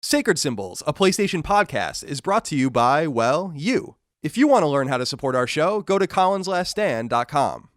Sacred Symbols, a PlayStation podcast, is brought to you by, well, you. If you want to learn how to support our show, go to colinslaststand.com.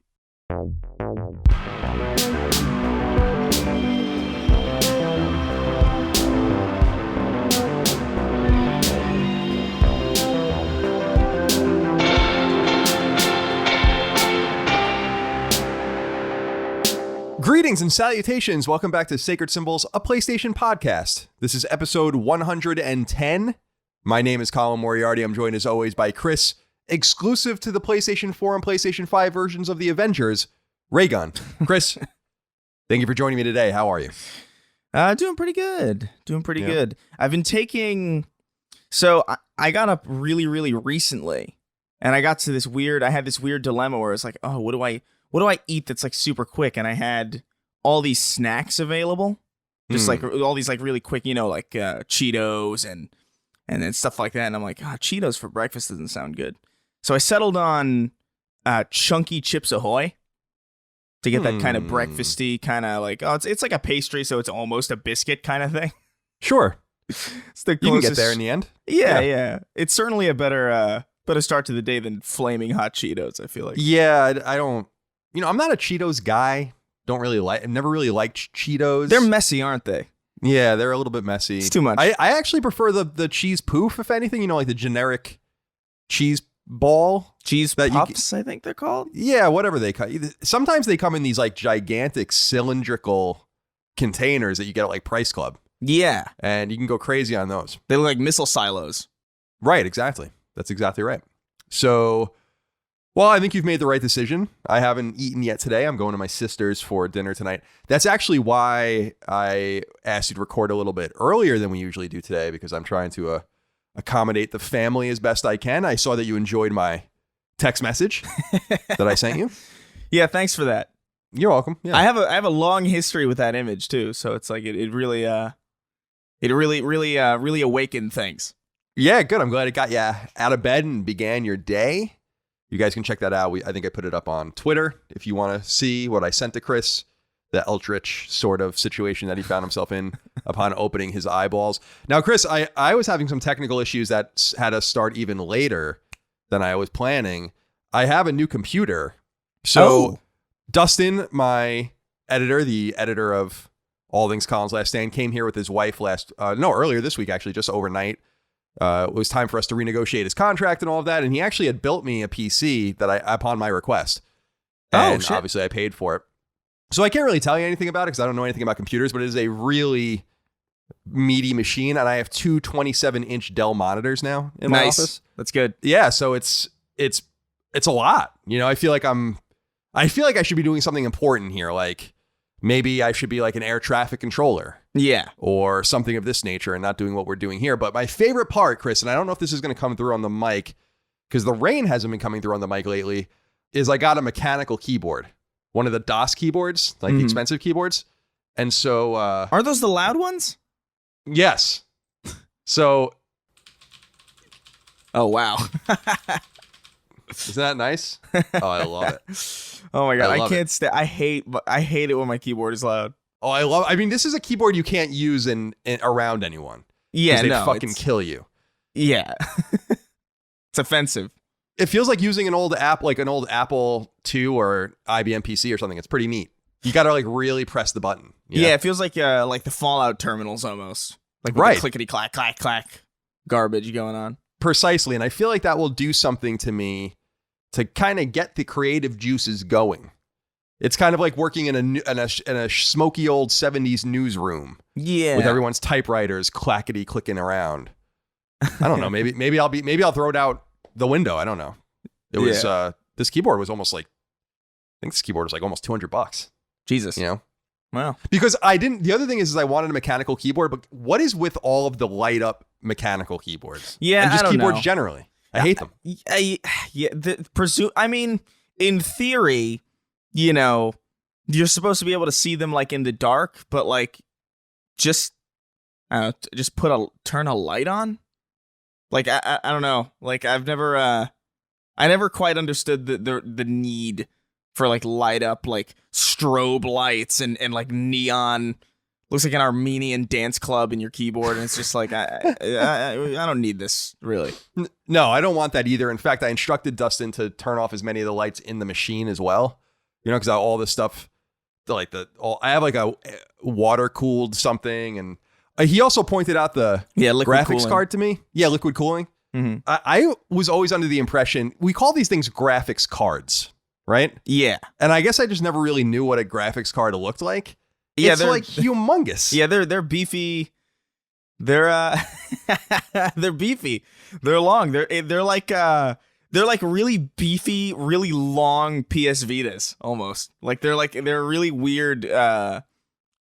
Greetings and salutations. Welcome back to Sacred Symbols, a PlayStation podcast. This is episode 110. My name is Colin Moriarty. I'm joined as always by Chris, exclusive to the PlayStation 4 and PlayStation 5 versions of the Avengers, Raygun. Chris, thank you for joining me today. How are you? Doing pretty good. Good. I've been taking... So I got up really recently, and I got to this weird... I had this weird dilemma where it's like, oh, what do I eat that's like super quick? And I had all these snacks available, just like all these like really quick, like Cheetos and then stuff like that. And I'm like, Cheetos for breakfast doesn't sound good. So I settled on chunky Chips Ahoy to get that kind of breakfasty kind of like, it's like a pastry, so it's almost a biscuit kind of thing. Sure. It's the closest. You can get there in the end. Yeah. It's certainly a better start to the day than flaming hot Cheetos, I feel like. Yeah, I don't... I'm not a Cheetos guy. I've never really liked Cheetos. They're messy, aren't they? Yeah, they're a little bit messy. It's too much. I actually prefer the cheese poof, if anything, like the generic cheese ball. Cheese puffs, I think they're called. Yeah, whatever they come. Sometimes they come in these like gigantic cylindrical containers that you get at like Price Club. Yeah. And you can go crazy on those. They look like missile silos. Right, exactly. That's exactly right. So... Well, I think you've made the right decision. I haven't eaten yet today. I'm going to my sister's for dinner tonight. That's actually why I asked you to record a little bit earlier than we usually do today, because I'm trying to accommodate the family as best I can. I saw that you enjoyed my text message that I sent you. Yeah, thanks for that. You're welcome. Yeah. I have a long history with that image too, so it's like it really awakened things. Yeah, good. I'm glad it got you out of bed and began your day. You guys can check that out. I think I put it up on Twitter if you want to see what I sent to Chris, the Eldritch sort of situation that he found himself in upon opening his eyeballs. Now, Chris, I was having some technical issues that had us start even later than I was planning. I have a new computer. So Dustin, my editor, the editor of All Things Colin's Last Stand, came here with his wife earlier this week, actually, just overnight. It was time for us to renegotiate his contract and all of that. And he actually had built me a PC upon my request. And obviously I paid for it. So I can't really tell you anything about it because I don't know anything about computers, but it is a really meaty machine. And I have two 27-inch Dell monitors now in my office. That's good. Yeah. So it's a lot. I feel like I should be doing something important here. Like maybe I should be like an air traffic controller. Yeah. Or something of this nature and not doing what we're doing here. But my favorite part, Chris, and I don't know if this is going to come through on the mic because the rain hasn't been coming through on the mic lately, is I got a mechanical keyboard. One of the DOS keyboards, like the expensive keyboards. And so... Are those the loud ones? Yes. So... Oh, wow. Isn't that nice? Oh, I love it. Oh my God. I can't stand... I hate it when my keyboard is loud. Oh, this is a keyboard you can't use in around anyone. Yeah, they'd fucking kill you. Yeah. It's offensive. It feels like using an old app, like an old Apple II or IBM PC or something. It's pretty neat. You got to like really press the button. Yeah, it feels like the Fallout terminals almost. Like right. Clickety clack clack clack garbage going on. Precisely, and I feel like that will do something to me to kind of get the creative juices going. It's kind of like working in a smoky old 70s newsroom. Yeah. With everyone's typewriters clackety clicking around. I don't know. Maybe I'll throw it out the window. I don't know. It was this keyboard was almost like, I think this keyboard was like almost $200. Jesus. Wow. Because the other thing is I wanted a mechanical keyboard, but what is with all of the light up mechanical keyboards? Yeah. And just I don't keyboards know. generally. I hate them. In theory, you're supposed to be able to see them like in the dark, but like just turn a light on. Like I don't know. Like I never quite understood the need for like light up like strobe lights and like neon looks like an Armenian dance club in your keyboard, and it's just like I don't need this really. No, I don't want that either. In fact, I instructed Dustin to turn off as many of the lights in the machine as well. You know, because all this stuff, I have like a water cooled something, and he also pointed out the graphics cooling card to me. Yeah, liquid cooling. Mm-hmm. I was always under the impression we call these things graphics cards, right? Yeah, and I guess I just never really knew what a graphics card looked like. Yeah, it's like humongous. Yeah, they're beefy. They're they're beefy. They're long. They're like really beefy, really long PS Vitas almost. Like they're really weird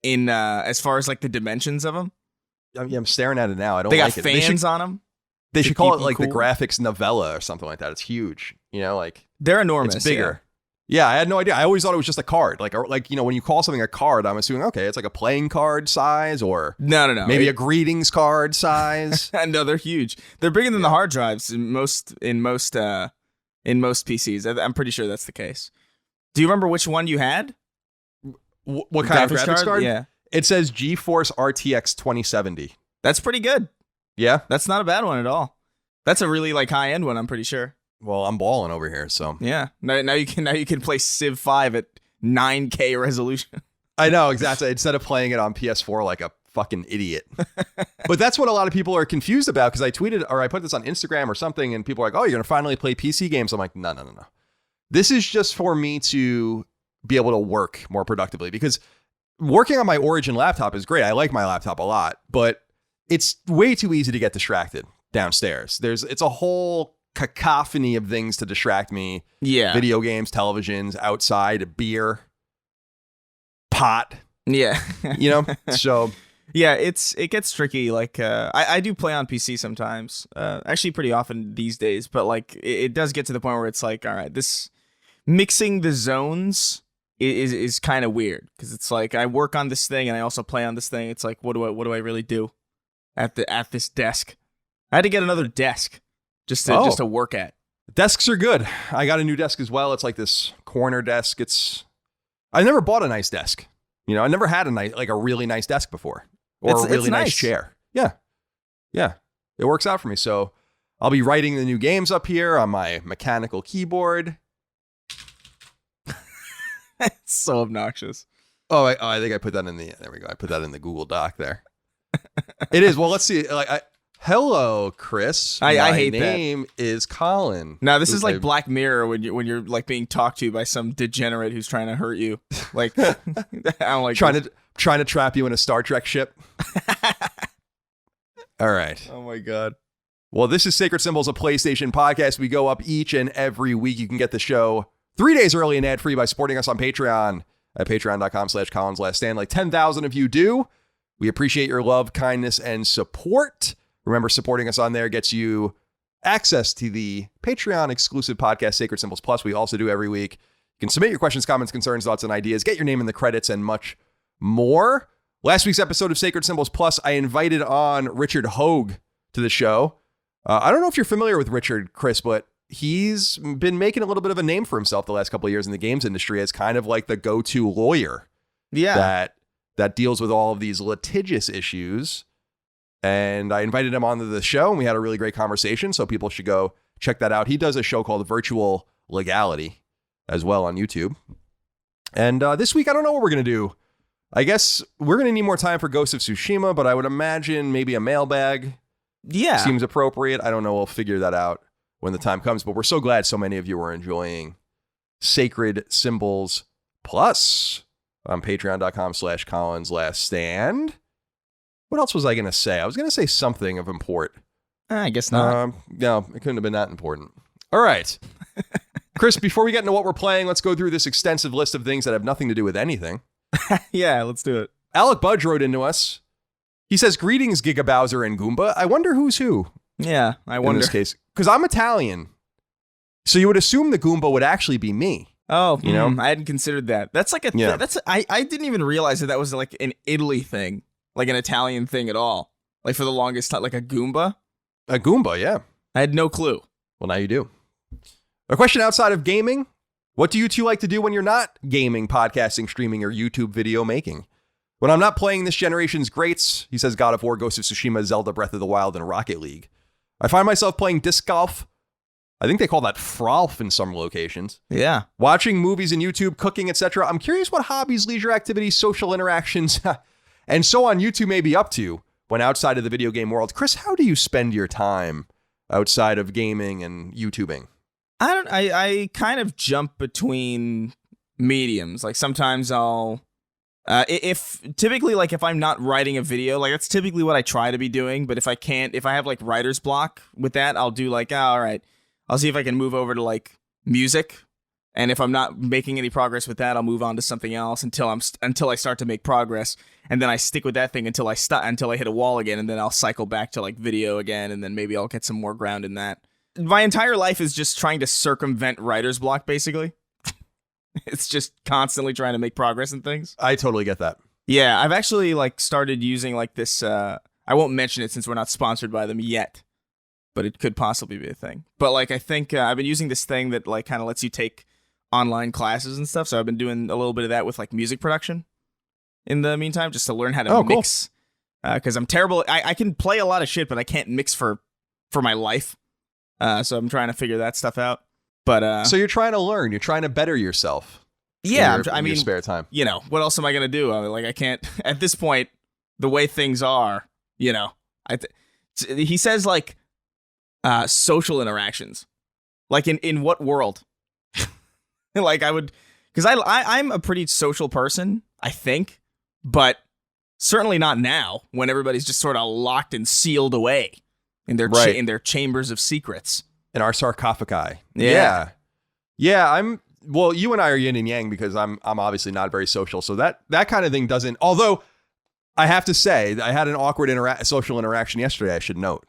in as far as like the dimensions of them. I'm staring at it now. I don't. They like got it. fans on them. They should call it like the graphics novella or something like that. It's huge. You know, like they're enormous. It's bigger. Yeah, I had no idea. I always thought it was just a card. Like you know, when you call something a card, I'm assuming okay, it's like a playing card size or no, maybe a greetings card size. No, they're huge. They're bigger than the hard drives in most PCs. I'm pretty sure that's the case. Do you remember which one you had? What kind of graphics card? Yeah, it says GeForce RTX 2070. That's pretty good. Yeah, that's not a bad one at all. That's a really like high end one. I'm pretty sure. Well, I'm balling over here, so yeah. Now you can play Civ 5 at 9K resolution. I know exactly. Instead of playing it on PS4 like a fucking idiot. But that's what a lot of people are confused about because I tweeted or I put this on Instagram or something, and people are like, "Oh, you're gonna finally play PC games." I'm like, no. This is just for me to be able to work more productively because working on my Origin laptop is great. I like my laptop a lot, but it's way too easy to get distracted downstairs. It's a whole cacophony of things to distract me. Yeah. Video games, televisions, outside, beer, pot. Yeah. You know? So yeah, it gets tricky. Like I do play on PC sometimes. Actually pretty often these days, but like it does get to the point where it's like, all right, this mixing the zones is kind of weird because it's like I work on this thing and I also play on this thing. It's like what do I really do at this desk? I had to get another desk just to work at. Desks are good. I got a new desk as well. It's like this corner desk. I never bought a nice desk. You know, I never had a really nice desk before or a really nice chair. Yeah. Yeah. It works out for me. So I'll be writing the new games up here on my mechanical keyboard. It's so obnoxious. Oh, I think I put that there we go. I put that in the Google Doc there. It is. Well, let's see. Hello, Chris. I hate that. My name is Colin. Now, this is like Black Mirror when you're like being talked to by some degenerate who's trying to hurt you. Like, I don't like trying to trap you in a Star Trek ship. All right. Oh my God. Well, this is Sacred Symbols, a PlayStation podcast. We go up each and every week. You can get the show 3 days early and ad-free by supporting us on Patreon at patreon.com/ColinsLastStand. Like 10,000 of you do. We appreciate your love, kindness, and support. Remember, supporting us on there gets you access to the Patreon exclusive podcast, Sacred Symbols Plus. We also do every week. You can submit your questions, comments, concerns, thoughts, and ideas, get your name in the credits, and much more. Last week's episode of Sacred Symbols Plus, I invited on Richard Hogue to the show. I don't know if you're familiar with Richard, Chris, but he's been making a little bit of a name for himself the last couple of years in the games industry as kind of like the go-to lawyer. Yeah. That deals with all of these litigious issues. And I invited him onto the show and we had a really great conversation. So people should go check that out. He does a show called Virtual Legality as well on YouTube. And this week, I don't know what we're going to do. I guess we're going to need more time for Ghost of Tsushima, but I would imagine maybe a mailbag. Yeah. Seems appropriate. I don't know. We'll figure that out when the time comes, but we're so glad so many of you are enjoying Sacred Symbols Plus on patreon.com/ColinsLastStand. What else was I going to say? I was going to say something of import. I guess not. No, it couldn't have been that important. All right. Chris, before we get into what we're playing, let's go through this extensive list of things that have nothing to do with anything. Yeah, let's do it. Alec Budge wrote into us. He says, "Greetings, Giga Bowser and Goomba. I wonder who's who." Yeah, I wonder. In this case, because I'm Italian. So you would assume the Goomba would actually be me. Oh, you know, I hadn't considered that. That's like I didn't even realize that was like an Italy thing, like an Italian thing at all. Like for the longest time, like a Goomba. A Goomba, yeah. I had no clue. Well, now you do. A question outside of gaming. What do you two like to do when you're not gaming, podcasting, streaming, or YouTube video making? When I'm not playing this generation's greats, he says God of War, Ghost of Tsushima, Zelda, Breath of the Wild, and Rocket League, I find myself playing disc golf. I think they call that frolf in some locations. Yeah. Watching movies and YouTube, cooking, etc. I'm curious what hobbies, leisure activities, social interactions, and so on YouTube may be up to when outside of the video game world. Chris, how do you spend your time outside of gaming and YouTubing? I kind of jump between mediums. Like sometimes I'll if I'm not writing a video, like that's typically what I try to be doing. But if I have like writer's block with that, I'll do like, all right, I'll see if I can move over to like music. And if I'm not making any progress with that, I'll move on to something else until I start to make progress. And then I stick with that thing until I hit a wall again. And then I'll cycle back to like video again. And then maybe I'll get some more ground in that. My entire life is just trying to circumvent writer's block, basically. It's just constantly trying to make progress in things. I totally get that. Yeah, I've actually like started using like this. I won't mention it since we're not sponsored by them yet, but it could possibly be a thing. But like I think I've been using this thing that like kind of lets you take online classes and stuff. So I've been doing a little bit of that with like music production in the meantime, just to learn how to mix. Because I'm terrible. I can play a lot of shit, but I can't mix for my life. So I'm trying to figure that stuff out. But so you're trying to learn. You're trying to better yourself. Yeah, in your spare time. You know, what else am I gonna do? I mean, like I can't at this point. The way things are, you know, he says like social interactions. Like in what world? Like I would, because I'm a pretty social person, I think, but certainly not now when everybody's just sort of locked and sealed away in their in their chambers of secrets. In our sarcophagi. Yeah. Well, you and I are yin and yang because I'm obviously not very social. So that kind of thing doesn't, although I have to say I had an awkward social interaction yesterday, I should note.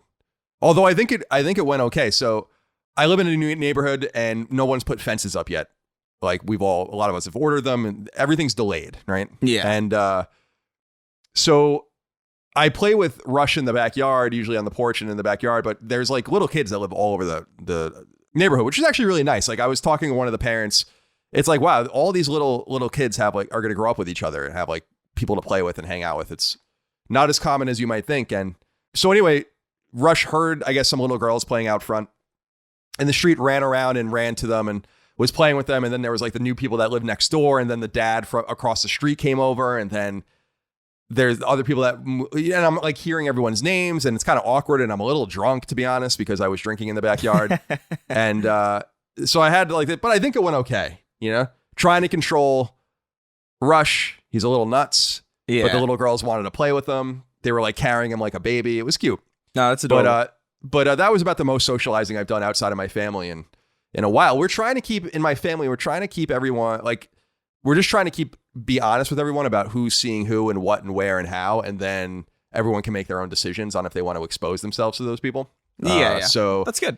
Although I think it went okay. So I live in a new neighborhood and no one's put fences up yet. Like a lot of us have ordered them and everything's delayed, right? Yeah. And so I play with Rush in the backyard, usually on the porch and in the backyard, but there's like little kids that live all over the neighborhood, which is actually really nice. Like I was talking to one of the parents. It's like, wow, all these little kids are going to grow up with each other and have like people to play with and hang out with. It's not as common as you might think. And so anyway, Rush heard, I guess, some little girls playing out front in the street, ran around and ran to them and was playing with them. And then there was like the new people that lived next door. And then the dad across the street came over, and then there's other people and I'm like hearing everyone's names, and it's kind of awkward, and I'm a little drunk, to be honest, because I was drinking in the backyard. And so I had to but I think it went okay, trying to control Rush. He's a little nuts, but the little girls wanted to play with him. They were like carrying him like a baby. It was cute. No, that's adorable. But that was about the most socializing I've done outside of my family in a while. We're trying to keep everyone, like, we're just trying to be honest with everyone about who's seeing who and what and where and how, and then everyone can make their own decisions on if they want to expose themselves to those people. Yeah. So that's good.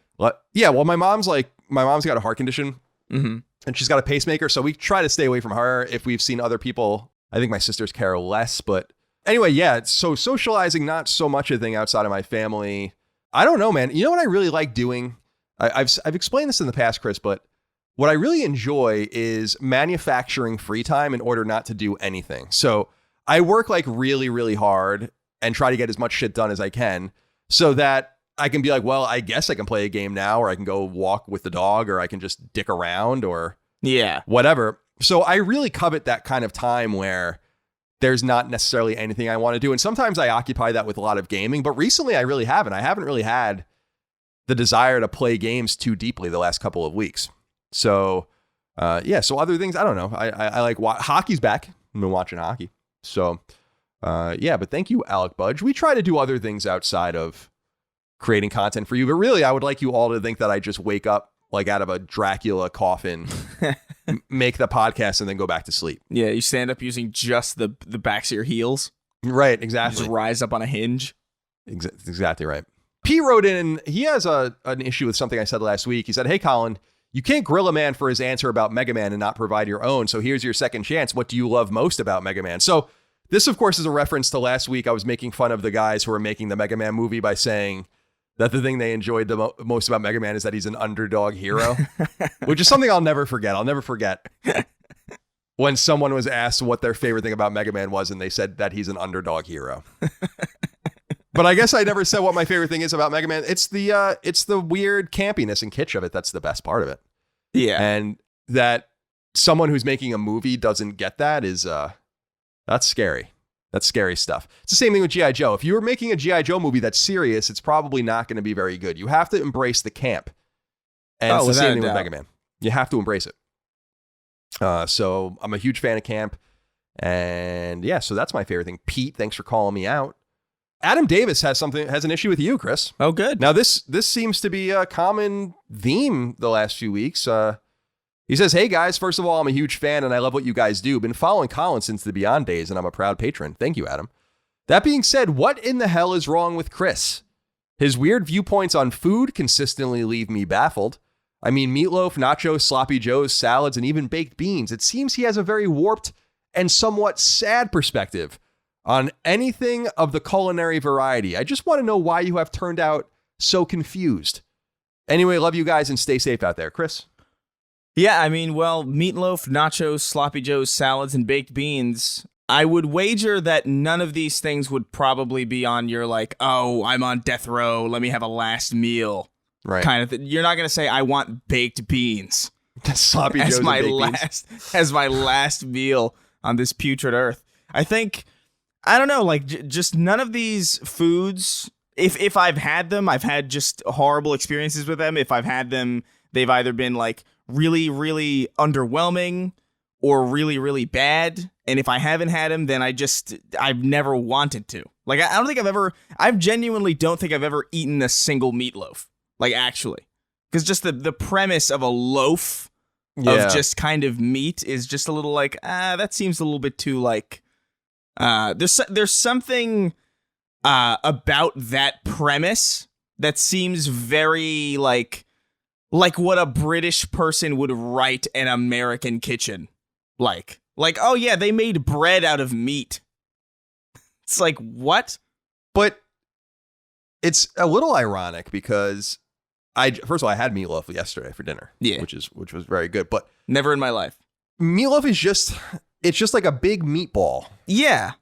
Yeah. Well, my mom's got a heart condition, and she's got a pacemaker, so we try to stay away from her. If we've seen other people, I think my sisters care less. But anyway, yeah. So socializing, not so much a thing outside of my family. I don't know, man. You know what I really like doing? I've explained this in the past, Chris, but what I really enjoy is manufacturing free time in order not to do anything. So I work like really, really hard and try to get as much shit done as I can so that I can be like, well, I guess I can play a game now, or I can go walk with the dog, or I can just dick around, or whatever. So I really covet that kind of time where there's not necessarily anything I want to do. And sometimes I occupy that with a lot of gaming, but recently I really haven't. I haven't really had the desire to play games too deeply the last couple of weeks. So, so other things, I don't know. I like hockey's back. I've been watching hockey. So, but thank you, Alec Budge. We try to do other things outside of creating content for you. But really, I would like you all to think that I just wake up like out of a Dracula coffin, make the podcast, and then go back to sleep. Yeah, you stand up using just the backs of your heels. Right, exactly. You just rise up on a hinge. Exactly right. P wrote in, he has an issue with something I said last week. He said, "Hey, Colin, you can't grill a man for his answer about Mega Man and not provide your own. So here's your second chance. What do you love most about Mega Man?" So this, of course, is a reference to last week. I was making fun of the guys who were making the Mega Man movie by saying that the thing they enjoyed the most about Mega Man is that he's an underdog hero, which is something I'll never forget. when someone was asked what their favorite thing about Mega Man was, and they said that he's an underdog hero. But I guess I never said what my favorite thing is about Mega Man. It's the weird campiness and kitsch of it. That's the best part of it. Yeah. And that someone who's making a movie doesn't get that is that's scary. That's scary stuff. It's the same thing with G.I. Joe. If you were making a G.I. Joe movie that's serious, it's probably not going to be very good. You have to embrace the camp. And it's the same thing with Mega Man. You have to embrace it. So I'm a huge fan of camp. And yeah, so that's my favorite thing. Pete, thanks for calling me out. Adam Davis has an issue with you, Chris. Oh, good. Now this seems to be a common theme the last few weeks. He says, "Hey guys, first of all, I'm a huge fan and I love what you guys do. Been following Colin since the Beyond days and I'm a proud patron." Thank you, Adam. That being said, what in the hell is wrong with Chris? His weird viewpoints on food consistently leave me baffled. I mean, meatloaf, nachos, sloppy joes, salads, and even baked beans. It seems he has a very warped and somewhat sad perspective on anything of the culinary variety. I just want to know why you have turned out so confused. Anyway, love you guys and stay safe out there. Chris? Yeah, I mean, well, meatloaf, nachos, sloppy joes, salads, and baked beans. I would wager that none of these things would probably be on your like, oh, I'm on death row, let me have a last meal kind of thing. You're not going to say, I want baked beans. Sloppy joes and baked beans. As my last meal on this putrid earth. I think, I don't know, like just none of these foods, if I've had them, I've had just horrible experiences with them. If I've had them, they've either been like really, really underwhelming or really, really bad. And if I haven't had them, then I've never wanted to. Like, I don't think I genuinely don't think I've ever eaten a single meatloaf. Like, actually. Because just the premise of a loaf of just kind of meat is just a little like, that seems a little bit too like, there's something about that premise that seems very like what a British person would write an American kitchen like, oh yeah, they made bread out of meat. It's like, what? But it's a little ironic because first of all, I had meatloaf yesterday for dinner, which was very good, but never in my life. Meatloaf is just like a big meatball. Yeah.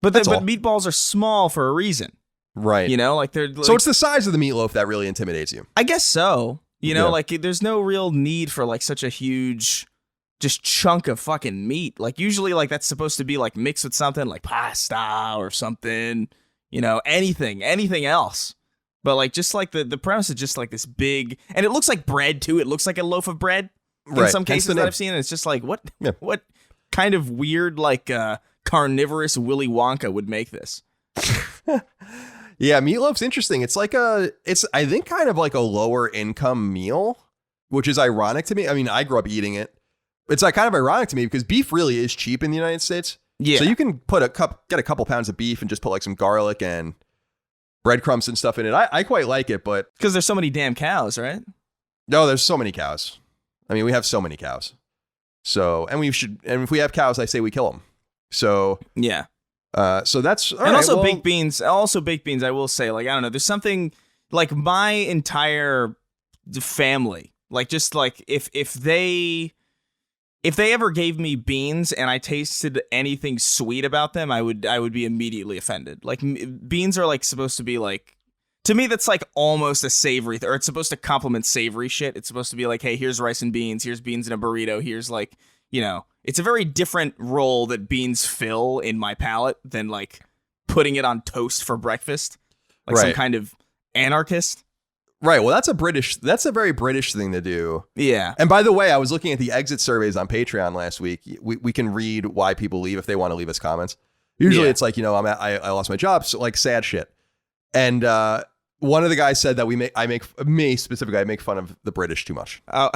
But meatballs are small for a reason. Right. You know, like they're like, so it's the size of the meatloaf that really intimidates you. I guess so. You know, like there's no real need for like such a huge just chunk of fucking meat. Like usually like that's supposed to be like mixed with something like pasta or something, you know, anything else. But like just like the premise is just like this big, and it looks like bread too. It looks like a loaf of bread in some cases that I've seen. And it's just like what kind of weird like carnivorous Willy Wonka would make this? Yeah, meatloaf's interesting. It's like I think kind of like a lower income meal, which is ironic to me. I mean, I grew up eating it. It's like kind of ironic to me because beef really is cheap in the United States. Yeah. So you can get a couple pounds of beef and just put like some garlic and breadcrumbs and stuff in it. I quite like it, but because there's so many damn cows, right? No, there's so many cows. I mean, we have so many cows. So, and if we have cows, I say we kill them. So, yeah. So that's all and right, also baked beans. Also baked beans. I will say, like, I don't know. There's something like my entire family, like just like if they ever gave me beans and I tasted anything sweet about them, I would be immediately offended. Like beans are like supposed to be like, to me that's like almost a savory or it's supposed to complement savory shit. It's supposed to be like, hey, here's rice and beans, here's beans in a burrito, here's like, you know, it's a very different role that beans fill in my palate than like putting it on toast for breakfast, like some kind of anarchist. Right. Well, that's a very British thing to do. Yeah. And by the way, I was looking at the exit surveys on Patreon last week. We can read why people leave if they want to leave us comments. Usually it's like, you know, I lost my job. So like sad shit. And one of the guys said that I make fun of the British too much. Oh.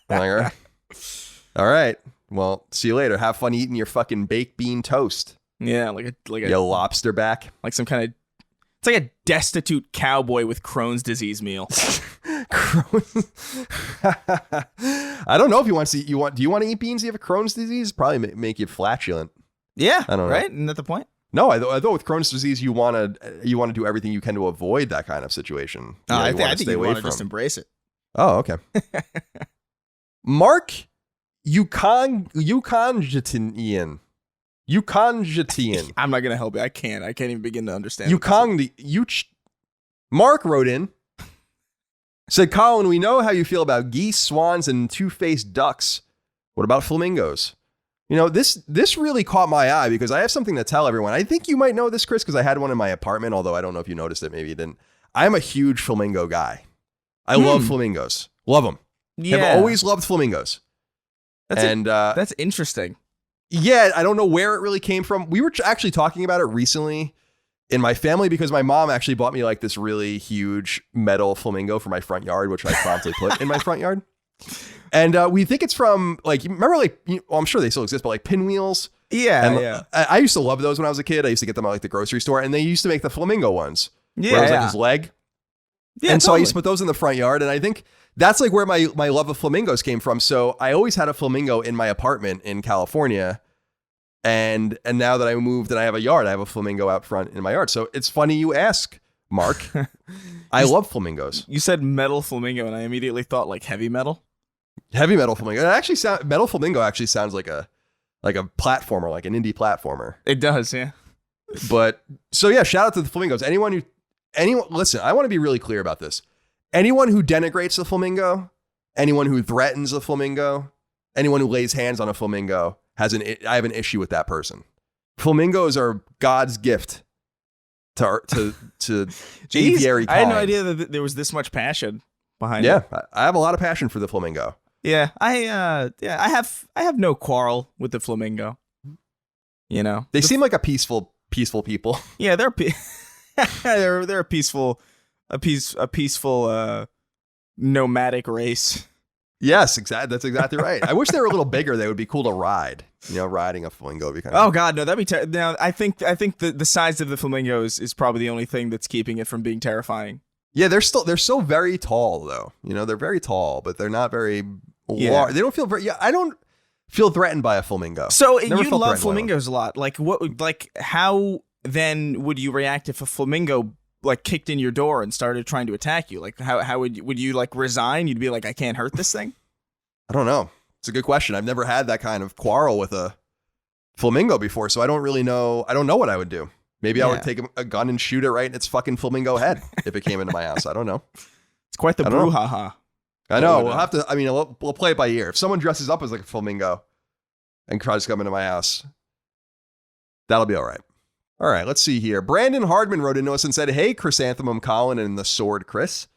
Like, all right. Well, see you later. Have fun eating your fucking baked bean toast. Yeah. Like a you lobster back. Like some kind of, it's like a destitute cowboy with Crohn's disease meal. I don't know if you want to see. Do you want to eat beans? You have a Crohn's disease? Probably make you flatulent. Yeah, I don't know. Right? Isn't that the point? No, I thought with Crohn's disease you want to do everything you can to avoid that kind of situation. I think you want to just embrace it. Oh, okay. Mark Euconjetian. I'm not gonna help you. I can't even begin to understand. Mark wrote in, said, Colin, we know how you feel about geese, swans, and two-faced ducks. What about flamingos? You know, this really caught my eye because I have something to tell everyone. I think you might know this, Chris, because I had one in my apartment, although I don't know if you noticed it. Maybe you didn't. I'm a huge flamingo guy. I love flamingos. Love them. Yeah. Have always loved flamingos. That's interesting. Yeah, I don't know where it really came from. We were actually talking about it recently in my family because my mom actually bought me like this really huge metal flamingo for my front yard, which I promptly put in my front yard. And we think it's from like, remember like, well, I'm sure they still exist, but like pinwheels. Yeah, and yeah. I used to love those when I was a kid. I used to get them at like the grocery store, and they used to make the flamingo ones. Yeah, where it was like his leg. Yeah, and so totally. I used to put those in the front yard, and I think that's like where my love of flamingos came from. So I always had a flamingo in my apartment in California, and now that I moved and I have a yard, I have a flamingo out front in my yard. So it's funny you ask, Mark. I love flamingos. You said metal flamingo, and I immediately thought like heavy metal. Heavy metal flamingo. It actually metal flamingo actually sounds like a platformer, like an indie platformer. It does, yeah. But so yeah, shout out to the flamingos. Anyone, listen, I want to be really clear about this. Anyone who denigrates the flamingo, anyone who threatens the flamingo, anyone who lays hands on a flamingo I have an issue with that person. Flamingos are God's gift to aviary. I had no idea that there was this much passion behind it. Yeah, I have a lot of passion for the flamingo. Yeah, I have no quarrel with the flamingo. You know, they seem like a peaceful people. Yeah, they're they're a peaceful nomadic race. Yes, exactly. That's exactly right. I wish they were a little bigger. They would be cool to ride. You know, riding a flamingo would be kind of. Oh God, no, that'd be now. I think the size of the flamingo is probably the only thing that's keeping it from being terrifying. Yeah, they're so very tall though. You know, they're very tall, but they're not very large. They don't feel very. Yeah, I don't feel threatened by a flamingo. So you love flamingos a lot. Like how then would you react if a flamingo like kicked in your door and started trying to attack you? Like how would you like resign? You'd be like, I can't hurt this thing? I don't know. It's a good question. I've never had that kind of quarrel with a flamingo before, so I don't really know. I don't know what I would do. Maybe I would take a gun and shoot it right in its fucking flamingo head if it came into my house. I don't know. It's quite the brouhaha. I know. We'll have to. I mean, we'll play it by ear. If someone dresses up as like a flamingo and tries to come into my house, that'll be all right. All right, let's see here. Brandon Hardman wrote into us and said, "Hey, Chrysanthemum Colin and the Sword Chris.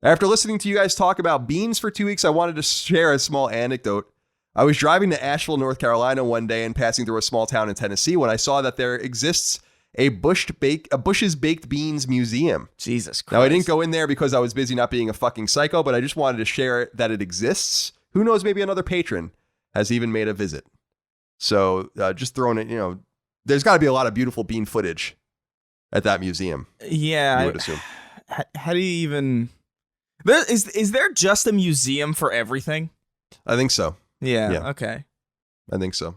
After listening to you guys talk about beans for 2 weeks, I wanted to share a small anecdote. I was driving to Asheville, North Carolina one day and passing through a small town in Tennessee when I saw that there exists a Bush's Baked Beans museum. Jesus Christ. Now, I didn't go in there because I was busy not being a fucking psycho, but I just wanted to share that it exists. Who knows, maybe another patron has even made a visit. So just throwing it, you know, there's got to be a lot of beautiful bean footage at that museum. Yeah. I would assume. How do you even... Is there just a museum for everything? I think so. Yeah. Okay. I think so.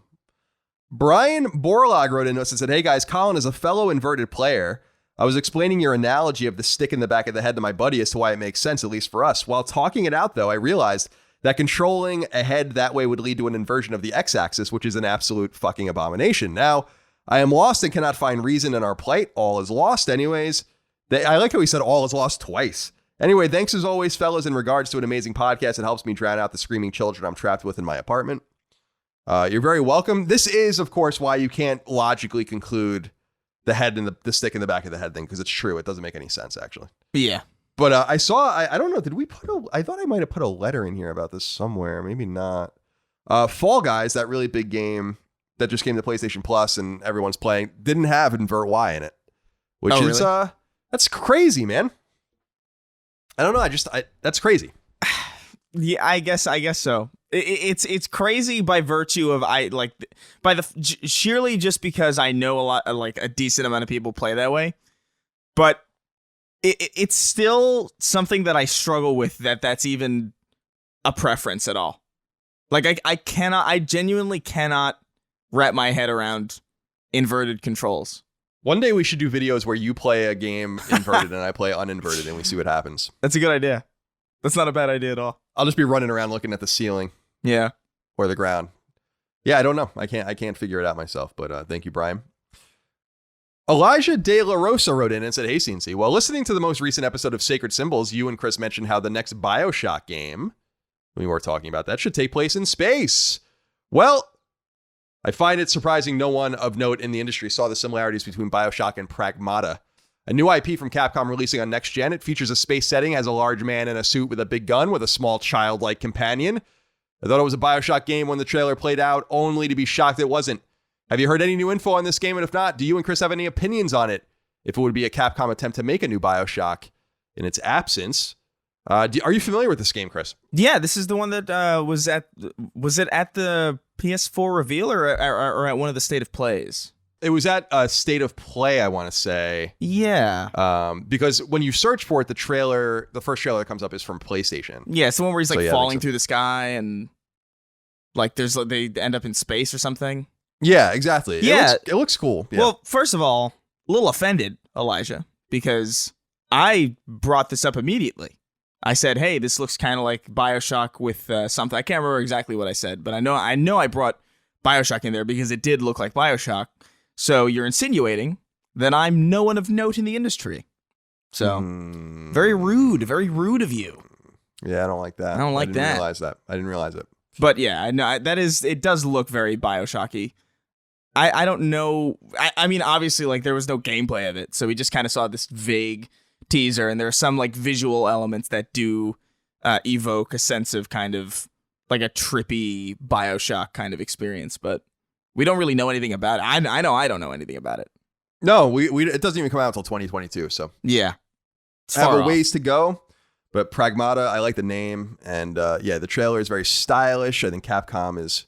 Brian Borlaug wrote in us and said, "Hey guys, Colin is a fellow inverted player. I was explaining your analogy of the stick in the back of the head to my buddy as to why it makes sense, at least for us. While talking it out, though, I realized that controlling a head that way would lead to an inversion of the x-axis, which is an absolute fucking abomination. Now, I am lost and cannot find reason in our plight. All is lost anyways." I like how he said all is lost twice. Anyway, thanks as always, fellas, in regards to an amazing podcast. It helps me drown out the screaming children I'm trapped with in my apartment. You're very welcome. This is, of course, why you can't logically conclude the head and the stick in the back of the head thing, because it's true. It doesn't make any sense, actually. Yeah. But I don't know, did we I thought I might have put a letter in here about this somewhere. Maybe not. Fall Guys, that really big game that just came to PlayStation Plus and everyone's playing, didn't have Invert Y in it, which is, really? That's crazy, man. I don't know. That's crazy. Yeah, I guess so. It's crazy by virtue of sheerly just because I know a decent amount of people play that way, but it's still something that I struggle with, that's even a preference at all. Like I genuinely cannot wrap my head around inverted controls. One day we should do videos where you play a game inverted and I play uninverted and we see what happens. That's a good idea. That's not a bad idea at all. I'll just be running around looking at the ceiling. Yeah. or the ground. Yeah, I don't know. I can't figure it out myself, but thank you, Brian. Elijah De La Rosa wrote in and said, hey, CNC, while listening to the most recent episode of Sacred Symbols, you and Chris mentioned how the next BioShock game, we were talking about that, should take place in space. Well, I find it surprising no one of note in the industry saw the similarities between BioShock and Pragmata. A new IP from Capcom releasing on next gen. It features a space setting, has a large man in a suit with a big gun with a small childlike companion. I thought it was a BioShock game when the trailer played out, only to be shocked it wasn't. Have you heard any new info on this game? And if not, do you and Chris have any opinions on it? If it would be a Capcom attempt to make a new BioShock in its absence. Are you familiar with this game, Chris? Yeah, this is the one that was it at the PS4 reveal or at one of the State of Plays? It was at a State of Play, I want to say. Yeah. Because when you search for it, the first trailer that comes up is from PlayStation. Yeah, it's the one where he's like falling through the sky and like they end up in space or something. Yeah, exactly. Yeah. It looks cool. Yeah. Well, first of all, a little offended, Elijah, because I brought this up immediately. I said, hey, this looks kind of like BioShock with something. I can't remember exactly what I said, but I know I brought BioShock in there because it did look like BioShock. So you're insinuating that I'm no one of note in the industry. So very rude of you. Yeah, I don't like that. I don't like that. I didn't realize it. But yeah, I know it does look very BioShocky. I don't know. I mean, obviously, like there was no gameplay of it, so we just kind of saw this vague teaser, and there are some like visual elements that do evoke a sense of kind of like a trippy BioShock kind of experience, but we don't really know anything about it. I know I don't know anything about it. No, it doesn't even come out until 2022, so yeah, I have a ways to go. But Pragmata, I like the name, and the trailer is very stylish. I think Capcom is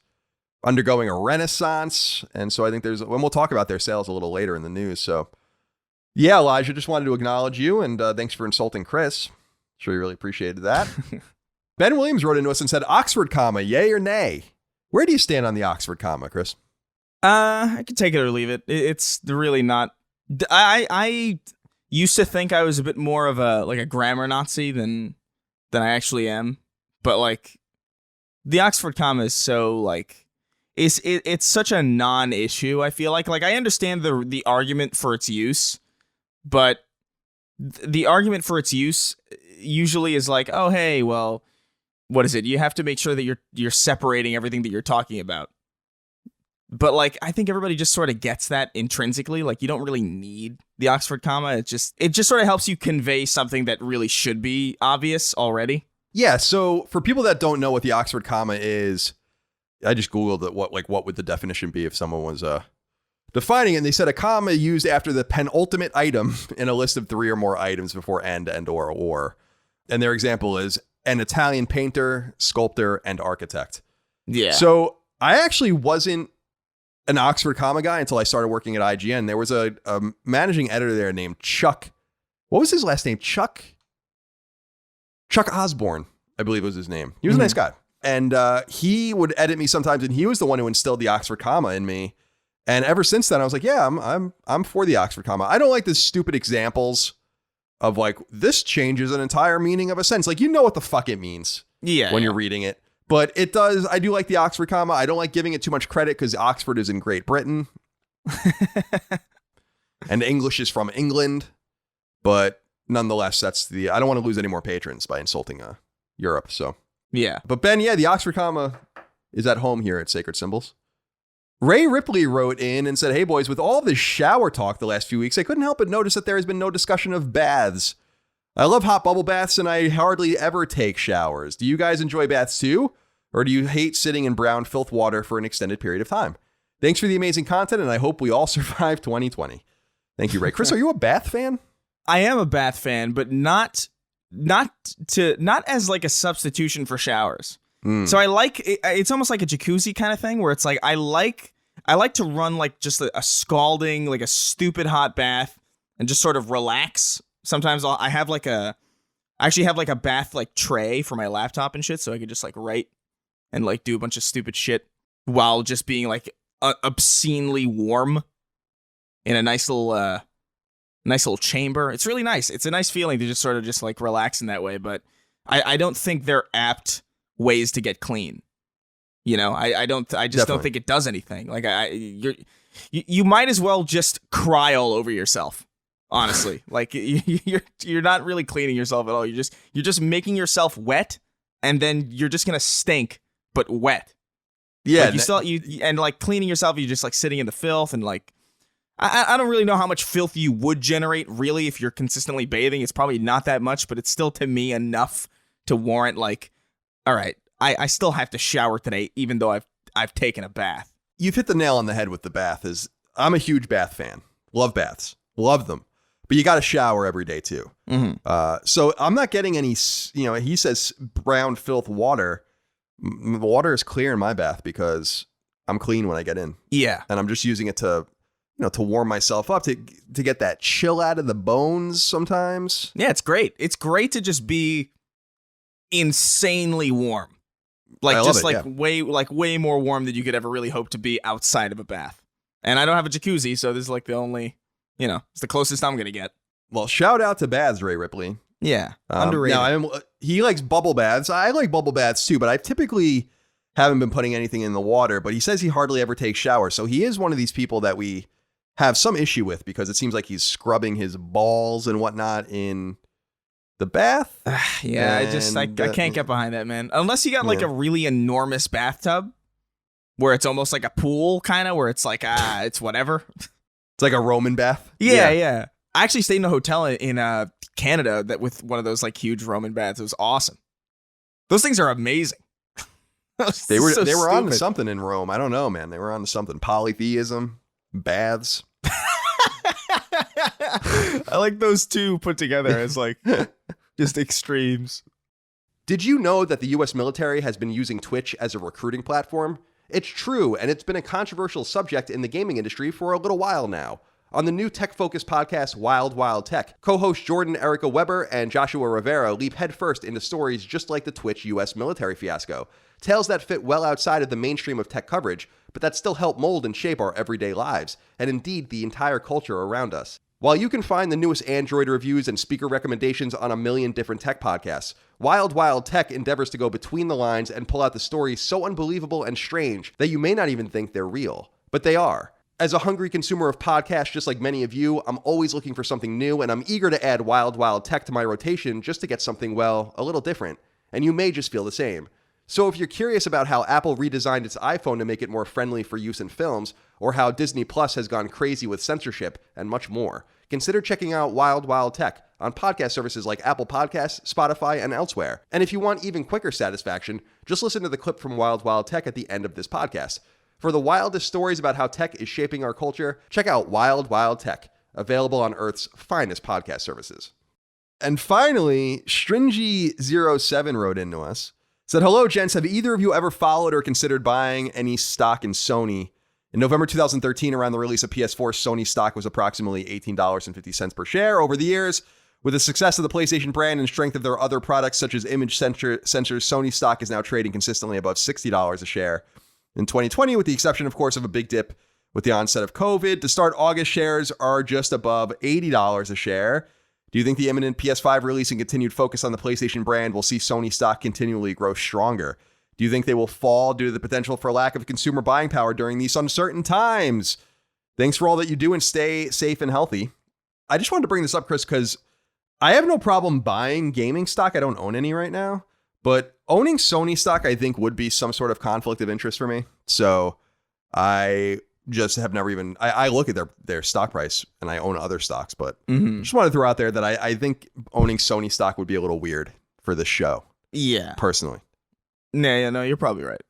undergoing a renaissance, and so I think and we'll talk about their sales a little later in the news. So, yeah, Elijah, just wanted to acknowledge you, and thanks for insulting Chris. Sure, you really appreciated that. Ben Williams wrote into us and said, Oxford comma, yay or nay? Where do you stand on the Oxford comma, Chris? I can take it or leave it. It's really not. I used to think I was a bit more of a grammar Nazi than I actually am, but like the Oxford comma is so like it's such a non-issue. I feel like I understand the argument for its use, but the argument for its use usually is like, oh hey, well, what is it? You have to make sure that you're separating everything that you're talking about. But like, I think everybody just sort of gets that intrinsically. Like, you don't really need the Oxford comma. It just sort of helps you convey something that really should be obvious already. Yeah. So for people that don't know what the Oxford comma is, I just Googled it. What would the definition be if someone was defining it? And they said a comma used after the penultimate item in a list of 3 or more items before and or. And their example is an Italian painter, sculptor, and architect. Yeah. So I actually wasn't an Oxford comma guy until I started working at IGN. There was a managing editor there named Chuck. What was his last name? Chuck Osborne, I believe was his name. He was a nice guy. And he would edit me sometimes, and he was the one who instilled the Oxford comma in me. And ever since then, I was like, yeah, I'm for the Oxford comma. I don't like the stupid examples of like, this changes an entire meaning of a sentence. Like, you know what the fuck it means when you're reading it. But it does. I do like the Oxford comma. I don't like giving it too much credit because Oxford is in Great Britain and English is from England. But nonetheless, I don't want to lose any more patrons by insulting Europe. So, yeah. But Ben, yeah, the Oxford comma is at home here at Sacred Symbols. Ray Ripley wrote in and said, hey, boys, with all this shower talk the last few weeks, I couldn't help but notice that there has been no discussion of baths. I love hot bubble baths, and I hardly ever take showers. Do you guys enjoy baths too? Or do you hate sitting in brown filth water for an extended period of time? Thanks for the amazing content, and I hope we all survive 2020. Thank you, Ray. Chris, are you a bath fan? I am a bath fan, but not as like a substitution for showers. So I like it's almost like a jacuzzi kind of thing where it's like I like to run like just a scalding, like a stupid hot bath and just sort of relax. Sometimes I actually have like a bath like tray for my laptop and shit, so I could just like write and like do a bunch of stupid shit while just being like obscenely warm in a nice little chamber. It's really nice. It's a nice feeling to just sort of just like relax in that way, but I don't think they're apt ways to get clean. You know, I just Definitely. don't think it does anything. Like you might as well just cry all over yourself. Honestly, like you're not really cleaning yourself at all. You're just making yourself wet, and then you're just gonna stink, but wet. Yeah, like and like cleaning yourself, you're just like sitting in the filth, and like I don't really know how much filth you would generate really if you're consistently bathing. It's probably not that much, but it's still to me enough to warrant like, all right, I still have to shower today, even though I've taken a bath. You've hit the nail on the head with the bath. I'm a huge bath fan. Love baths. Love them. But you got to shower every day too. Mm-hmm. So I'm not getting any, he says brown filth water. The water is clear in my bath because I'm clean when I get in. Yeah. And I'm just using it to warm myself up, to get that chill out of the bones sometimes. Yeah, it's great. It's great to just be insanely warm. Like just like way more warm than you could ever really hope to be outside of a bath. And I don't have a jacuzzi, so this is like the only, it's the closest I'm going to get. Well, shout out to baths, Ray Ripley. Yeah, underrated. Now, he likes bubble baths. I like bubble baths too, but I typically haven't been putting anything in the water. But he says he hardly ever takes showers. So he is one of these people that we have some issue with because it seems like he's scrubbing his balls and whatnot in the bath. Yeah, I can't get behind that, man. Unless you got like a really enormous bathtub where it's almost like a pool kind of, where it's like, it's whatever. It's like a Roman bath. Yeah. I actually stayed in a hotel in Canada that with one of those like huge Roman baths. It was awesome. Those things are amazing. They were on to something in Rome. I don't know, man. They were on to something. Polytheism, baths. I like those two put together as like just extremes. Did you know that the U.S. military has been using Twitch as a recruiting platform? It's true, and it's been a controversial subject in the gaming industry for a little while now. On the new tech-focused podcast, Wild Wild Tech, co-hosts Jordan Erica Weber and Joshua Rivera leap headfirst into stories just like the Twitch U.S. military fiasco. Tales that fit well outside of the mainstream of tech coverage, but that still help mold and shape our everyday lives, and indeed the entire culture around us. While you can find the newest Android reviews and speaker recommendations on a million different tech podcasts, Wild Wild Tech endeavors to go between the lines and pull out the stories so unbelievable and strange that you may not even think they're real. But they are. As a hungry consumer of podcasts just like many of you, I'm always looking for something new, and I'm eager to add Wild Wild Tech to my rotation just to get something, well, a little different. And you may just feel the same. So if you're curious about how Apple redesigned its iPhone to make it more friendly for use in films, or how Disney Plus has gone crazy with censorship, and much more, consider checking out Wild Wild Tech on podcast services like Apple Podcasts, Spotify, and elsewhere. And if you want even quicker satisfaction, just listen to the clip from Wild Wild Tech at the end of this podcast. For the wildest stories about how tech is shaping our culture, check out Wild Wild Tech, available on Earth's finest podcast services. And finally, Stringy07 wrote into us, said, "Hello, gents. Have either of you ever followed or considered buying any stock in Sony? In November 2013, around the release of PS4, Sony stock was approximately $18.50 per share. Over the years, with the success of the PlayStation brand and strength of their other products, such as image sensors, Sony stock is now trading consistently above $60 a share. In 2020, with the exception, of course, of a big dip with the onset of COVID, to start August, shares are just above $80 a share. Do you think the imminent PS5 release and continued focus on the PlayStation brand will see Sony stock continually grow stronger? Do you think they will fall due to the potential for lack of consumer buying power during these uncertain times? Thanks for all that you do and stay safe and healthy." I just wanted to bring this up, Chris, because I have no problem buying gaming stock. I don't own any right now. But owning Sony stock, I think, would be some sort of conflict of interest for me. So I just have never even, I look at their stock price and I own other stocks, but just wanted to throw out there that I think owning Sony stock would be a little weird for this show. Yeah. Personally. No, you're probably right.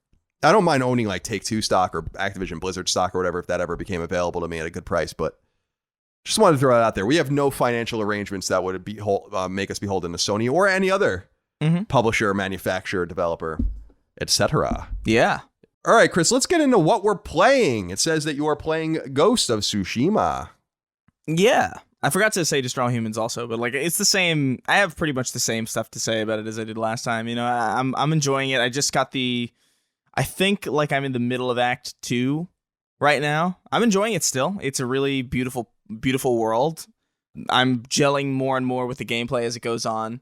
I don't mind owning like Take-Two stock or Activision Blizzard stock or whatever if that ever became available to me at a good price, but just wanted to throw it out there. We have no financial arrangements that would make us beholden to Sony or any other publisher, manufacturer, developer, etc. Yeah. All right, Chris, let's get into what we're playing. It says that you are playing Ghost of Tsushima. Yeah. I forgot to say Destroy All Humans also, but like it's the same. I have pretty much the same stuff to say about it as I did last time. You know, I'm enjoying it. I just got I think like I'm in the middle of Act 2 right now. I'm enjoying it still. It's a really beautiful world. I'm gelling more and more with the gameplay as it goes on.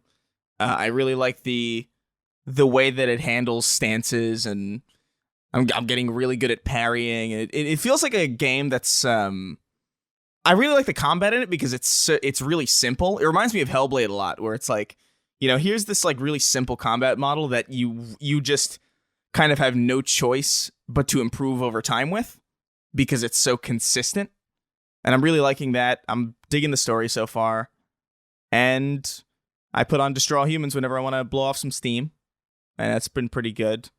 I really like the way that it handles stances, and I'm getting really good at parrying. It feels like a game that's I really like the combat in it because it's really simple. It reminds me of Hellblade a lot, where it's like, here's this like really simple combat model that you just kind of have no choice but to improve over time with because it's so consistent. And I'm really liking that. I'm digging the story so far. And I put on Destroy All Humans whenever I want to blow off some steam. And that's been pretty good.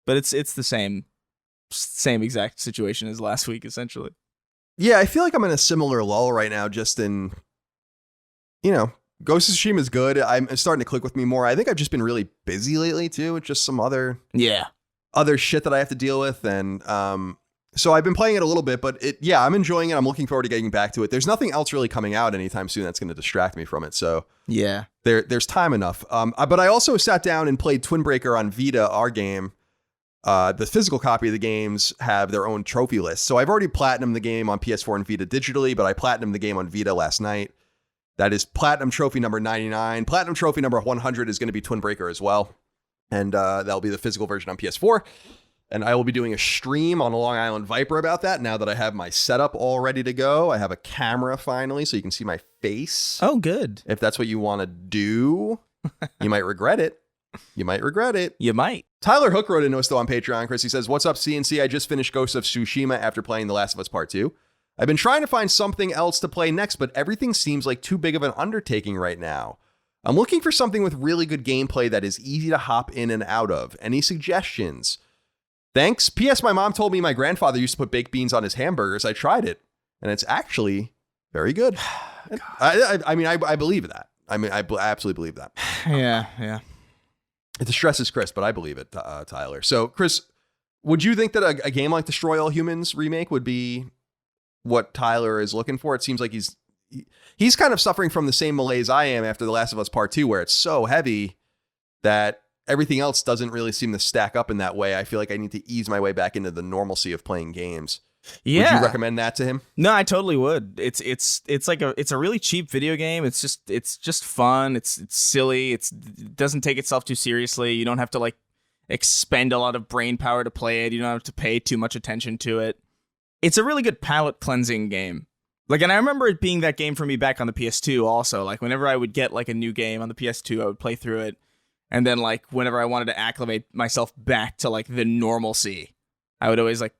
But it's the same exact situation as last week, essentially. Yeah, I feel like I'm in a similar lull right now, just in, Ghost of Tsushima is good. It's starting to click with me more. I think I've just been really busy lately, too, with just some other shit that I have to deal with. And so I've been playing it a little bit, but I'm enjoying it. I'm looking forward to getting back to it. There's nothing else really coming out anytime soon that's going to distract me from it. So yeah, there's time enough. But I also sat down and played Twin Breaker on Vita, our game. The physical copy of the games have their own trophy list. So I've already platinumed the game on PS4 and Vita digitally, but I platinumed the game on Vita last night. That is platinum trophy number 99. Platinum trophy number 100 is going to be Twin Breaker as well. And that'll be the physical version on PS4. And I will be doing a stream on a Long Island Viper about that now that I have my setup all ready to go. I have a camera finally, so you can see my face. Oh, good. If that's what you want to do, you might regret it. You might regret it. You might. Tyler Hook wrote into us though on Patreon, Chris. He says, "What's up, CNC? I just finished Ghost of Tsushima after playing The Last of Us Part 2. I've been trying to find something else to play next, but everything seems like too big of an undertaking right now. I'm looking for something with really good gameplay that is easy to hop in and out of. Any suggestions? Thanks. P.S. My mom told me my grandfather used to put baked beans on his hamburgers. I tried it, and it's actually very good." I believe that. I absolutely believe that. Yeah. It distresses Chris, but I believe it, Tyler. So, Chris, would you think that a game like Destroy All Humans remake would be what Tyler is looking for? It seems like he's kind of suffering from the same malaise I am after The Last of Us Part 2, where it's so heavy that everything else doesn't really seem to stack up in that way. I feel like I need to ease my way back into the normalcy of playing games. Yeah. Would you recommend that to him? No, I totally would. It's a really cheap video game. It's just fun. It's silly. It doesn't take itself too seriously. You don't have to like expend a lot of brain power to play it. You don't have to pay too much attention to it. It's a really good palate cleansing game. Like, and I remember it being that game for me back on the PS2 also. Like, whenever I would get like a new game on the PS2, I would play through it. And then like whenever I wanted to acclimate myself back to like the normalcy, I would always like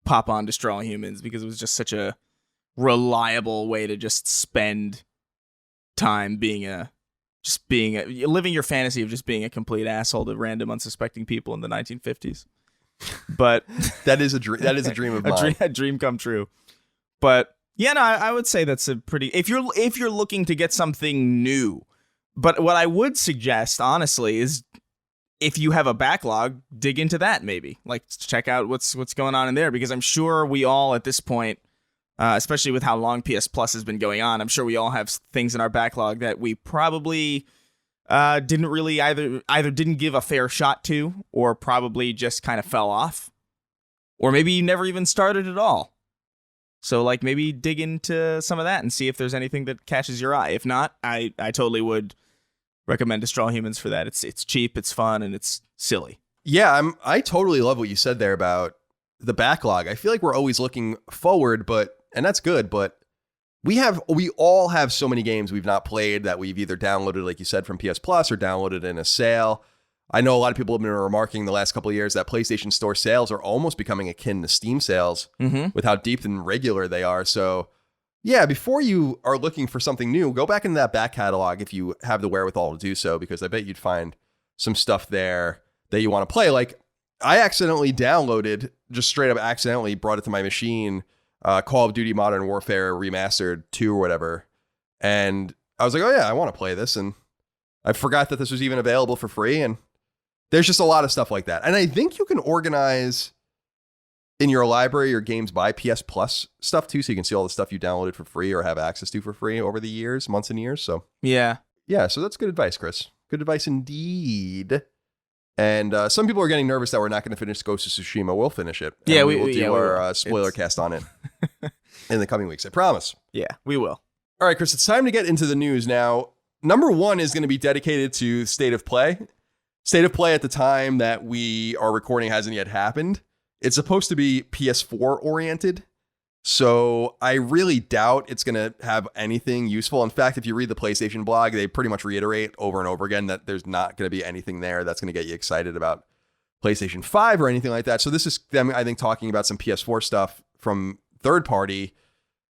pop on Destroy All Humans because it was just such a reliable way to just spend time living your fantasy of just being a complete asshole to random unsuspecting people in the 1950s. But that is a dream of mine. A dream come true. But yeah, no, I would say that's a pretty, if you're looking to get something new. But what I would suggest, honestly, is if you have a backlog, dig into that maybe. Like, check out what's going on in there, because I'm sure we all at this point, especially with how long PS Plus has been going on, I'm sure we all have things in our backlog that we probably didn't really either didn't give a fair shot to, or probably just kind of fell off, or maybe you never even started at all. So like maybe dig into some of that and see if there's anything that catches your eye. If not, I totally would recommend Destroy All Humans for that. It's cheap, it's fun, and it's silly. Yeah, I totally love what you said there about the backlog. I feel like we're always looking forward, and that's good, but we all have so many games we've not played that we've either downloaded, like you said, from PS Plus or downloaded in a sale. I know a lot of people have been remarking the last couple of years that PlayStation Store sales are almost becoming akin to Steam sales with how deep and regular they are. So yeah, before you are looking for something new, go back into that back catalog if you have the wherewithal to do so, because I bet you'd find some stuff there that you want to play. Like, I accidentally downloaded, just straight up accidentally brought it to my machine, Call of Duty Modern Warfare Remastered 2 or whatever. And I was like, oh yeah, I want to play this. And I forgot that this was even available for free. And there's just a lot of stuff like that. And I think you can organize in your library your games by PS Plus stuff too, so you can see all the stuff you downloaded for free or have access to for free over the years, months and years. So yeah, so that's good advice, Chris. Good advice indeed. And some people are getting nervous that we're not going to finish Ghost of Tsushima. We'll finish it. Yeah, we will do our spoiler cast on it in the coming weeks. I promise. Yeah, we will. All right, Chris, it's time to get into the news now. Number one is going to be dedicated to State of Play. State of Play at the time that we are recording hasn't yet happened. It's supposed to be PS4 oriented. So I really doubt it's going to have anything useful. In fact, if you read the PlayStation blog, they pretty much reiterate over and over again that there's not going to be anything there that's going to get you excited about PlayStation 5 or anything like that. So this is them, I think, talking about some PS4 stuff from third party.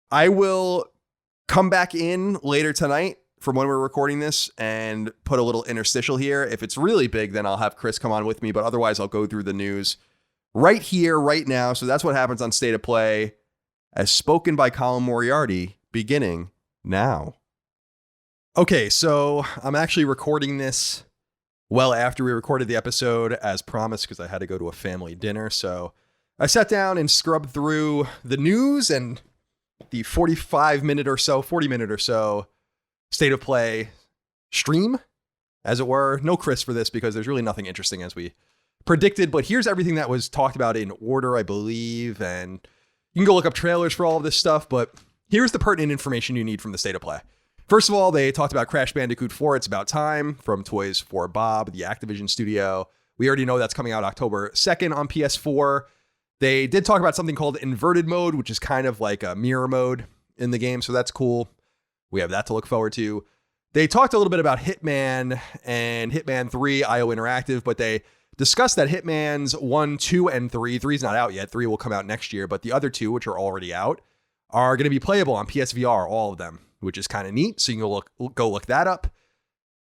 I will come back in later tonight from when we're recording this and put a little interstitial here. If it's really big, then I'll have Chris come on with me. But otherwise, I'll go through the news right here, right now. So that's what happens on State of Play, as spoken by Colin Moriarty, beginning now. Okay, so I'm actually recording this well after we recorded the episode, as promised, because I had to go to a family dinner. So I sat down and scrubbed through the news and the 40 minute or so State of Play stream, as it were. No Chris for this because there's really nothing interesting as we predicted, but here's everything that was talked about in order, I believe, and you can go look up trailers for all of this stuff, but here's the pertinent information you need from the State of Play. First of all, they talked about Crash Bandicoot 4, It's About Time, from Toys for Bob, the Activision studio. We already know that's coming out October 2nd on PS4. They did talk about something called inverted mode, which is kind of like a mirror mode in the game, so that's cool. We have that to look forward to. They talked a little bit about Hitman and Hitman 3, IO Interactive, but they discussed that Hitman's 1, 2, and 3, 3's not out yet, 3 will come out next year, but the other two, which are already out, are going to be playable on PSVR, all of them, which is kind of neat, so you can go look that up.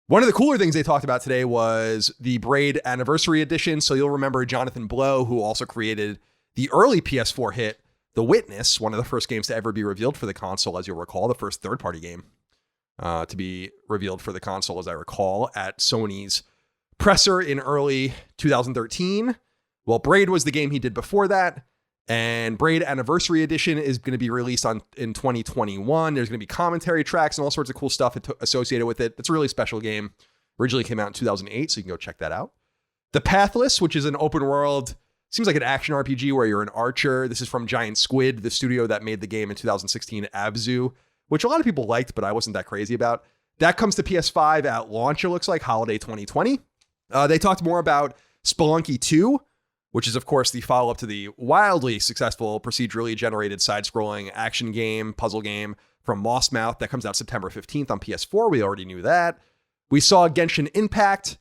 One of the cooler things they talked about today was the Braid Anniversary Edition, so you'll remember Jonathan Blow, who also created the early PS4 hit, The Witness, one of the first games to ever be revealed for the console, as you'll recall, the first third-party game to be revealed for the console, as I recall, at Sony's presser in early 2013. Well, Braid was the game he did before that, and Braid Anniversary Edition is going to be released in 2021. There's going to be commentary tracks and all sorts of cool stuff associated with it. It's a really special game. Originally came out in 2008, so you can go check that out. The Pathless, which is an open world, seems like an action RPG where you're an archer. This is from Giant Squid, the studio that made the game in 2016, Abzu, which a lot of people liked, but I wasn't that crazy about. That comes to PS5 at launch, it looks like, holiday 2020. They talked more about Spelunky 2, which is, of course, the follow-up to the wildly successful procedurally generated side-scrolling action game, puzzle game from Mossmouth that comes out September 15th on PS4. We already knew that. We saw Genshin Impact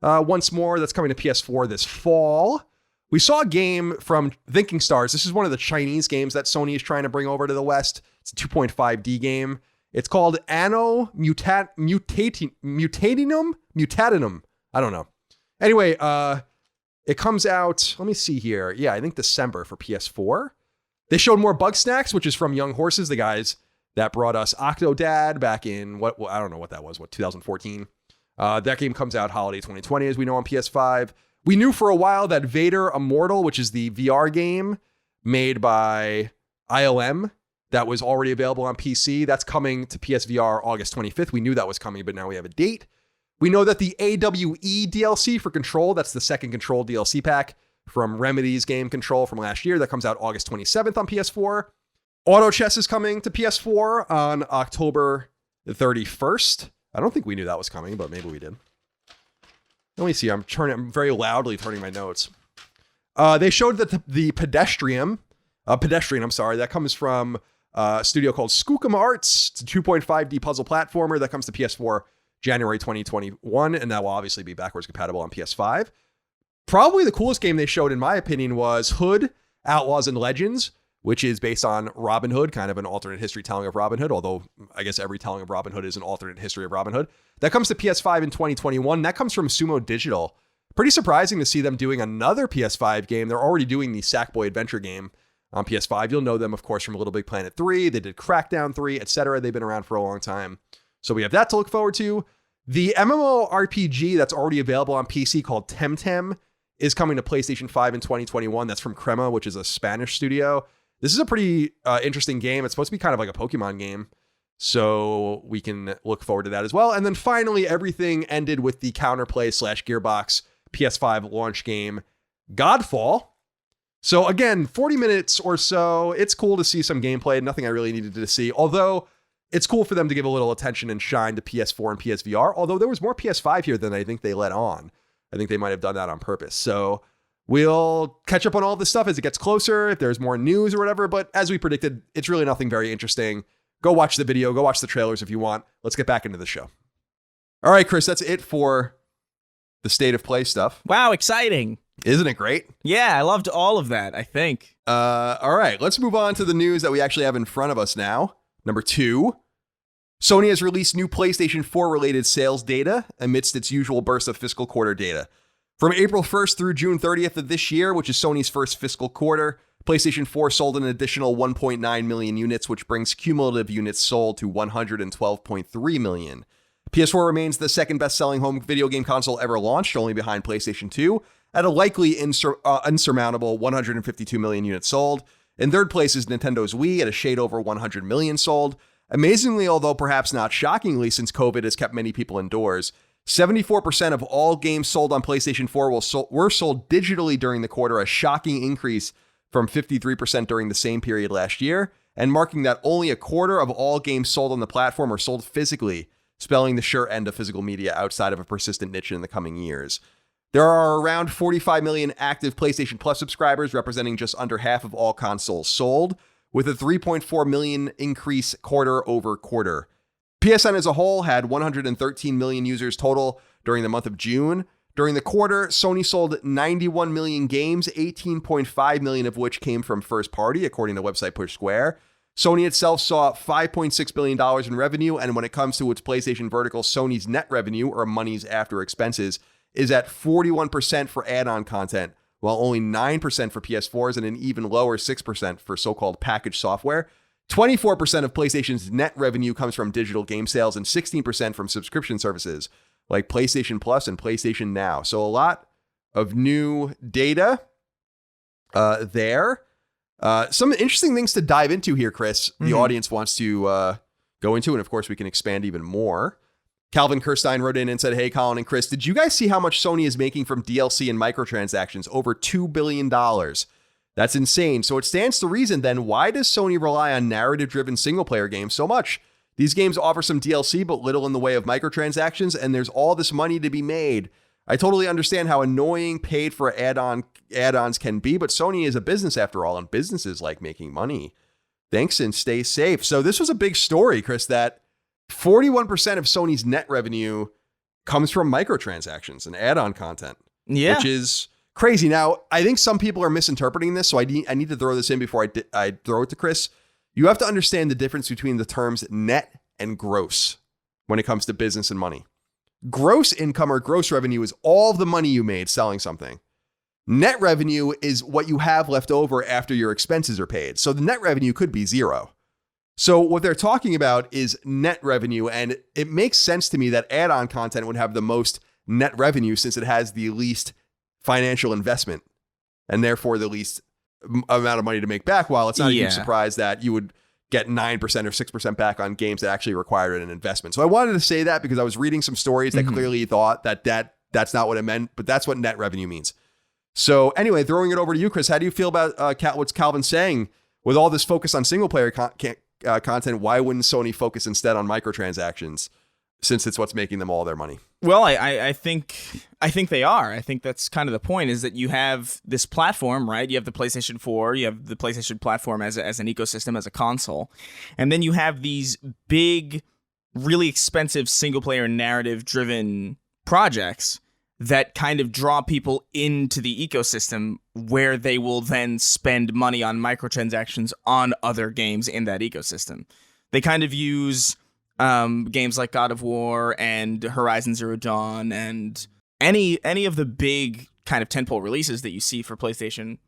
once more. That's coming to PS4 this fall. We saw a game from Thinking Stars. This is one of the Chinese games that Sony is trying to bring over to the West. It's a 2.5D game. It's called Anno Mutatinum. I don't know. Anyway, it comes out, let me see here. Yeah, I think December for PS4. They showed more Bug Snacks, which is from Young Horses, the guys that brought us Octodad back in, I don't know what that was, 2014. That game comes out holiday 2020, as we know, on PS5. We knew for a while that Vader Immortal, which is the VR game made by ILM, that was already available on PC. That's coming to PSVR August 25th. We knew that was coming, but now we have a date. We know that the AWE DLC for Control, that's the second Control DLC pack from Remedy's game Control from last year, that comes out August 27th on PS4. Auto Chess is coming to PS4 on October 31st. I don't think we knew that was coming, but maybe we did. Let me see. I'm very loudly turning my notes. They showed that the Pedestrian, that comes from a studio called Skookum Arts. It's a 2.5D puzzle platformer that comes to PS4 January 2021, and that will obviously be backwards compatible on PS5. Probably the coolest game they showed, in my opinion, was Hood, Outlaws and Legends, which is based on Robin Hood, kind of an alternate history telling of Robin Hood, although I guess every telling of Robin Hood is an alternate history of Robin Hood. That comes to PS5 in 2021. That comes from Sumo Digital. Pretty surprising to see them doing another PS5 game. They're already doing the Sackboy Adventure game on PS5. You'll know them, of course, from Little Big Planet 3. They did Crackdown 3, etc. They've been around for a long time. So we have that to look forward to. The MMORPG that's already available on PC called Temtem is coming to PlayStation 5 in 2021. That's from Crema, which is a Spanish studio. This is a pretty interesting game. It's supposed to be kind of like a Pokemon game. So we can look forward to that as well. And then finally, everything ended with the Counterplay / Gearbox PS5 launch game, Godfall. So again, 40 minutes or so. It's cool to see some gameplay. Nothing I really needed to see. Although it's cool for them to give a little attention and shine to PS4 and PSVR. Although there was more PS5 here than I think they let on. I think they might have done that on purpose. So We'll catch up on all this stuff as it gets closer, if there's more news or whatever. But as we predicted, it's really nothing very interesting. Go watch the video. Go watch the trailers if you want. Let's get back into the show. All right, Chris, that's it for the state of play stuff. Wow, exciting. Isn't it great? Yeah, I loved all of that, I think. All right, let's move on to the news that we actually have in front of us now. Number 2, Sony has released new PlayStation 4 related sales data amidst its usual burst of fiscal quarter data. From April 1st through June 30th of this year, which is Sony's first fiscal quarter, PlayStation 4 sold an additional 1.9 million units, which brings cumulative units sold to 112.3 million. PS4 remains the second best-selling home video game console ever launched, only behind PlayStation 2, at a likely unsurmountable 152 million units sold. In third place is Nintendo's Wii at a shade over 100 million sold. Amazingly, although perhaps not shockingly, since COVID has kept many people indoors, 74% of all games sold on PlayStation 4 were sold digitally during the quarter, a shocking increase from 53% during the same period last year, and marking that only a quarter of all games sold on the platform are sold physically, spelling the sure end of physical media outside of a persistent niche in the coming years. There are around 45 million active PlayStation Plus subscribers, representing just under half of all consoles sold, with a 3.4 million increase quarter over quarter. PSN as a whole had 113 million users total during the month of June. During the quarter, Sony sold 91 million games, 18.5 million of which came from first party, according to website Push Square. Sony itself saw $5.6 billion in revenue, and when it comes to its PlayStation vertical, Sony's net revenue, or monies after expenses, is at 41% for add-on content, while only 9% for PS4s and an even lower 6% for so-called packaged software. 24% of PlayStation's net revenue comes from digital game sales and 16% from subscription services like PlayStation Plus and PlayStation Now. So a lot of new data there. Some interesting things to dive into here, Chris. The audience wants to go into, and of course we can expand even more. Calvin Kirstein wrote in and said, "Hey, Colin and Chris, did you guys see how much Sony is making from DLC and microtransactions? Over $2 billion. That's insane. So it stands to reason then, why does Sony rely on narrative-driven single-player games so much? These games offer some DLC, but little in the way of microtransactions, and there's all this money to be made. I totally understand how annoying paid for add-ons can be, but Sony is a business after all, and businesses like making money. Thanks and stay safe." So this was a big story, Chris, that 41% of Sony's net revenue comes from microtransactions and add-on content, which is crazy. Now, I think some people are misinterpreting this, so I need to throw this in before I throw it to Chris. You have to understand the difference between the terms net and gross when it comes to business and money. Gross income or gross revenue is all the money you made selling something. Net revenue is what you have left over after your expenses are paid. So the net revenue could be zero. So what they're talking about is net revenue, and it makes sense to me that add-on content would have the most net revenue since it has the least financial investment and therefore the least amount of money to make back, while it's not a huge surprise that you would get 9% or 6% back on games that actually required an investment. So I wanted to say that because I was reading some stories that clearly thought that's not what it meant, but that's what net revenue means. So anyway, throwing it over to you, Chris, how do you feel about what's Calvin saying? With all this focus on single player content, why wouldn't Sony focus instead on microtransactions, since it's what's making them all their money? Well, I think they are. I think that's kind of the point, is that you have this platform, right? You have the PlayStation 4, you have the PlayStation platform as an ecosystem, as a console, and then you have these big, really expensive single-player narrative-driven projects that kind of draw people into the ecosystem, where they will then spend money on microtransactions on other games in that ecosystem. They kind of use games like God of War and Horizon Zero Dawn and any of the big kind of tentpole releases that you see for PlayStation.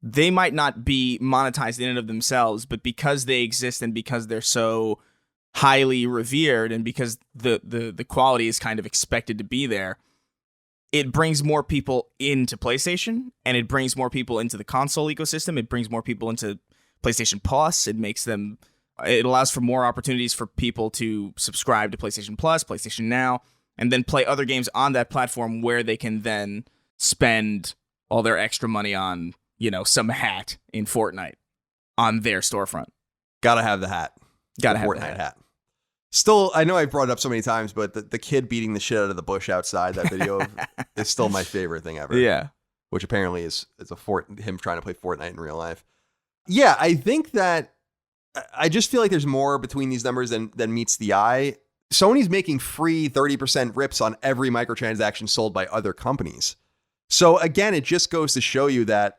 They might not be monetized in and of themselves, but because they exist and because they're so highly revered and because the quality is kind of expected to be there, it brings more people into PlayStation, and it brings more people into the console ecosystem. It brings more people into PlayStation Plus. It allows for more opportunities for people to subscribe to PlayStation Plus, PlayStation Now, and then play other games on that platform, where they can then spend all their extra money on, some hat in Fortnite on their storefront. Gotta have the hat. Gotta have Fortnite the hat. Still, I know I've brought it up so many times, but the kid beating the shit out of the bush outside, that video is still my favorite thing ever. Yeah. which apparently is him trying to play Fortnite in real life. Yeah, I think that I just feel like there's more between these numbers than meets the eye. Sony's making free 30% rips on every microtransaction sold by other companies. So again, it just goes to show you that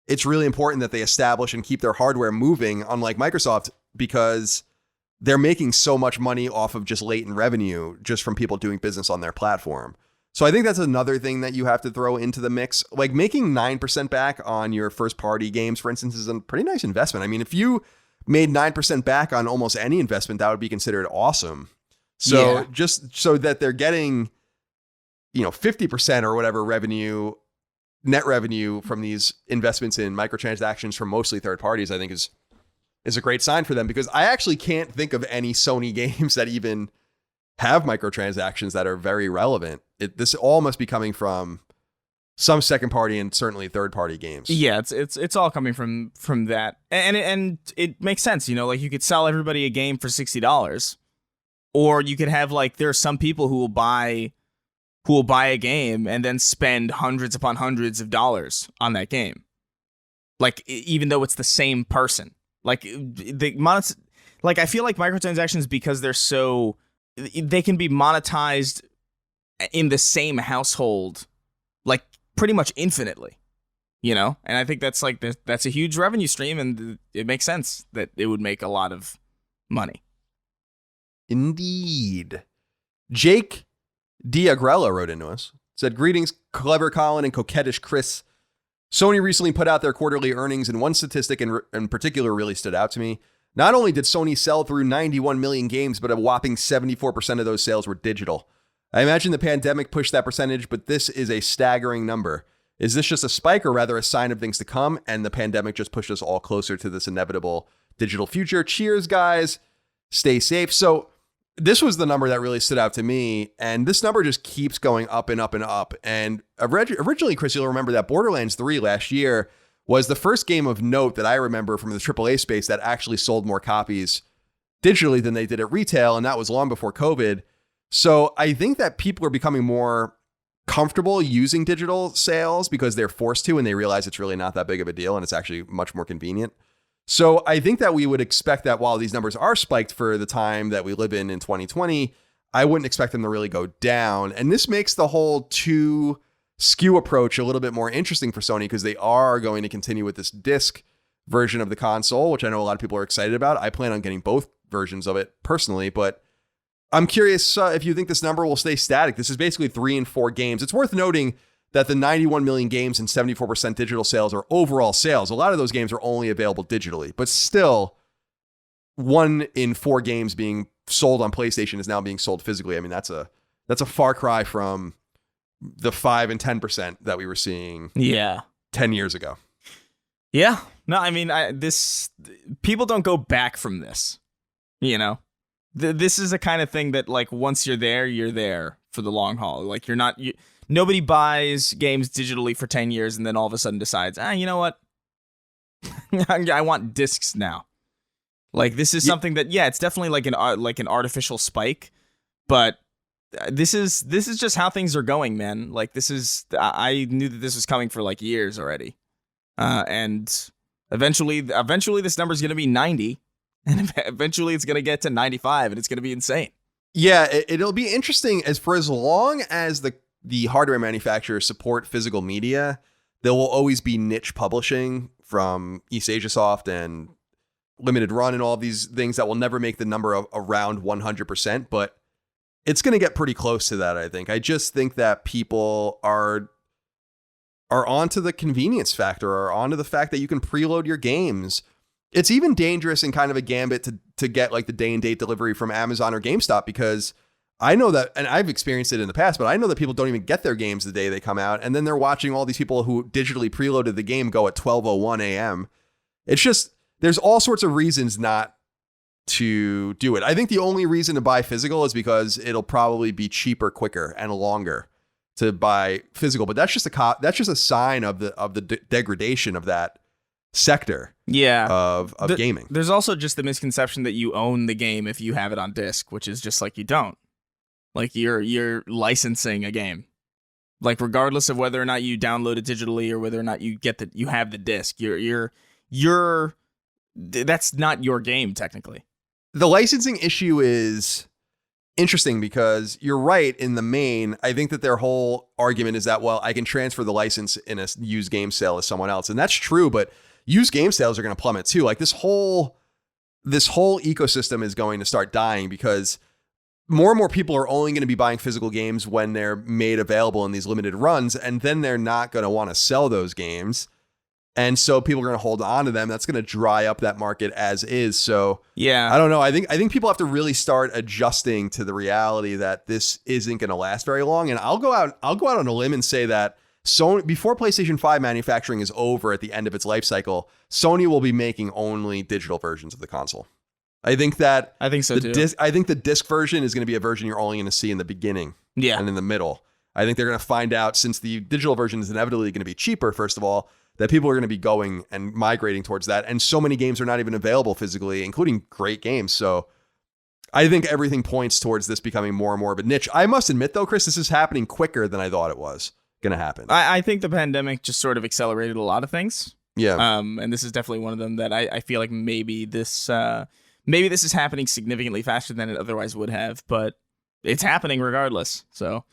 it's really important that they establish and keep their hardware moving, unlike Microsoft, because they're making so much money off of just latent revenue just from people doing business on their platform. So I think that's another thing that you have to throw into the mix. Like making 9% back on your first party games, for instance, is a pretty nice investment. I mean, if you made 9% back on almost any investment, that would be considered awesome. So just so that they're getting, 50% or whatever net revenue from these investments in microtransactions from mostly third parties, I think is a great sign for them, because I actually can't think of any Sony games that even have microtransactions that are very relevant. This all must be coming from some second party and certainly third party games. Yeah, it's all coming from that, and it makes sense. Like you could sell everybody a game for $60, or you could have there are some people who will buy a game and then spend hundreds upon hundreds of dollars on that game, even though it's the same person. I feel like microtransactions, because they can be monetized in the same household, pretty much infinitely, and I think that's that's a huge revenue stream, and it makes sense that it would make a lot of money. Indeed. Jake Diagrella wrote into us, said, "Greetings, clever Colin and coquettish Chris. Sony recently put out their quarterly earnings, and one statistic in particular really stood out to me. Not only did Sony sell through 91 million games, but a whopping 74% of those sales were digital. I imagine the pandemic pushed that percentage, but this is a staggering number. Is this just a spike, or rather a sign of things to come, and the pandemic just pushed us all closer to this inevitable digital future? Cheers, guys. Stay safe." So this was the number that really stood out to me, and this number just keeps going up and up and up. And originally, Chris, you'll remember that Borderlands 3 last year was the first game of note that I remember from the AAA space that actually sold more copies digitally than they did at retail, and that was long before COVID. So I think that people are becoming more comfortable using digital sales because they're forced to, and they realize it's really not that big of a deal, and it's actually much more convenient. So I think that we would expect that while these numbers are spiked for the time that we live in 2020, I wouldn't expect them to really go down. And this makes the whole two SKU approach a little bit more interesting for Sony, because they are going to continue with this disc version of the console, which I know a lot of people are excited about. I plan on getting both versions of it personally, but I'm curious if you think this number will stay static. This is basically 3 and 4 games. It's worth noting that the 91 million games and 74% digital sales are overall sales. A lot of those games are only available digitally, but still 1 in 4 games being sold on PlayStation is now being sold physically. I mean, that's a far cry from the 5 and 10% that we were seeing 10 years ago. Yeah. No, I mean, people don't go back from this, This is a kind of thing that once you're there for the long haul. Nobody buys games digitally for 10 years and then all of a sudden decides, you know what? I want discs now. This is something that, it's definitely an artificial spike, but this is just how things are going, man. I knew that this was coming for years already. And eventually this number is going to be 90, and eventually it's going to get to 95, and it's going to be insane. Yeah, it'll be interesting as long as the hardware manufacturers support physical media. There will always be niche publishing from East Asia Soft and Limited Run and all of these things that will never make the number of around 100%, but it's going to get pretty close to that, I think. I just think that people are onto the convenience factor, or onto the fact that you can preload your games. It's even dangerous in kind of a gambit to get the day and date delivery from Amazon or GameStop, because I know that, and I've experienced it in the past, but I know that people don't even get their games the day they come out, and then they're watching all these people who digitally preloaded the game go at 12:01 a.m. It's just, there's all sorts of reasons not to do it. I think the only reason to buy physical is because it'll probably be cheaper, quicker, and longer to buy physical. But that's just a sign of the degradation of that sector of gaming. There's also just the misconception that you own the game if you have it on disc, which is just you don't. You're licensing a game. Like regardless of whether or not you download it digitally or whether or not you have the disc, that's not your game technically. The licensing issue is interesting because you're right in the main. I think that their whole argument is that, well, I can transfer the license in a used game sale to someone else. And that's true, but used game sales are going to plummet too. Like this whole ecosystem is going to start dying because more and more people are only going to be buying physical games when they're made available in these limited runs. And then they're not going to want to sell those games. And so people are going to hold on to them. That's going to dry up that market as is. So yeah, I don't know. I think people have to really start adjusting to the reality that this isn't going to last very long. And I'll go out on a limb and say that Sony, before PlayStation 5 manufacturing is over at the end of its life cycle, Sony will be making only digital versions of the console. I think so too. I think the disc version is going to be a version you're only going to see in the beginning, and in the middle. I think they're going to find out, since the digital version is inevitably going to be cheaper, first of all, that people are going to be going and migrating towards that. And so many games are not even available physically, including great games. So I think everything points towards this becoming more and more of a niche. I must admit, though, Chris, this is happening quicker than I thought it was going to happen. I think the pandemic just sort of accelerated a lot of things. Yeah. And this is definitely one of them that I feel like maybe this is happening significantly faster than it otherwise would have, but it's happening regardless. So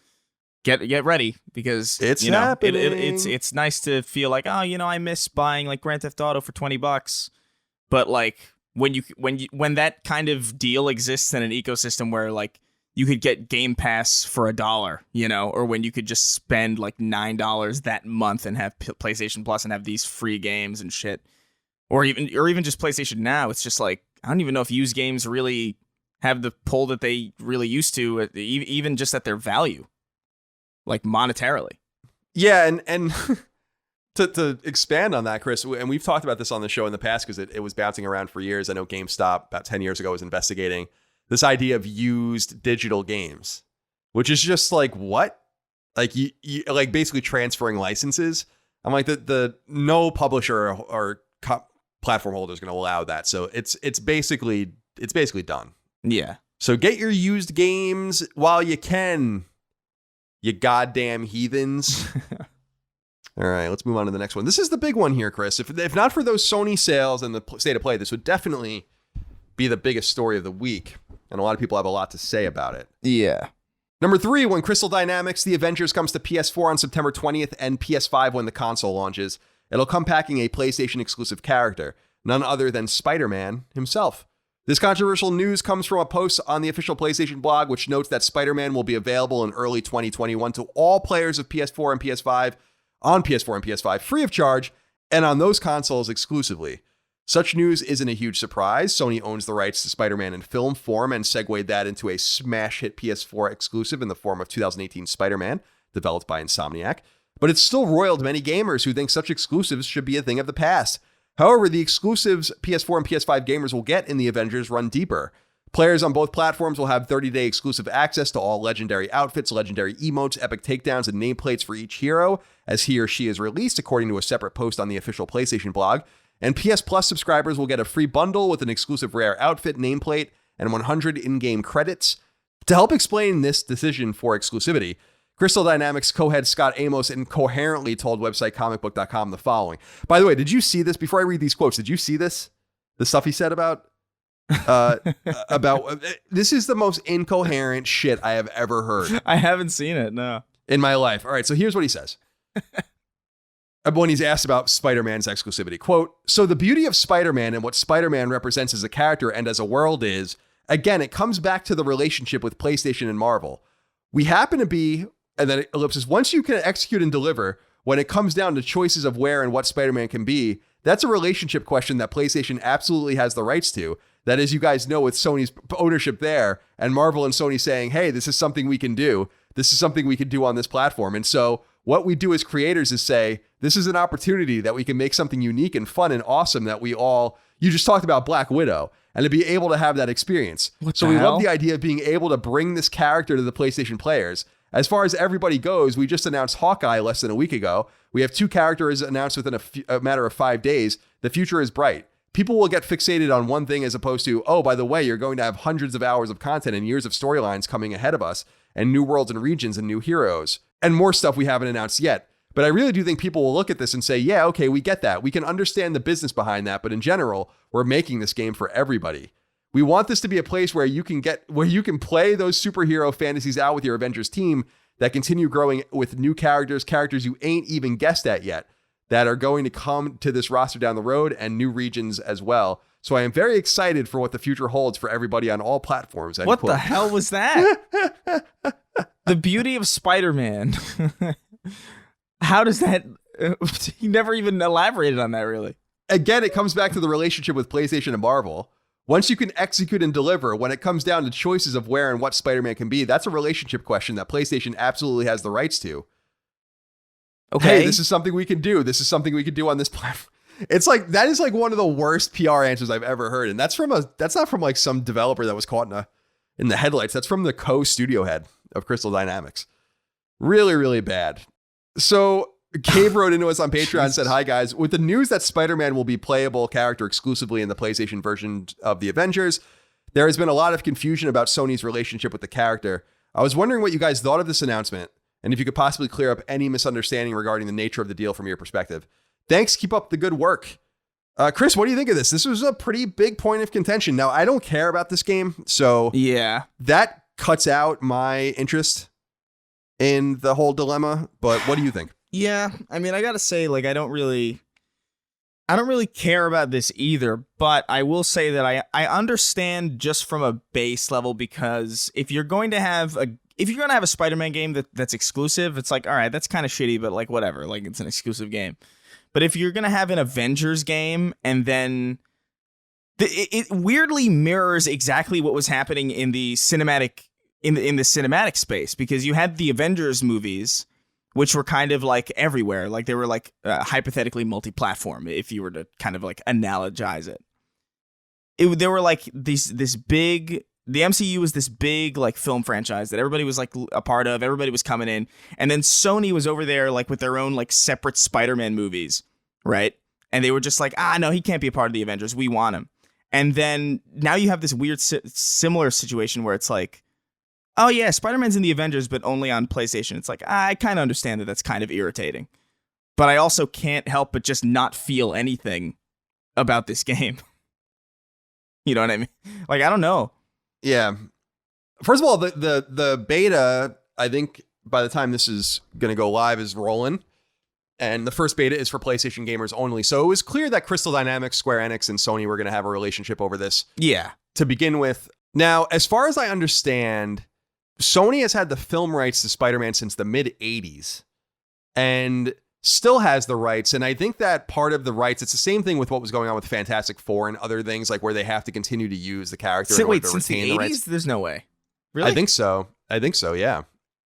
get ready, because it's happening. It's nice to feel like, oh, I miss buying like Grand Theft Auto for $20, but like when that kind of deal exists in an ecosystem where like you could get Game Pass for $1, or when you could just spend like $9 that month and have PlayStation Plus and have these free games and shit, or even just PlayStation Now. It's just like, I don't even know if used games really have the pull that they really used to, even just at their value, like monetarily. Yeah, and to expand on that, Chris, and we've talked about this on the show in the past because it was bouncing around for years. I know GameStop about 10 years ago was investigating this idea of used digital games, which is just like, what? Like you like basically transferring licenses. I'm like, the no publisher or platform holder is going to allow that. So it's basically done. Yeah. So get your used games while you can, you goddamn heathens. All right, let's move on to the next one. This is the big one here, Chris. If not for those Sony sales and the state of play, this would definitely be the biggest story of the week. And a lot of people have a lot to say about it. Yeah. Number 3, when Crystal Dynamics' The Avengers comes to PS4 on September 20th and PS5 when the console launches, it'll come packing a PlayStation exclusive character, none other than Spider-Man himself. This controversial news comes from a post on the official PlayStation blog, which notes that Spider-Man will be available in early 2021 to all players of PS4 and PS5 on PS4 and PS5 free of charge, and on those consoles exclusively. Such news isn't a huge surprise. Sony owns the rights to Spider-Man in film form and segued that into a smash hit PS4 exclusive in the form of 2018 Spider-Man, developed by Insomniac. But it's still roiled many gamers who think such exclusives should be a thing of the past. However, the exclusives PS4 and PS5 gamers will get in the Avengers run deeper. Players on both platforms will have 30-day exclusive access to all legendary outfits, legendary emotes, epic takedowns, and nameplates for each hero as he or she is released, according to a separate post on the official PlayStation blog. And PS Plus subscribers will get a free bundle with an exclusive rare outfit, nameplate, and 100 in-game credits. To help explain this decision for exclusivity, Crystal Dynamics co-head Scott Amos incoherently told website comicbook.com the following. By the way, did you see this? Before I read these quotes, did you see this? The stuff he said about this is the most incoherent shit I have ever heard. I haven't seen it, no. In my life. All right, so here's what he says. When he's asked about Spider-Man's exclusivity, quote, "So the beauty of Spider-Man and what Spider-Man represents as a character and as a world is, again, it comes back to the relationship with PlayStation and Marvel. We happen to be," and then ellipsis, "once you can execute and deliver, when it comes down to choices of where and what Spider-Man can be, that's a relationship question that PlayStation absolutely has the rights to. That, as you guys know, with Sony's ownership there and Marvel and Sony saying, hey, this is something we can do. This is something we can do on this platform. And so what we do as creators is say, this is an opportunity that we can make something unique and fun and awesome that we all, you just talked about Black Widow, and to be able to have that experience. So we love the idea of being able to bring this character to the PlayStation players. As far as everybody goes, we just announced Hawkeye less than a week ago. We have 2 characters announced within a matter of 5 days. The future is bright. People will get fixated on one thing as opposed to, oh, by the way, you're going to have hundreds of hours of content and years of storylines coming ahead of us and new worlds and regions and new heroes. and more stuff we haven't announced yet. But I really do think people will look at this and say, yeah, okay, we get that. We can understand the business behind that. But in general, we're making this game for everybody. We want this to be a place where you can play those superhero fantasies out with your Avengers team that continue growing with new characters you ain't even guessed at yet, that are going to come to this roster down the road, and new regions as well. So I am very excited for what the future holds for everybody on all platforms. What the hell was that? The beauty of Spider-Man. How does that... He never even elaborated on that, really. Again, it comes back to the relationship with PlayStation and Marvel. Once you can execute and deliver, when it comes down to choices of where and what Spider-Man can be, that's a relationship question that PlayStation absolutely has the rights to. Okay. Hey, this is something we can do. This is something we can do on this platform. It's like, that is like one of the worst PR answers I've ever heard. And that's not from like some developer that was caught in the headlights. That's from the co-studio head of Crystal Dynamics. Really, really bad. So Gabe wrote into us on Patreon and said, hi guys, with the news that Spider-Man will be playable character exclusively in the PlayStation version of the Avengers, there has been a lot of confusion about Sony's relationship with the character. I was wondering what you guys thought of this announcement, and if you could possibly clear up any misunderstanding regarding the nature of the deal from your perspective. Thanks. Keep up the good work. Chris, what do you think of this? This was a pretty big point of contention. Now, I don't care about this game, so yeah, that cuts out my interest in the whole dilemma. But what do you think? Yeah, I mean, I gotta say, like, I don't really care about this either, but I will say that I understand just from a base level, because if you're going to have a Spider-Man game that's exclusive, it's like, all right, that's kind of shitty, but like, whatever, like, it's an exclusive game. But if you're gonna have an Avengers game, and then it weirdly mirrors exactly what was happening in the cinematic in the cinematic space, because you had the Avengers movies, which were kind of like everywhere. Like they were like hypothetically multi-platform, if you were to kind of like analogize it. They were like this big, the MCU was this big like film franchise that everybody was like a part of, everybody was coming in. And then Sony was over there like with their own like separate Spider-Man movies, right? And they were just like, no, he can't be a part of the Avengers. We want him. And then now you have this weird similar situation where it's like, oh yeah, Spider-Man's in the Avengers, but only on PlayStation. It's like, I kind of understand that that's kind of irritating. But I also can't help but just not feel anything about this game. You know what I mean? Like, I don't know. Yeah. First of all, the beta, I think by the time this is going to go live, is rolling. And the first beta is for PlayStation gamers only. So it was clear that Crystal Dynamics, Square Enix, and Sony were going to have a relationship over this. Yeah. To begin with. Now, as far as I understand, Sony has had the film rights to Spider-Man since the mid-'80s and still has the rights. And I think that part of the rights, it's the same thing with what was going on with Fantastic Four and other things, like where they have to continue to use the character in order to since retain the 80s? the rights. There's no way. Really? I think so, yeah.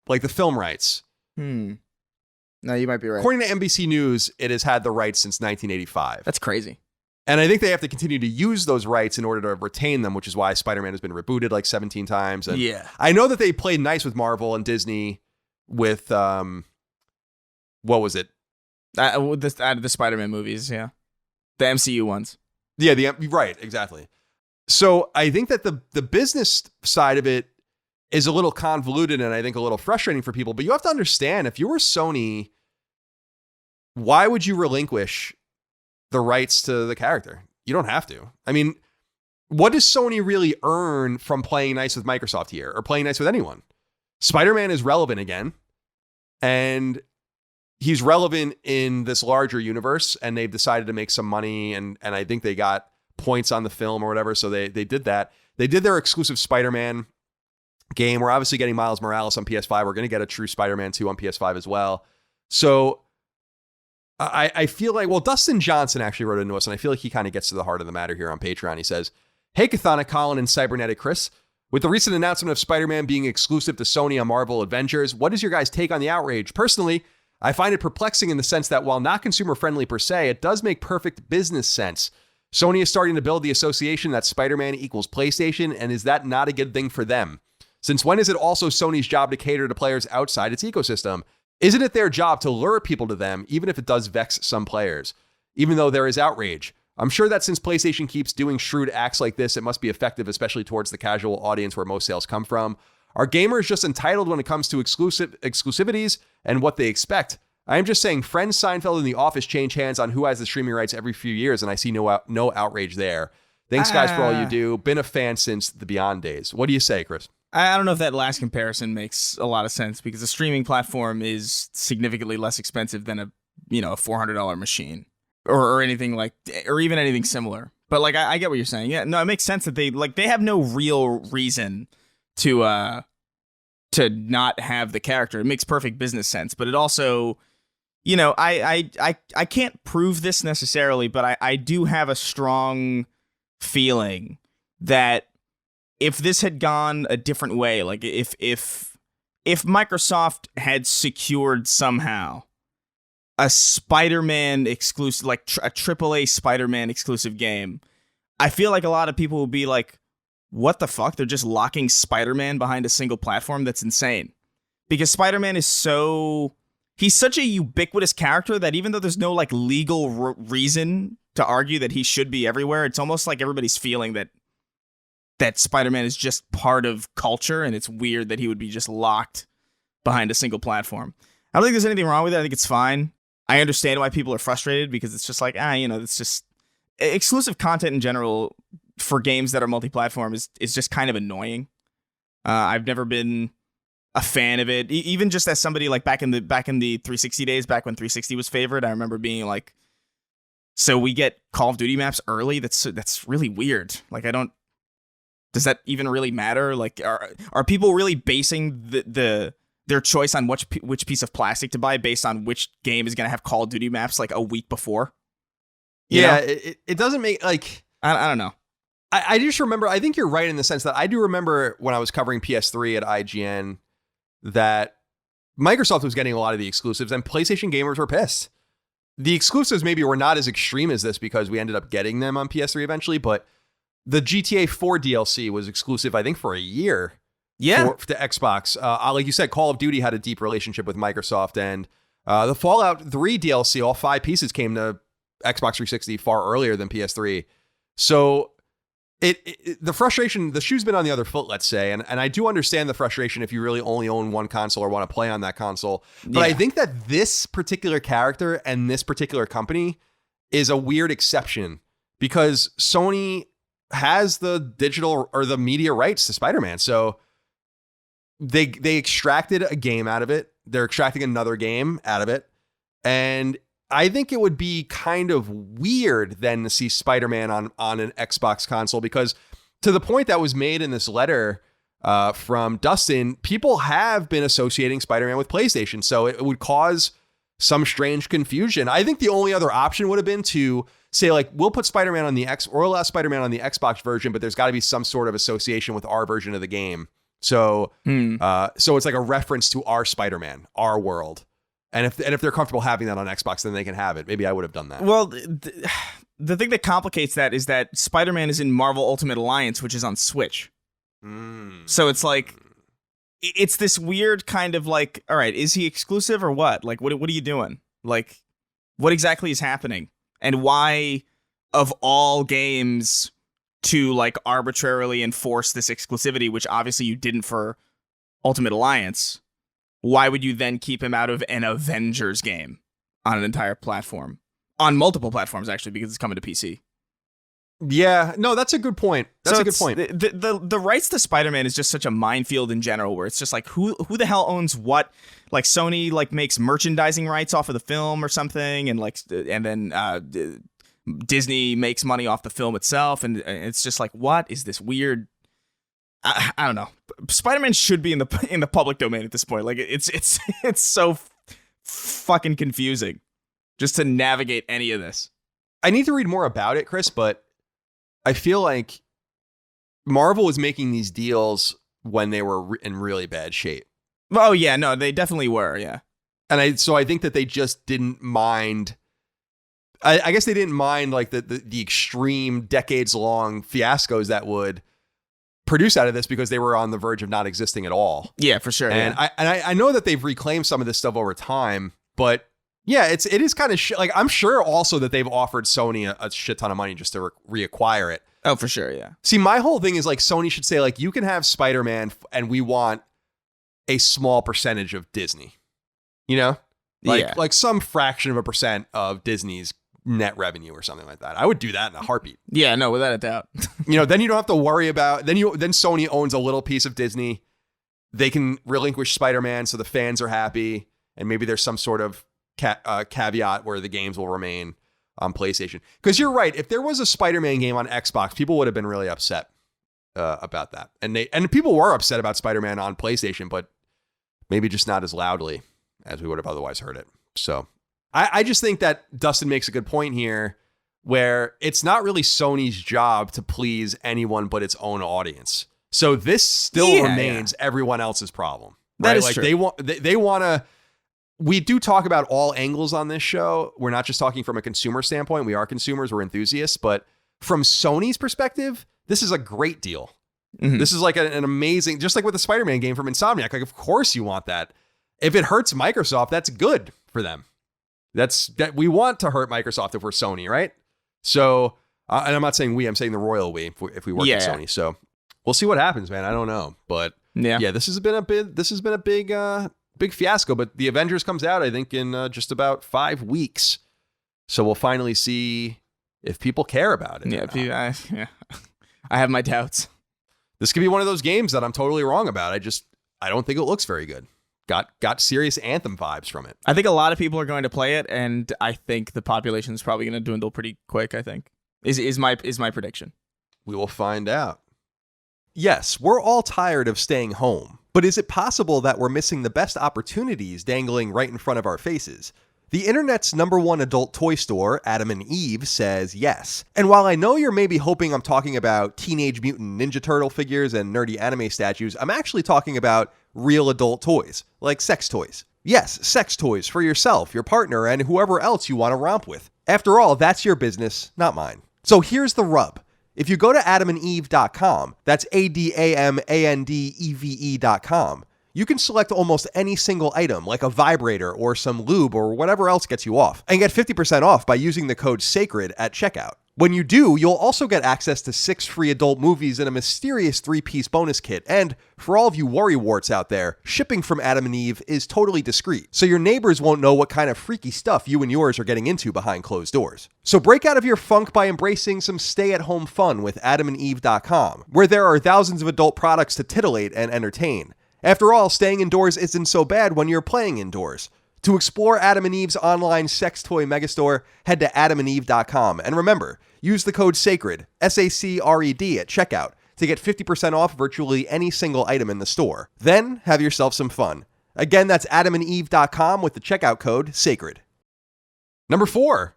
Like the film rights. No, you might be right. According to NBC News, it has had the rights since 1985. That's crazy. And I think they have to continue to use those rights in order to retain them, which is why Spider-Man has been rebooted like 17 times. And yeah. I know that they played nice with Marvel and Disney with, what was it? The Spider-Man movies, yeah. The MCU ones. Yeah, right, exactly. So I think that the business side of it is a little convoluted and I think a little frustrating for people. But you have to understand, if you were Sony, why would you relinquish the rights to the character? You don't have to. I mean, what does Sony really earn from playing nice with Microsoft here or playing nice with anyone? Spider-Man is relevant again, and he's relevant in this larger universe, and they've decided to make some money, and I think they got points on the film or whatever, so they did that. They did their exclusive Spider-Man game. We're obviously getting Miles Morales on PS5. We're going to get a true Spider-Man 2 on PS5 as well. So I feel like, well, Dustin Johnson actually wrote into us, and I feel like he kind of gets to the heart of the matter here on Patreon. He says, hey, Kathana, Colin, and Cybernetic Chris. With the recent announcement of Spider-Man being exclusive to Sony on Marvel Avengers, what is your guys' take on the outrage? Personally, I find it perplexing in the sense that while not consumer-friendly per se, it does make perfect business sense. Sony is starting to build the association that Spider-Man equals PlayStation, and is that not a good thing for them? Since when is it also Sony's job to cater to players outside its ecosystem? Isn't it their job to lure people to them, even if it does vex some players? Even though there is outrage. I'm sure that since PlayStation keeps doing shrewd acts like this, it must be effective, especially towards the casual audience where most sales come from. Are gamers just entitled when it comes to exclusivities and what they expect? I am just saying Friends, Seinfeld, and The Office change hands on who has the streaming rights every few years, and I see no outrage there. Thanks, guys, for all you do. Been a fan since the Beyond days. What do you say, Chris? I don't know if that last comparison makes a lot of sense because a streaming platform is significantly less expensive than a $400 machine or anything or even anything similar. But like I get what you're saying. Yeah, no, it makes sense that they have no real reason to not have the character. It makes perfect business sense, but it also, I can't prove this necessarily, but I do have a strong feeling that if this had gone a different way, like if Microsoft had secured somehow a Spider-Man exclusive, like a AAA Spider-Man exclusive game, I feel like a lot of people would be like, what the fuck? They're just locking Spider-Man behind a single platform? That's insane. Because Spider-Man is he's such a ubiquitous character that even though there's no like legal reason to argue that he should be everywhere, it's almost like everybody's feeling that Spider-Man is just part of culture, and it's weird that he would be just locked behind a single platform. I don't think there's anything wrong with it. I think it's fine. I understand why people are frustrated because it's just like, it's just exclusive content in general for games that are multi-platform is just kind of annoying. I've never been a fan of it, even just as somebody like back in the 360 days, back when 360 was favored. I remember being like, so we get Call of Duty maps early. That's really weird. Like, does that even really matter? Like, are people really basing their choice on which piece of plastic to buy based on which game is going to have Call of Duty maps like a week before? It doesn't make like, I don't know. I just remember, I think you're right in the sense that I do remember when I was covering PS3 at IGN that Microsoft was getting a lot of the exclusives and PlayStation gamers were pissed. The exclusives maybe were not as extreme as this because we ended up getting them on PS3 eventually, but the GTA 4 DLC was exclusive, I think, for a year. Yeah. To Xbox. Like you said, Call of Duty had a deep relationship with Microsoft, and the Fallout 3 DLC, all 5 pieces came to Xbox 360 far earlier than PS3. So the frustration, the shoe's been on the other foot, let's say, and I do understand the frustration if you really only own one console or want to play on that console. But I think that this particular character and this particular company is a weird exception because Sony has the digital or the media rights to Spider-Man. So they extracted a game out of it. They're extracting another game out of it. And I think it would be kind of weird then to see Spider-Man on an Xbox console, because to the point that was made in this letter from Dustin, people have been associating Spider-Man with PlayStation. So it would cause some strange confusion. I think the only other option would have been to say, like, we'll put Spider-Man on the or allow Spider-Man on the Xbox version, but there's got to be some sort of association with our version of the game. So so it's like a reference to our Spider-Man, our world. And if they're comfortable having that on Xbox, then they can have it. Maybe I would have done that. Well, the thing that complicates that is that Spider-Man is in Marvel Ultimate Alliance, which is on Switch. So it's like, it's this weird kind of like, all right, is he exclusive or what? Like, what are you doing? Like, what exactly is happening? And why, of all games, to like arbitrarily enforce this exclusivity, which obviously you didn't for Ultimate Alliance, why would you then keep him out of an Avengers game on an entire platform? On multiple platforms, actually, because it's coming to PC. Yeah, no, that's a good point. That's a good point. The rights to Spider-Man is just such a minefield in general, where it's just like, who the hell owns what? Like, Sony like makes merchandising rights off of the film or something, and then Disney makes money off the film itself, and it's just like, what is this weird? I don't know. Spider-Man should be in the public domain at this point. Like, it's so fucking confusing just to navigate any of this. I need to read more about it, Chris, but I feel like Marvel was making these deals when they were in really bad shape. Oh yeah, no, they definitely were, yeah. And I think that they just didn't mind. I guess they didn't mind like the extreme decades-long fiascos that would produce out of this, because they were on the verge of not existing at all. Yeah, for sure. And yeah. I know that they've reclaimed some of this stuff over time, but yeah, it is kind of like, I'm sure also that they've offered Sony a shit ton of money just to reacquire it. Oh, for sure, yeah. See, my whole thing is like, Sony should say, like, you can have Spider-Man and we want a small percentage of Disney, like some fraction of a percent of Disney's net revenue or something like that. I would do that in a heartbeat. Yeah, no, without a doubt. Then you don't have to worry about, then Sony owns a little piece of Disney. They can relinquish Spider-Man so the fans are happy. And maybe there's some sort of caveat where the games will remain on PlayStation. Because you're right. If there was a Spider-Man game on Xbox, people would have been really upset about that. And people were upset about Spider-Man on PlayStation, but maybe just not as loudly as we would have otherwise heard it. So I just think that Dustin makes a good point here, where it's not really Sony's job to please anyone but its own audience. So this still remains everyone else's problem. Right? That is like true. They want to. We do talk about all angles on this show. We're not just talking from a consumer standpoint. We are consumers. We're enthusiasts. But from Sony's perspective, this is a great deal. Mm-hmm. This is like an amazing, just like with the Spider-Man game from Insomniac. Like, of course you want that. If it hurts Microsoft, that's good for them. That we want to hurt Microsoft if we're Sony, right? So, and I'm not saying we, I'm saying the royal we, if we work at Sony. So we'll see what happens, man. I don't know. But yeah, this has been a big fiasco. But the Avengers comes out, I think, in just about 5 weeks. So we'll finally see if people care about it. Yeah, I have my doubts. This could be one of those games that I'm totally wrong about. I don't think it looks very good. Got serious Anthem vibes from it. I think a lot of people are going to play it, and I think the population is probably going to dwindle pretty quick. I think is my prediction. We will find out. Yes, we're all tired of staying home, but is it possible that we're missing the best opportunities dangling right in front of our faces? The internet's #1 adult toy store, Adam and Eve, says yes. And while I know you're maybe hoping I'm talking about Teenage Mutant Ninja Turtle figures and nerdy anime statues, I'm actually talking about real adult toys, like sex toys. Yes, sex toys for yourself, your partner, and whoever else you want to romp with. After all, that's your business, not mine. So here's the rub. If you go to adamandeve.com, that's ADAMANDEVE.com, you can select almost any single item, like a vibrator or some lube or whatever else gets you off, and get 50% off by using the code SACRED at checkout. When you do, you'll also get access to 6 free adult movies and a mysterious 3-piece bonus kit. And for all of you worrywarts out there, shipping from Adam and Eve is totally discreet, so your neighbors won't know what kind of freaky stuff you and yours are getting into behind closed doors. So break out of your funk by embracing some stay-at-home fun with adamandeve.com, where there are thousands of adult products to titillate and entertain. After all, staying indoors isn't so bad when you're playing indoors. To explore Adam and Eve's online sex toy megastore, head to adamandeve.com. And remember, use the code SACRED, SACRED, at checkout to get 50% off virtually any single item in the store. Then, have yourself some fun. Again, that's adamandeve.com with the checkout code SACRED. Number 4.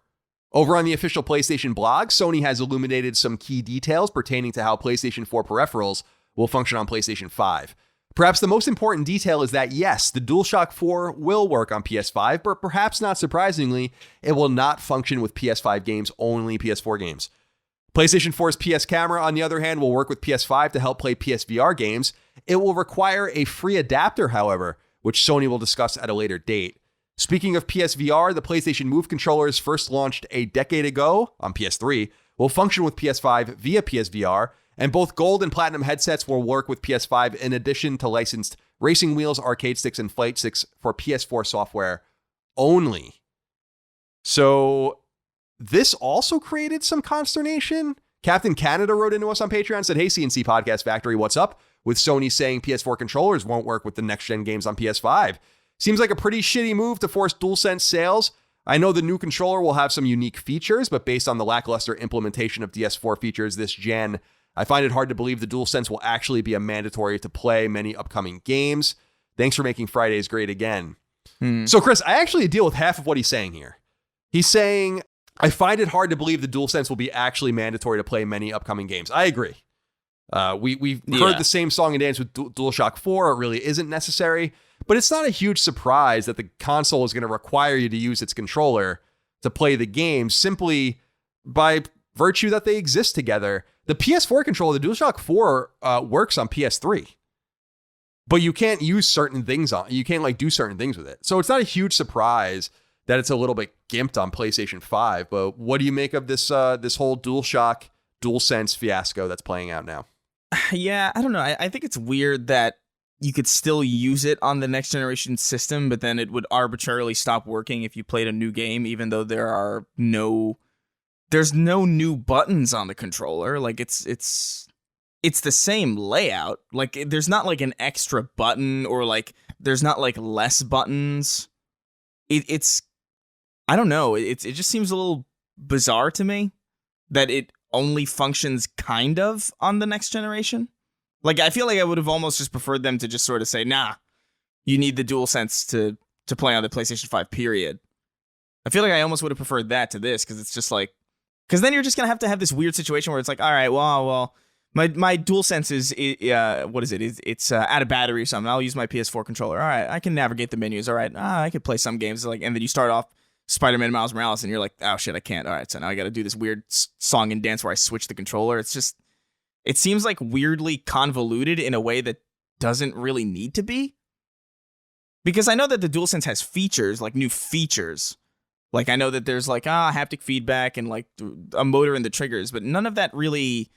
Over on the official PlayStation blog, Sony has illuminated some key details pertaining to how PlayStation 4 peripherals will function on PlayStation 5. Perhaps the most important detail is that, yes, the DualShock 4 will work on PS5, but perhaps not surprisingly, it will not function with PS5 games, only PS4 games. PlayStation 4's PS camera, on the other hand, will work with PS5 to help play PSVR games. It will require a free adapter, however, which Sony will discuss at a later date. Speaking of PSVR, the PlayStation Move controllers, first launched a decade ago on PS3, will function with PS5 via PSVR, and both gold and platinum headsets will work with PS5 in addition to licensed racing wheels, arcade sticks, and flight sticks for PS4 software only. So this also created some consternation. Captain Canada wrote into us on Patreon and said, "Hey, CNC Podcast Factory, what's up? With Sony saying PS4 controllers won't work with the next-gen games on PS5. Seems like a pretty shitty move to force DualSense sales. I know the new controller will have some unique features, but based on the lackluster implementation of DS4 features this gen, I find it hard to believe the DualSense will actually be a mandatory to play many upcoming games. Thanks for making Fridays great again." So, Chris, I actually deal with half of what he's saying here. He's saying, I find it hard to believe the DualSense will be actually mandatory to play many upcoming games. I agree. We've heard the same song and dance with DualShock 4. It really isn't necessary. But it's not a huge surprise that the console is going to require you to use its controller to play the game simply by virtue that they exist together. The PS4 controller, the DualShock 4, works on PS3, but you can't use certain things on. You can't do certain things with it. So it's not a huge surprise that it's a little bit gimped on PlayStation 5. But what do you make of this this whole DualShock DualSense fiasco that's playing out now? Yeah, I don't know. I think it's weird that you could still use it on the next generation system, but then it would arbitrarily stop working if you played a new game, even though there's no new buttons on the controller. Like it's the same layout. Like there's not like an extra button, or like there's not like less buttons. It's I don't know. It just seems a little bizarre to me that it only functions kind of on the next generation. Like, I feel like I would have almost just preferred them to just sort of say, nah, you need the DualSense to play on the PlayStation 5, period. I feel like I almost would have preferred that to this, because it's just like, because then you're just going to have this weird situation where it's like, all right, well, my DualSense is, what is it? It's out of battery or something. I'll use my PS4 controller. All right, I can navigate the menus. All right, I could play some games. Like, and then you start off Spider-Man Miles Morales, and you're like, oh shit, I can't. All right, so now I got to do this weird song and dance where I switch the controller. It's just, it seems like weirdly convoluted in a way that doesn't really need to be. Because I know that the DualSense has features, like new features. Like I know that there's like haptic feedback and like a motor in the triggers, but none of that really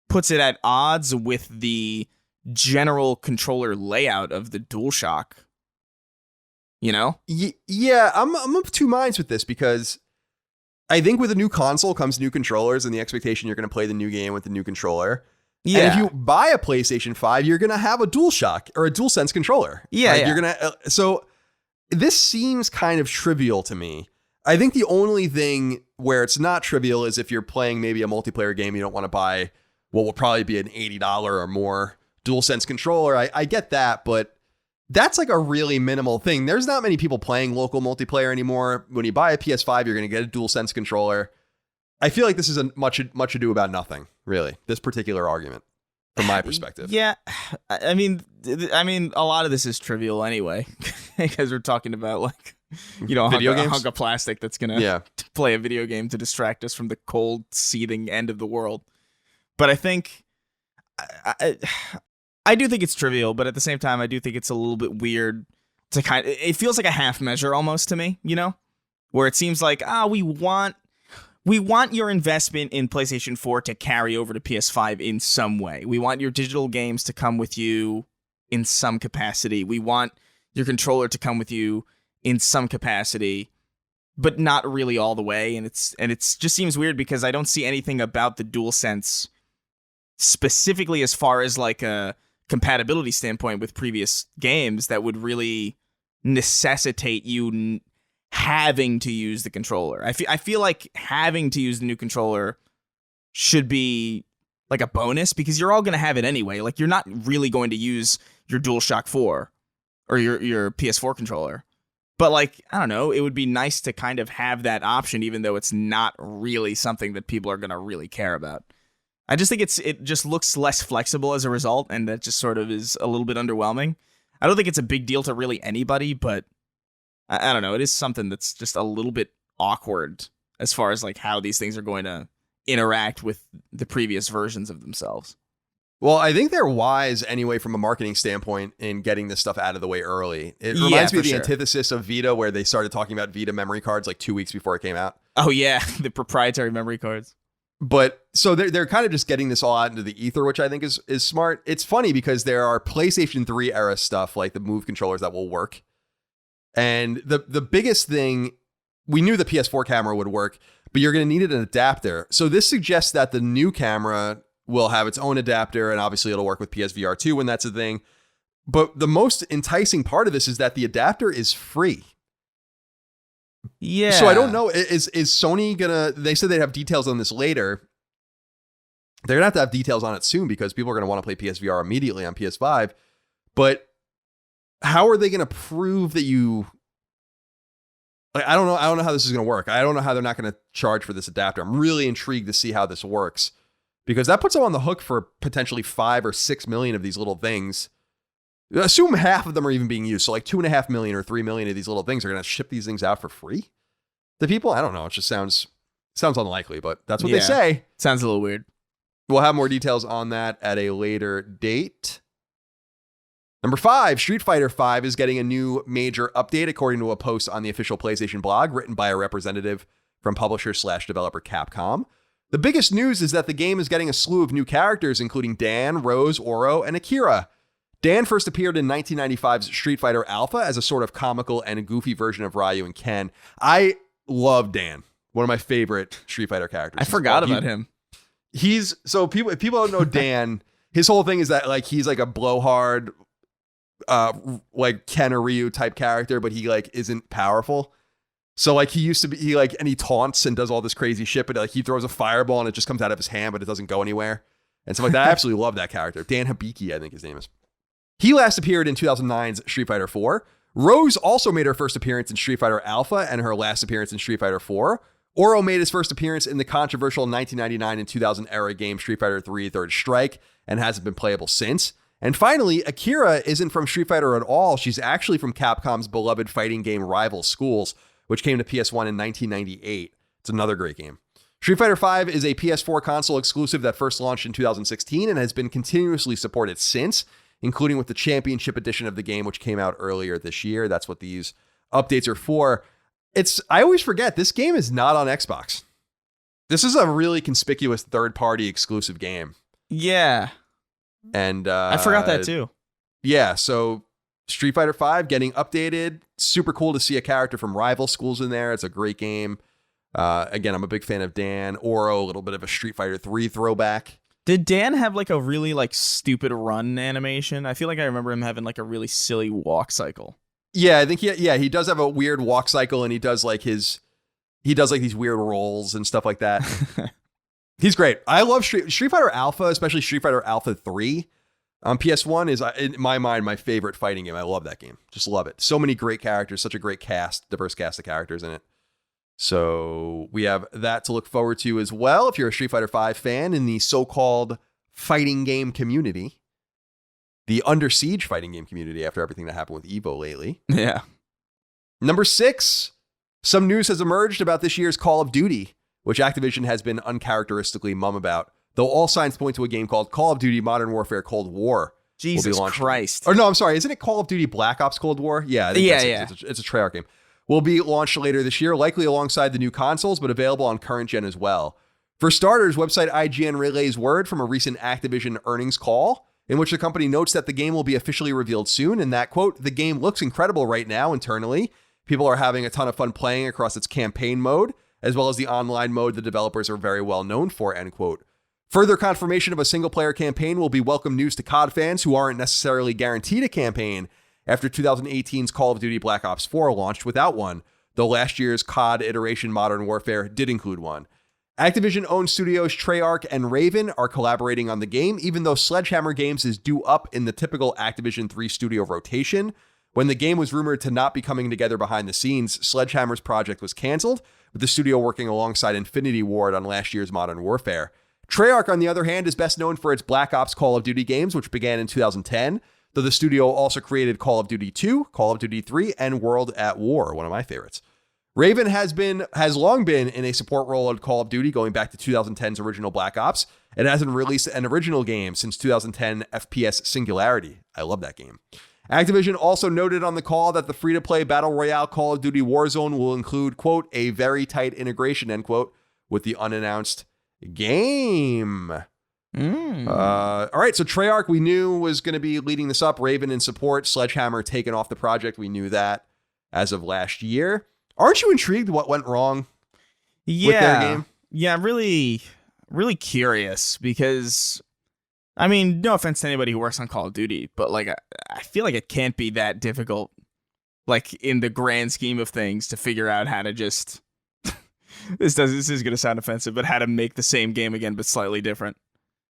puts it at odds with the general controller layout of the DualShock. You know? Yeah, I'm of two minds with this, because I think with a new console comes new controllers and the expectation you're going to play the new game with the new controller. Yeah. And if you buy a PlayStation 5, you're going to have a DualShock or a DualSense controller. Yeah. Right? Yeah. You're going to, so this seems kind of trivial to me. I think the only thing where it's not trivial is if you're playing maybe a multiplayer game, you don't want to buy what will probably be an $80 or more DualSense controller. I get that, but that's like a really minimal thing. There's not many people playing local multiplayer anymore. When you buy a PS5, you're going to get a DualSense controller. I feel like this is a much ado about nothing, really, this particular argument, from my perspective. Yeah, I mean, a lot of this is trivial anyway, because we're talking about like, you know, a hunk of plastic that's going to play a video game to distract us from the cold, seething end of the world. But I think, I do think it's trivial, but at the same time, I do think it's a little bit weird to it feels like a half measure almost to me, you know, where it seems like, we want your investment in PlayStation 4 to carry over to PS5 in some way. We want your digital games to come with you in some capacity. We want your controller to come with you in some capacity, but not really all the way. And it's just seems weird because I don't see anything about the DualSense specifically as far as like a compatibility standpoint with previous games that would really necessitate you having to use the controller. I feel like having to use the new controller should be like a bonus, because you're all going to have it anyway. Like you're not really going to use your DualShock 4 or your PS4 controller. But like, I don't know, it would be nice to kind of have that option, even though it's not really something that people are going to really care about. I just think it just looks less flexible as a result, and that just sort of is a little bit underwhelming. I don't think it's a big deal to really anybody, but I don't know. It is something that's just a little bit awkward as far as like how these things are going to interact with the previous versions of themselves. Well, I think they're wise anyway from a marketing standpoint in getting this stuff out of the way early. It reminds me of the antithesis of Vita, where they started talking about Vita memory cards like 2 weeks before it came out. Oh yeah, the proprietary memory cards. But so they're kind of just getting this all out into the ether, which I think is smart. It's funny because there are PlayStation 3 era stuff like the Move controllers that will work. And the biggest thing, we knew the PS4 camera would work, but you're going to need an adapter. So this suggests that the new camera will have its own adapter, and obviously it'll work with PSVR 2 when that's a thing. But the most enticing part of this is that the adapter is free. Yeah. So I don't know, is Sony gonna, they said they'd have details on this later. They're gonna have to have details on it soon, because people are gonna want to play PSVR immediately on PS5. But how are they gonna prove that you, like, I don't know how this is gonna work. I don't know how they're not gonna charge for this adapter. I'm really intrigued to see how this works, because that puts them on the hook for potentially 5 or 6 million of these little things. Assume half of them are even being used. So like 2.5 million or 3 million of these little things are going to ship these things out for free to people. I don't know. It just sounds unlikely, but that's what they say. Sounds a little weird. We'll have more details on that at a later date. Number 5, Street Fighter V is getting a new major update, according to a post on the official PlayStation blog written by a representative from publisher/developer Capcom. The biggest news is that the game is getting a slew of new characters, including Dan, Rose, Oro, and Akira. Dan first appeared in 1995's Street Fighter Alpha as a sort of comical and goofy version of Ryu and Ken. I love Dan. One of my favorite Street Fighter characters. I forgot about him. If people don't know Dan, his whole thing is that like he's like a blowhard, like Ken or Ryu type character, but he like isn't powerful. So like he taunts and does all this crazy shit, but like he throws a fireball and it just comes out of his hand, but it doesn't go anywhere. And stuff like that. I absolutely love that character. Dan Hibiki, I think his name is. He last appeared in 2009's Street Fighter 4. Rose also made her first appearance in Street Fighter Alpha and her last appearance in Street Fighter 4. Oro made his first appearance in the controversial 1999 and 2000 era game Street Fighter 3 Third Strike and hasn't been playable since. And finally, Akira isn't from Street Fighter at all. She's actually from Capcom's beloved fighting game Rival Schools, which came to PS1 in 1998. It's another great game. Street Fighter V is a PS4 console exclusive that first launched in 2016 and has been continuously supported since, including with the Championship Edition of the game, which came out earlier this year. That's what these updates are for. I always forget, this game is not on Xbox. This is a really conspicuous third-party exclusive game. Yeah. And I forgot that too. Yeah, so Street Fighter V getting updated. Super cool to see a character from Rival Schools in there. It's a great game. Again, I'm a big fan of Dan. Oro, a little bit of a Street Fighter 3 throwback. Did Dan have like a really like stupid run animation? I feel like I remember him having like a really silly walk cycle. Yeah, I think he does have a weird walk cycle, and he does like these weird rolls and stuff like that. He's great. I love Street Fighter Alpha, especially Street Fighter Alpha 3 on PS1 is, in my mind, my favorite fighting game. I love that game. Just love it. So many great characters, such a great cast, diverse cast of characters in it. So we have that to look forward to as well. If you're a Street Fighter V fan in the so-called fighting game community, the Under Siege fighting game community after everything that happened with Evo lately. Yeah. Number 6, some news has emerged about this year's Call of Duty, which Activision has been uncharacteristically mum about, though all signs point to a game called Call of Duty Modern Warfare Cold War. Jesus Christ. Or no, I'm sorry. Isn't it Call of Duty Black Ops Cold War? Yeah. I think it's a Treyarch game. Will be launched later this year, likely alongside the new consoles, but available on current gen as well. For starters, website IGN relays word from a recent Activision earnings call, in which the company notes that the game will be officially revealed soon, and that, quote, the game looks incredible right now internally. People are having a ton of fun playing across its campaign mode, as well as the online mode the developers are very well known for, end quote. Further confirmation of a single-player campaign will be welcome news to COD fans who aren't necessarily guaranteed a campaign after 2018's Call of Duty Black Ops 4 launched without one, though last year's COD iteration Modern Warfare did include one. Activision-owned studios Treyarch and Raven are collaborating on the game, even though Sledgehammer Games is due up in the typical Activision 3-studio rotation. When the game was rumored to not be coming together behind the scenes, Sledgehammer's project was canceled, with the studio working alongside Infinity Ward on last year's Modern Warfare. Treyarch, on the other hand, is best known for its Black Ops Call of Duty games, which began in 2010, though the studio also created Call of Duty 2, Call of Duty 3, and World at War, one of my favorites. Raven has long been in a support role at Call of Duty going back to 2010's original Black Ops. It hasn't released an original game since 2010 FPS Singularity. I love that game. Activision also noted on the call that the free-to-play Battle Royale Call of Duty Warzone will include, quote, a very tight integration, end quote, with the unannounced game. All right, so Treyarch we knew was going to be leading this up. Raven in support. Sledgehammer taken off the project. We knew that as of last year. Aren't you intrigued what went wrong with their game? Yeah, I'm really curious because, I mean, no offense to anybody who works on Call of Duty, but like I feel like it can't be that difficult, like in the grand scheme of things, to figure out how to just this is going to sound offensive, but how to make the same game again but slightly different.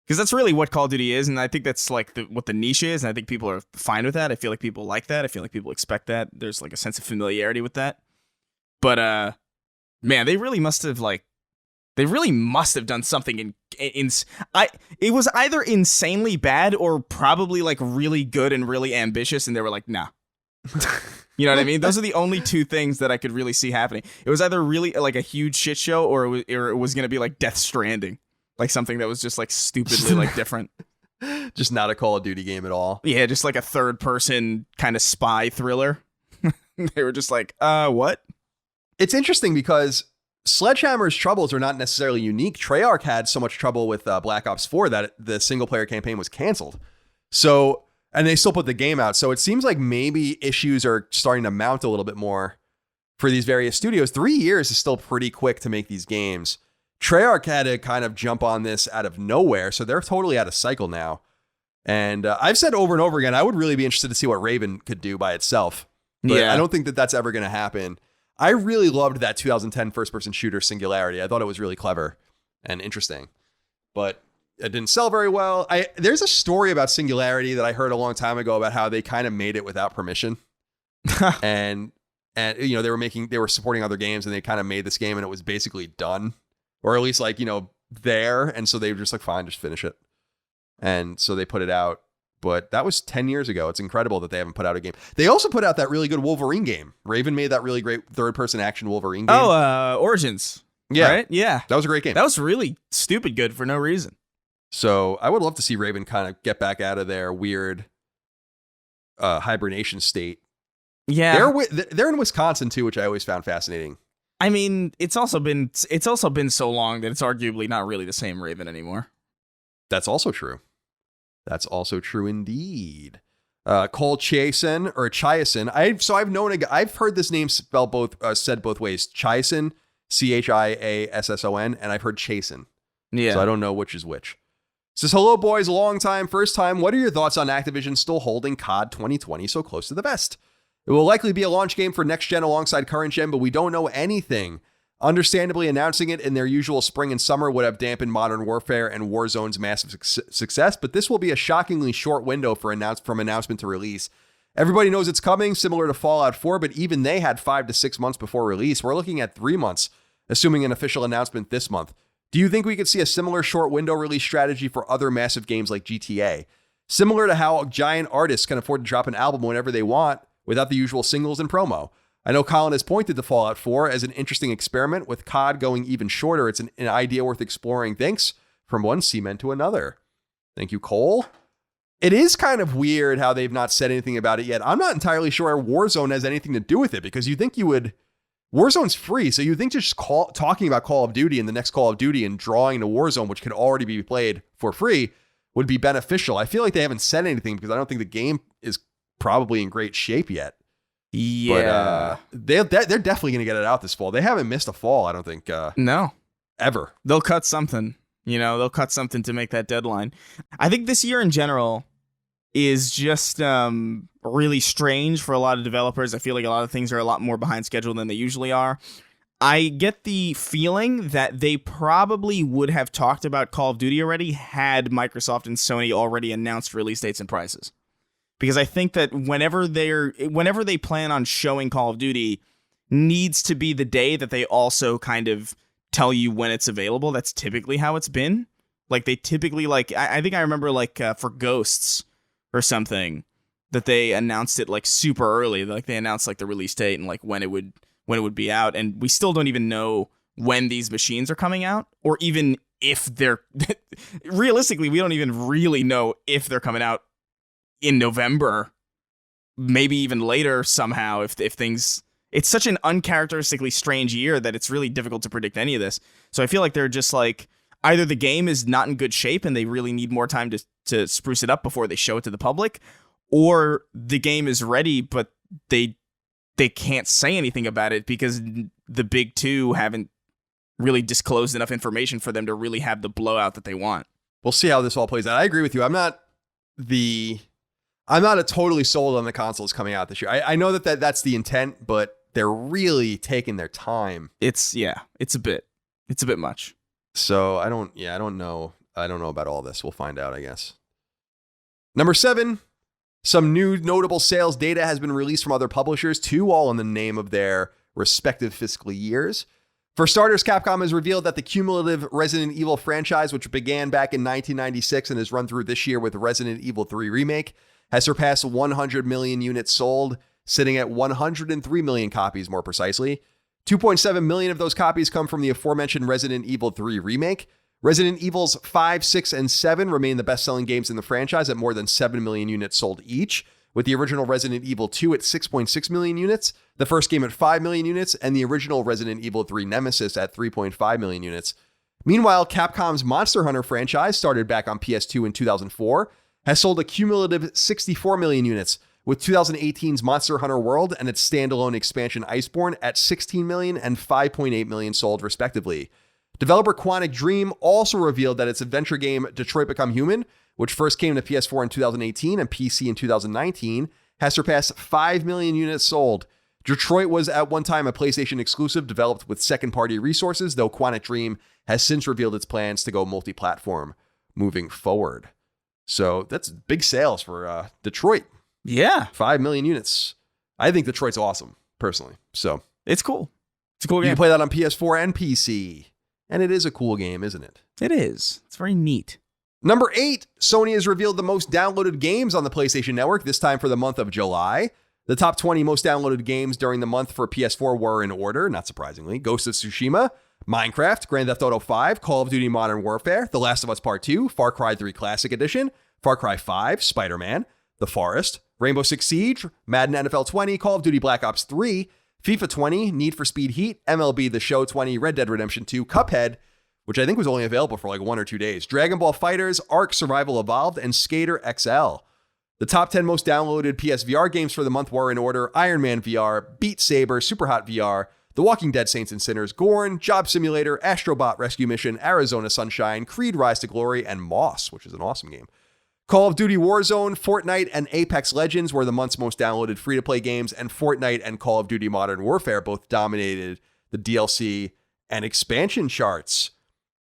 Because that's really what Call of Duty is, and I think that's like what the niche is, and I think people are fine with that. I feel like people like that. I feel like people expect that. There's like a sense of familiarity with that. But man, they really must have done something it was either insanely bad or probably like really good and really ambitious, and they were like, nah. You know what I mean? Those are the only two things that I could really see happening. It was either really like a huge shit show, or it was going to be like Death Stranding. Like something that was just like stupidly like different. Just not a Call of Duty game at all. Yeah, just like a third person kind of spy thriller. They were just like, what? It's interesting because Sledgehammer's troubles are not necessarily unique. Treyarch had so much trouble with Black Ops 4 that the single player campaign was canceled. So And they still put the game out. So it seems like maybe issues are starting to mount a little bit more for these various studios. 3 years is still pretty quick to make these games. Treyarch had to kind of jump on this out of nowhere. So they're totally out of cycle now. And I've said over and over again, I would really be interested to see what Raven could do by itself. But I don't think that that's ever going to happen. I really loved that 2010 first-person shooter Singularity. I thought it was really clever and interesting. But it didn't sell very well. There's a story about Singularity that I heard a long time ago about how they kind of made it without permission. and you know, they were supporting other games, and they kind of made this game, and it was basically done. Or at least, like, you know, there. And so they were just like, fine, just finish it. And so they put it out. But that was 10 years ago. It's incredible that they haven't put out a game. They also put out that really good Wolverine game. Raven made that really great third-person action Wolverine game. Oh, Origins. Yeah. Right? Yeah. That was a great game. That was really stupid good for no reason. So I would love to see Raven kind of get back out of their weird hibernation state. Yeah. They're in Wisconsin, too, which I always found fascinating. I mean, it's also been so long that it's arguably not really the same Raven anymore. That's also true. That's also true indeed. Cole Chiasen or Chiasen. I've heard this name spelled said both ways. Chiasen, Chiasson, and I've heard Chasen. Yeah. So I don't know which is which. Says, hello boys, long time, first time. What are your thoughts on Activision still holding COD 2020 so close to the vest? It will likely be a launch game for next gen alongside current gen, but we don't know anything. Understandably, announcing it in their usual spring and summer would have dampened Modern Warfare and Warzone's massive success, but this will be a shockingly short window from announcement to release. Everybody knows it's coming, similar to Fallout 4, but even they had 5 to 6 months before release. We're looking at 3 months, assuming an official announcement this month. Do you think we could see a similar short window release strategy for other massive games like GTA? Similar to how giant artists can afford to drop an album whenever they want without the usual singles and promo. I know Colin has pointed to Fallout 4 as an interesting experiment. With COD going even shorter, it's an idea worth exploring. Thanks from one seaman to another. Thank you, Cole. It is kind of weird how they've not said anything about it yet. I'm not entirely sure Warzone has anything to do with it, because you think you would... Warzone's free, so you think just talking about Call of Duty and the next Call of Duty and drawing to Warzone, which could already be played for free, would be beneficial. I feel like they haven't said anything because I don't think the game is probably in great shape yet. Yeah. But they're definitely going to get it out this fall. They haven't missed a fall, I don't think. No. Ever. They'll cut something. You know, they'll cut something to make that deadline. I think this year in general is just really strange for a lot of developers. I feel like a lot of things are a lot more behind schedule than they usually are. I get the feeling that they probably would have talked about Call of Duty already had Microsoft and Sony already announced release dates and prices. Because I think that whenever they plan on showing Call of Duty needs to be the day that they also kind of tell you when it's available. That's typically how it's been. Like they typically I think I remember for Ghosts or something that they announced it like super early. Like they announced like the release date and like when it would be out. And we still don't even know when these machines are coming out, or even if they're realistically, we don't even really know if they're coming out in November, maybe even later somehow if things... It's such an uncharacteristically strange year that it's really difficult to predict any of this. So I feel like they're just like, either the game is not in good shape and they really need more time to spruce it up before they show it to the public, or the game is ready, but they can't say anything about it because the big two haven't really disclosed enough information for them to really have the blowout that they want. We'll see how this all plays out. I agree with you. I'm not a totally sold on the consoles coming out this year. I know that's the intent, but they're really taking their time. It's a bit much. So I don't know about all this. We'll find out, I guess. Number 7, some new notable sales data has been released from other publishers, too, all in the name of their respective fiscal years. For starters, Capcom has revealed that the cumulative Resident Evil franchise, which began back in 1996 and has run through this year with Resident Evil 3 Remake, has surpassed 100 million units sold, sitting at 103 million copies more precisely. 2.7 million of those copies come from the aforementioned Resident Evil 3 Remake. Resident Evils 5, 6, and 7 remain the best-selling games in the franchise at more than 7 million units sold each, with the original Resident Evil 2 at 6.6 million units, the first game at 5 million units, and the original Resident Evil 3 Nemesis at 3.5 million units. Meanwhile, Capcom's Monster Hunter franchise, started back on PS2 in 2004, has sold a cumulative 64 million units, with 2018's Monster Hunter World and its standalone expansion Iceborne at 16 million and 5.8 million sold, respectively. Developer Quantic Dream also revealed that its adventure game Detroit Become Human, which first came to PS4 in 2018 and PC in 2019, has surpassed 5 million units sold. Detroit was at one time a PlayStation exclusive developed with second-party resources, though Quantic Dream has since revealed its plans to go multi-platform moving forward. So that's big sales for Detroit. Yeah. 5 million units. I think Detroit's awesome, personally. So it's cool. It's a cool game. You can play that on PS4 and PC. And it is a cool game, isn't it? It is. It's very neat. Number 8, Sony has revealed the most downloaded games on the PlayStation Network, this time for the month of July. The top 20 most downloaded games during the month for PS4 were in order, not surprisingly: Ghost of Tsushima, Minecraft, Grand Theft Auto 5, Call of Duty Modern Warfare, The Last of Us Part 2, Far Cry 3 Classic Edition, Far Cry 5, Spider-Man, The Forest, Rainbow Six Siege, Madden NFL 20, Call of Duty Black Ops 3, FIFA 20, Need for Speed Heat, MLB The Show 20, Red Dead Redemption 2, Cuphead, which I think was only available for like 1 or 2 days, Dragon Ball FighterZ, Ark Survival Evolved, and Skater XL. The top 10 most downloaded PSVR games for the month were in order: Iron Man VR, Beat Saber, Superhot VR, The Walking Dead Saints and Sinners, Gorn, Job Simulator, Astrobot Rescue Mission, Arizona Sunshine, Creed Rise to Glory, and Moss, which is an awesome game. Call of Duty Warzone, Fortnite, and Apex Legends were the month's most downloaded free-to-play games, and Fortnite and Call of Duty Modern Warfare both dominated the DLC and expansion charts.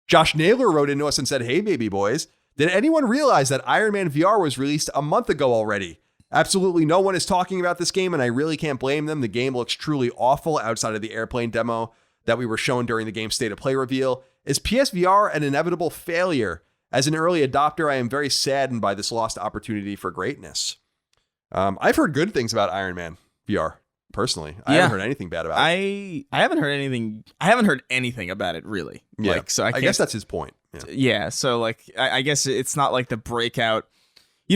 Josh Naylor wrote into us and said, "Hey, baby boys, did anyone realize that Iron Man VR was released a month ago already? Absolutely no one is talking about this game, and I really can't blame them. The game looks truly awful outside of the airplane demo that we were shown during the game's State of Play reveal. Is PSVR an inevitable failure? As an early adopter, I am very saddened by this lost opportunity for greatness." I've heard good things about Iron Man VR, personally. I haven't heard anything bad about it. I haven't heard anything. I haven't heard anything about it, really. Yeah. Like, so I guess that's his point. Yeah. So like, I guess it's not like the breakout.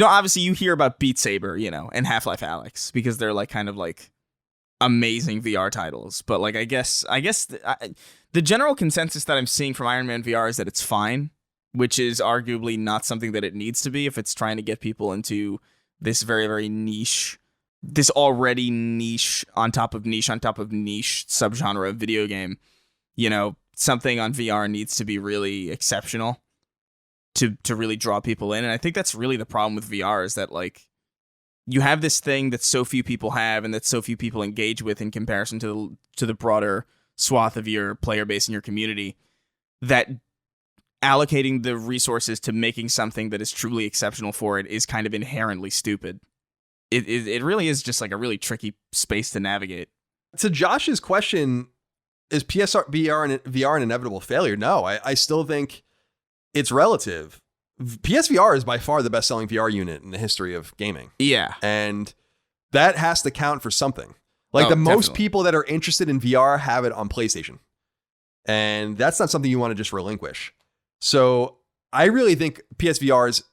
Obviously you hear about Beat Saber, and Half-Life Alyx, because they're like kind of like amazing VR titles. But like, I guess the general consensus that I'm seeing from Iron Man VR is that it's fine, which is arguably not something that it needs to be if it's trying to get people into this very, very niche, this already niche on top of niche subgenre of video game. Something on VR needs to be really exceptional to really draw people in. And I think that's really the problem with VR, is that like you have this thing that so few people have and that so few people engage with in comparison to the broader swath of your player base and your community, that allocating the resources to making something that is truly exceptional for it is kind of inherently stupid. It really is just like a really tricky space to navigate. To Josh's question, is VR an inevitable failure? No, I still think it's relative. PSVR is by far the best-selling VR unit in the history of gaming. Yeah. And that has to count for something. Like most people that are interested in VR have it on PlayStation. And that's not something you want to just relinquish. So I really think PSVR's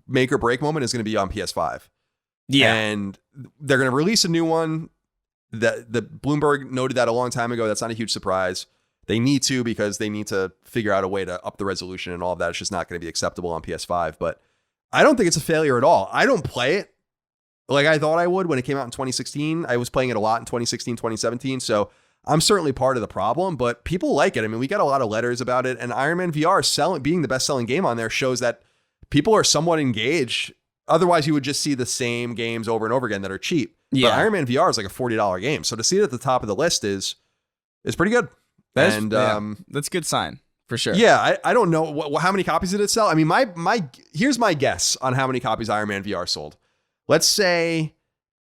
make or break moment is going to be on PS5. Yeah. And they're going to release a new one. The Bloomberg noted that a long time ago. That's not a huge surprise. They need to, because they need to figure out a way to up the resolution and all of that. It's just not going to be acceptable on PS5. But I don't think it's a failure at all. I don't play it like I thought I would when it came out in 2016. I was playing it a lot in 2016, 2017. So I'm certainly part of the problem, but people like it. I mean, we got a lot of letters about it, and Iron Man VR being the best-selling game on there shows that people are somewhat engaged. Otherwise, you would just see the same games over and over again that are cheap. Yeah. But Iron Man VR is like a $40 game, so to see it at the top of the list is pretty good. That's a good sign for sure. Yeah, I don't know how many copies did it sell. I mean, here's my guess on how many copies Iron Man VR sold. Let's say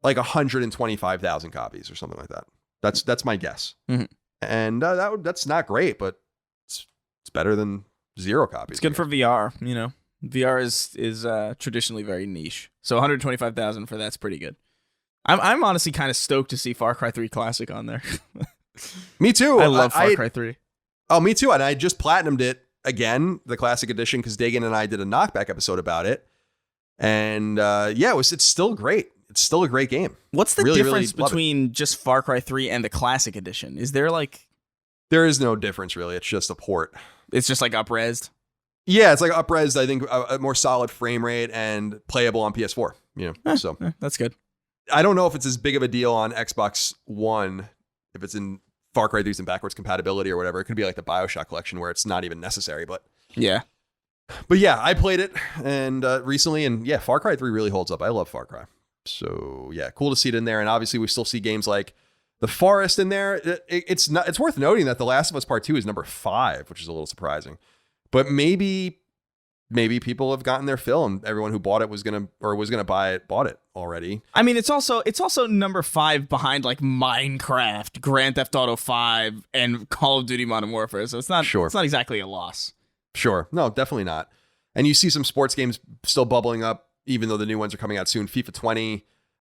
like 125,000 copies or something like that. That's my guess. Mm-hmm. And that's not great, but it's better than 0 copies. It's good for VR. VR is traditionally very niche, so 125,000 for that's pretty good. I'm honestly kind of stoked to see Far Cry 3 Classic on there. Me too. I love Far Cry 3. Oh, me too. And I just platinumed it again, the Classic Edition, because Dagan and I did a knockback episode about it. And it's still great. It's still a great game. What's the difference between just Far Cry 3 and the Classic Edition? Is there like... There is no difference, really. It's just a port. It's just like up-resed? Yeah, it's like up-res, I think, a more solid frame rate and playable on PS4. So that's good. I don't know if it's as big of a deal on Xbox One, if it's in Far Cry 3's and backwards compatibility or whatever. It could be like the BioShock collection where it's not even necessary. But yeah, I played it and recently, and yeah, Far Cry 3 really holds up. I love Far Cry. So yeah, cool to see it in there. And obviously we still see games like The Forest in there. It's worth noting that The Last of Us Part 2 is number 5, which is a little surprising. But maybe people have gotten their fill, and everyone who bought it was gonna buy it bought it already. I mean, it's also number 5 behind like Minecraft, Grand Theft Auto 5, and Call of Duty Modern Warfare. So it's not exactly a loss. Sure, no, definitely not. And you see some sports games still bubbling up, even though the new ones are coming out soon. FIFA 20,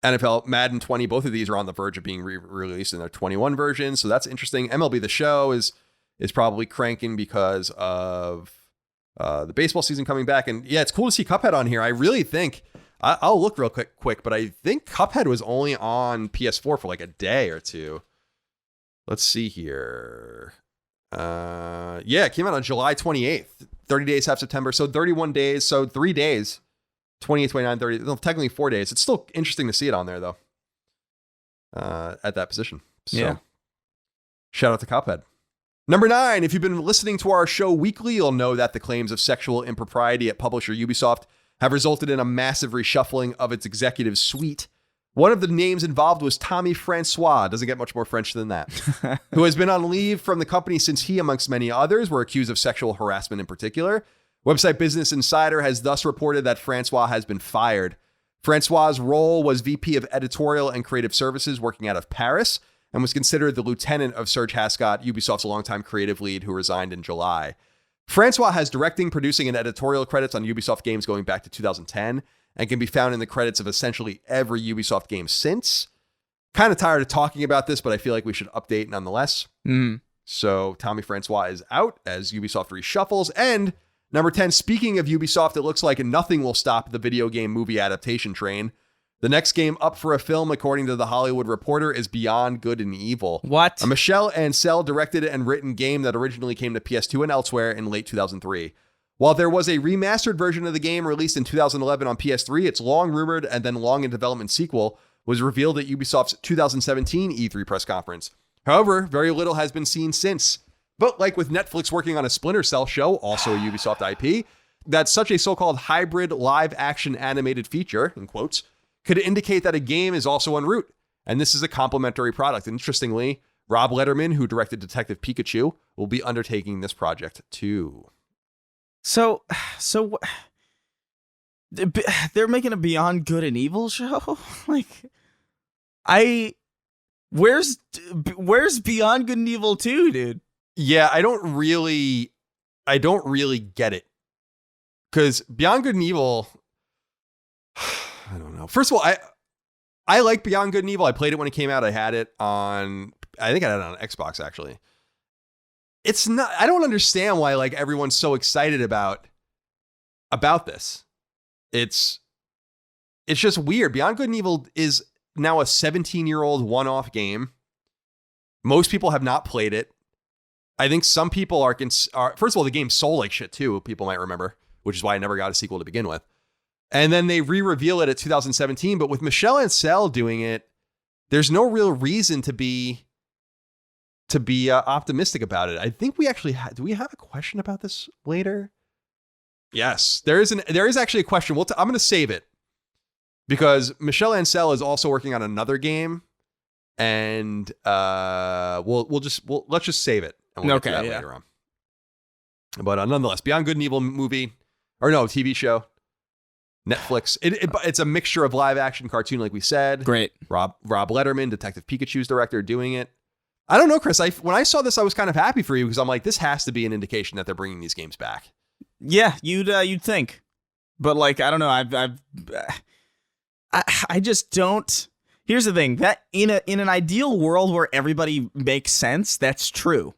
NFL Madden 20, both of these are on the verge of being released in their 21 version. So that's interesting. MLB The Show is probably cranking because of the baseball season coming back. And yeah, it's cool to see Cuphead on here. I really think, I'll look real quick, but I think Cuphead was only on PS4 for like a day or two. Let's see here. Yeah, it came out on July 28th. 30 days, half September. So 31 days. So 3 days. 28, 29, 30. Well, technically 4 days. It's still interesting to see it on there, though. At that position. So, yeah. Shout out to Cuphead. Number 9, if you've been listening to our show weekly, you'll know that the claims of sexual impropriety at publisher Ubisoft have resulted in a massive reshuffling of its executive suite. One of the names involved was Tommy Francois, doesn't get much more French than that, who has been on leave from the company since he, amongst many others, were accused of sexual harassment in particular. Website Business Insider has thus reported that Francois has been fired. Francois' role was VP of Editorial and Creative Services working out of Paris, and was considered the lieutenant of Serge Hascott, Ubisoft's longtime creative lead, who resigned in July. Francois has directing, producing, and editorial credits on Ubisoft games going back to 2010, and can be found in the credits of essentially every Ubisoft game since. Kind of tired of talking about this, but I feel like we should update nonetheless. So Tommy Francois is out as Ubisoft reshuffles. And number 10, speaking of Ubisoft, it looks like nothing will stop the video game movie adaptation train. The next game up for a film, according to The Hollywood Reporter, is Beyond Good and Evil. What? A Michel Ancel directed and written game that originally came to PS2 and elsewhere in late 2003. While there was a remastered version of the game released in 2011 on PS3, its long-rumored and then long-in-development sequel was revealed at Ubisoft's 2017 E3 press conference. However, very little has been seen since. But like with Netflix working on a Splinter Cell show, also a Ubisoft IP, that such a so-called hybrid live-action animated feature, in quotes, could indicate that a game is also en route, and this is a complementary product. Interestingly, Rob Letterman, who directed Detective Pikachu, will be undertaking this project too. So they're making a Beyond Good and Evil show? Where's Beyond Good and Evil 2, dude? Yeah, I don't really get it. Because Beyond Good and Evil, I don't know. First of all, I like Beyond Good and Evil. I played it when it came out. I had it on Xbox, actually. It's not, I don't understand why like everyone's so excited about this. It's just weird. Beyond Good and Evil is now a 17-year-old one-off game. Most people have not played it. I think some people are first of all, the game sold like shit too, people might remember, which is why I never got a sequel to begin with. And then they re-reveal it at 2017, but with Michel Ancel doing it, there's no real reason to be optimistic about it. I think we actually do we have a question about this later? Yes, there is actually a question. I'm going to save it because Michel Ancel is also working on another game, and let's just save it. And we'll get to that later on. But nonetheless, Beyond Good and Evil TV show, Netflix. It's a mixture of live action cartoon, like we said. Great. Rob Letterman, Detective Pikachu's director, doing it. I don't know, Chris. When I saw this, I was kind of happy for you because I'm like, this has to be an indication that they're bringing these games back. Yeah, you'd think, but like I don't know. I just don't. Here's the thing: that in an ideal world where everybody makes sense, that's true,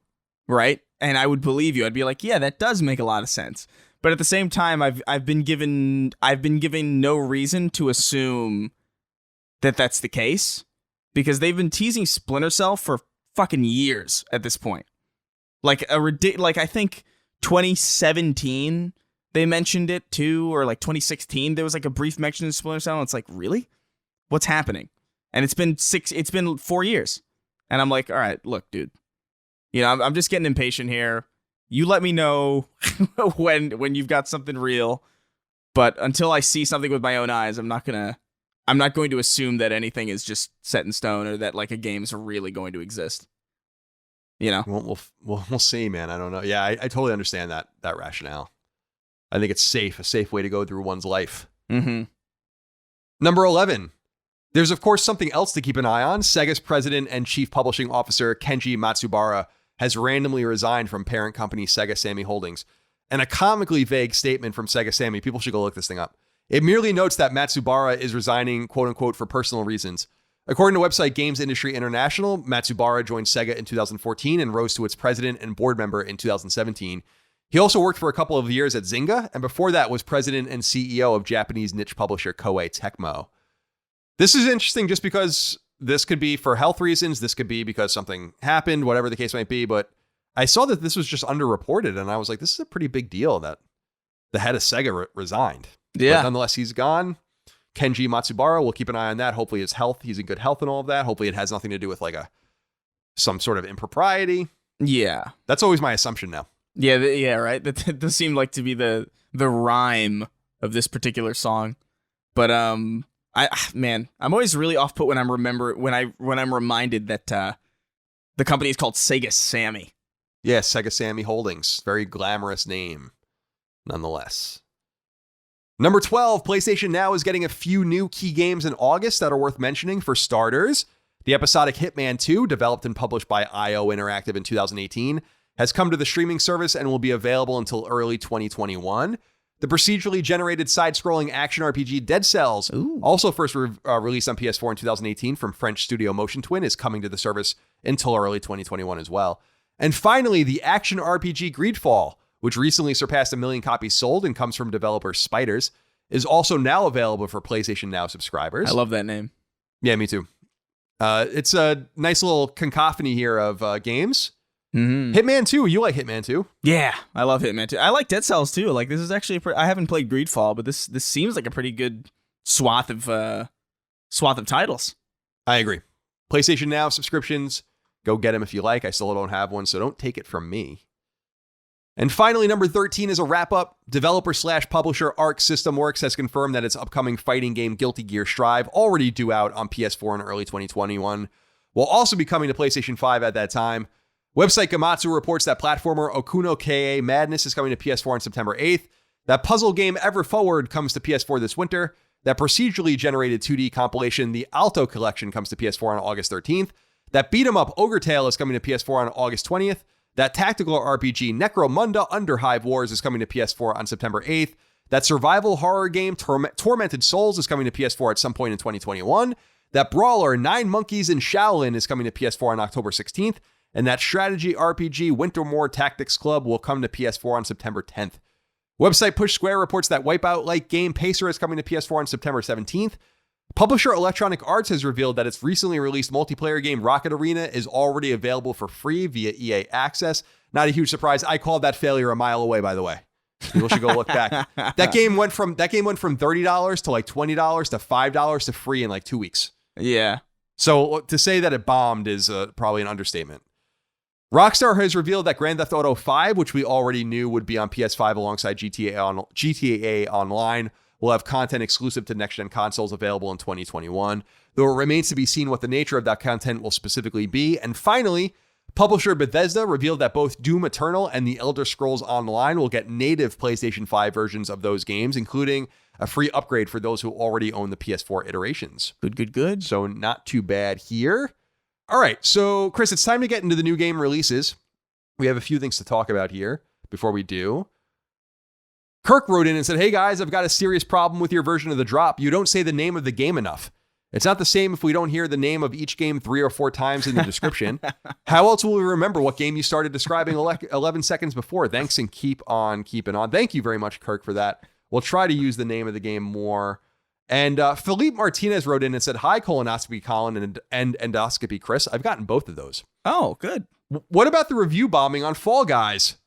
right? And I would believe you. I'd be like, yeah, that does make a lot of sense. But at the same time, I've been given no reason to assume that that's the case because they've been teasing Splinter Cell for fucking years at this point. I think 2017 they mentioned it too, or like 2016 there was like a brief mention of Splinter Cell. It's like, really? What's happening? And it's been 4 years. And I'm like, all right, look, dude. You know, I'm just getting impatient here. You let me know when you've got something real. But until I see something with my own eyes, I'm not going to assume that anything is just set in stone or that like a game's really going to exist. You know? We'll see, man. I don't know. Yeah, I totally understand that rationale. I think it's a safe way to go through one's life. Mm-hmm. Number 11. There's, of course, something else to keep an eye on. Sega's president and chief publishing officer, Kenji Matsubara, has randomly resigned from parent company Sega Sammy Holdings. And a comically vague statement from Sega Sammy, people should go look this thing up. It merely notes that Matsubara is resigning, quote unquote, for personal reasons. According to website Games Industry International, Matsubara joined Sega in 2014 and rose to its president and board member in 2017. He also worked for a couple of years at Zynga, and before that was president and CEO of Japanese niche publisher Koei Tecmo. This is interesting just because this could be for health reasons. This could be because something happened, whatever the case might be. But I saw that this was just underreported, and I was like, this is a pretty big deal that the head of Sega resigned. Yeah. But nonetheless, he's gone. Kenji Matsubara, we'll keep an eye on that. Hopefully his health, he's in good health and all of that. Hopefully it has nothing to do with like some sort of impropriety. Yeah. That's always my assumption now. Yeah, right. That does seem like to be the rhyme of this particular song. But I'm always really off put when I'm reminded that the company is called Sega Sammy. Yeah, Sega Sammy Holdings. Very glamorous name, nonetheless. Number 12, PlayStation Now is getting a few new key games in August that are worth mentioning. For starters, the episodic Hitman 2, developed and published by IO Interactive in 2018, has come to the streaming service and will be available until early 2021. The procedurally generated side-scrolling action RPG Dead Cells, also first released on PS4 in 2018 from French studio Motion Twin, is coming to the service until early 2021 as well. And finally, the action RPG Greedfall, which recently surpassed 1 million copies sold and comes from developer Spiders, is also now available for PlayStation Now subscribers. I love that name. Yeah, me too. It's a nice little cacophony here of games. Mm-hmm. Hitman 2, you like Hitman 2? Yeah, I love Hitman 2. I like Dead Cells too. Like, this is actually I haven't played Greedfall, but this seems like a pretty good swath of titles. I agree. PlayStation Now subscriptions, go get them if you like. I still don't have one, so don't take it from me. And finally, number 13 is a wrap-up. Developer/publisher Arc System Works has confirmed that its upcoming fighting game Guilty Gear Strive, already due out on PS4 in early 2021, will also be coming to PlayStation 5 at that time. Website Gamatsu reports that platformer Okuno Ka Madness is coming to PS4 on September 8th. That puzzle game Ever Forward comes to PS4 this winter. That procedurally generated 2D compilation The Alto Collection comes to PS4 on August 13th. That beat-em-up Ogre Tale is coming to PS4 on August 20th. That tactical RPG Necromunda Underhive Wars is coming to PS4 on September 8th. That survival horror game Tormented Souls is coming to PS4 at some point in 2021. That brawler Nine Monkeys in Shaolin is coming to PS4 on October 16th. And that strategy RPG Wintermoor Tactics Club will come to PS4 on September 10th. Website Push Square reports that Wipeout-like game Pacer is coming to PS4 on September 17th. Publisher Electronic Arts has revealed that its recently released multiplayer game Rocket Arena is already available for free via EA Access. Not a huge surprise. I called that failure a mile away, by the way. People should go look back. That game went from $30 to like $20 to $5 to free in like 2 weeks. Yeah. So to say that it bombed is probably an understatement. Rockstar has revealed that Grand Theft Auto 5, which we already knew would be on PS5 alongside GTA Online, will have content exclusive to next-gen consoles available in 2021, though it remains to be seen what the nature of that content will specifically be. And finally, publisher Bethesda revealed that both Doom Eternal and The Elder Scrolls Online will get native PlayStation 5 versions of those games, including a free upgrade for those who already own the PS4 iterations. Good. So not too bad here. All right, so Chris, it's time to get into the new game releases. We have a few things to talk about here before we do. Kirk wrote in and said, "Hey guys, I've got a serious problem with your version of the drop. You don't say the name of the game enough. It's not the same if we don't hear the name of each game 3 or 4 times in the description. How else will we remember what game you started describing 11 seconds before? Thanks and keep on keeping on." Thank you very much, Kirk, for that. We'll try to use the name of the game more. And Philippe Martinez wrote in and said, "Hi, colonoscopy Colin and endoscopy Chris. I've gotten both of those." Oh, good. What about the review bombing on Fall Guys?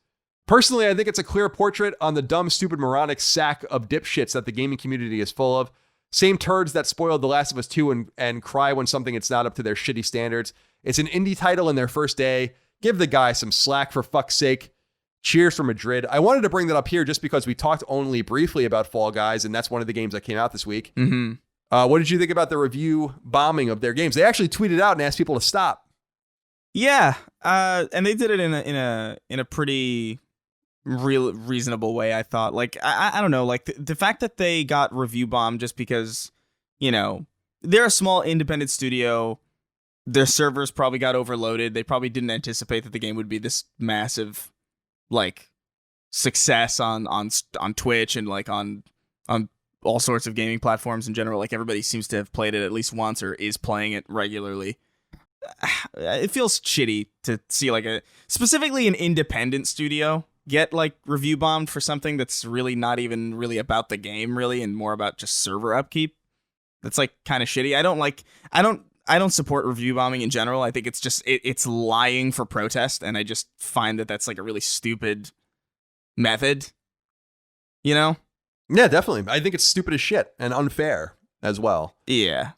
Personally, I think it's a clear portrait on the dumb, stupid, moronic sack of dipshits that the gaming community is full of. Same turds that spoiled The Last of Us 2 and cry when something it's not up to their shitty standards. It's an indie title in their first day. Give the guy some slack for fuck's sake. Cheers from Madrid. I wanted to bring that up here just because we talked only briefly about Fall Guys, and that's one of the games that came out this week. Mm-hmm. What did you think about the review bombing of their games? They actually tweeted out and asked people to stop. Yeah, and they did it in a pretty reasonable way, I thought. Like, I don't know, like the fact that they got review bombed just because, you know, they're a small independent studio. Their servers probably got overloaded. They probably didn't anticipate that the game would be this massive, like, success on Twitch and like on all sorts of gaming platforms in general. Like, everybody seems to have played it at least once or is playing it regularly. It feels shitty to see like specifically an independent studio get like review bombed for something that's really not even really about the game really and more about just server upkeep. That's like kind of shitty. I don't support review bombing in general. I think it's just it's lying for protest, and I just find that that's like a really stupid method. You know? Yeah, definitely. I think it's stupid as shit and unfair as well. Yeah.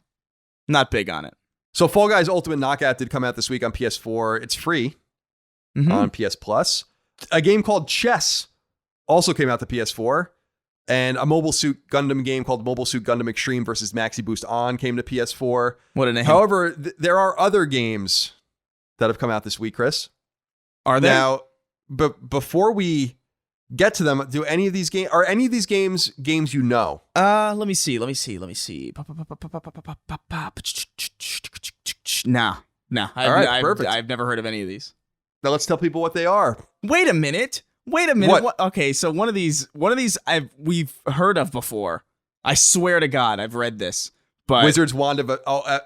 Not big on it. So Fall Guys Ultimate Knockout did come out this week on PS4. It's free on PS Plus. A game called Chess also came out to PS4. And a Mobile Suit Gundam game called Mobile Suit Gundam Extreme versus Maxi Boost On came to PS4. What a name. However, there are other games that have come out this week, Chris. Are there? Now, before we get to them, are any of these games you know? Let me see. Nah. All right, perfect. I've never heard of any of these. Now let's tell people what they are. Wait a minute. What? Okay, so one of these we've heard of before. I swear to God, I've read this. But Wizard's Wand of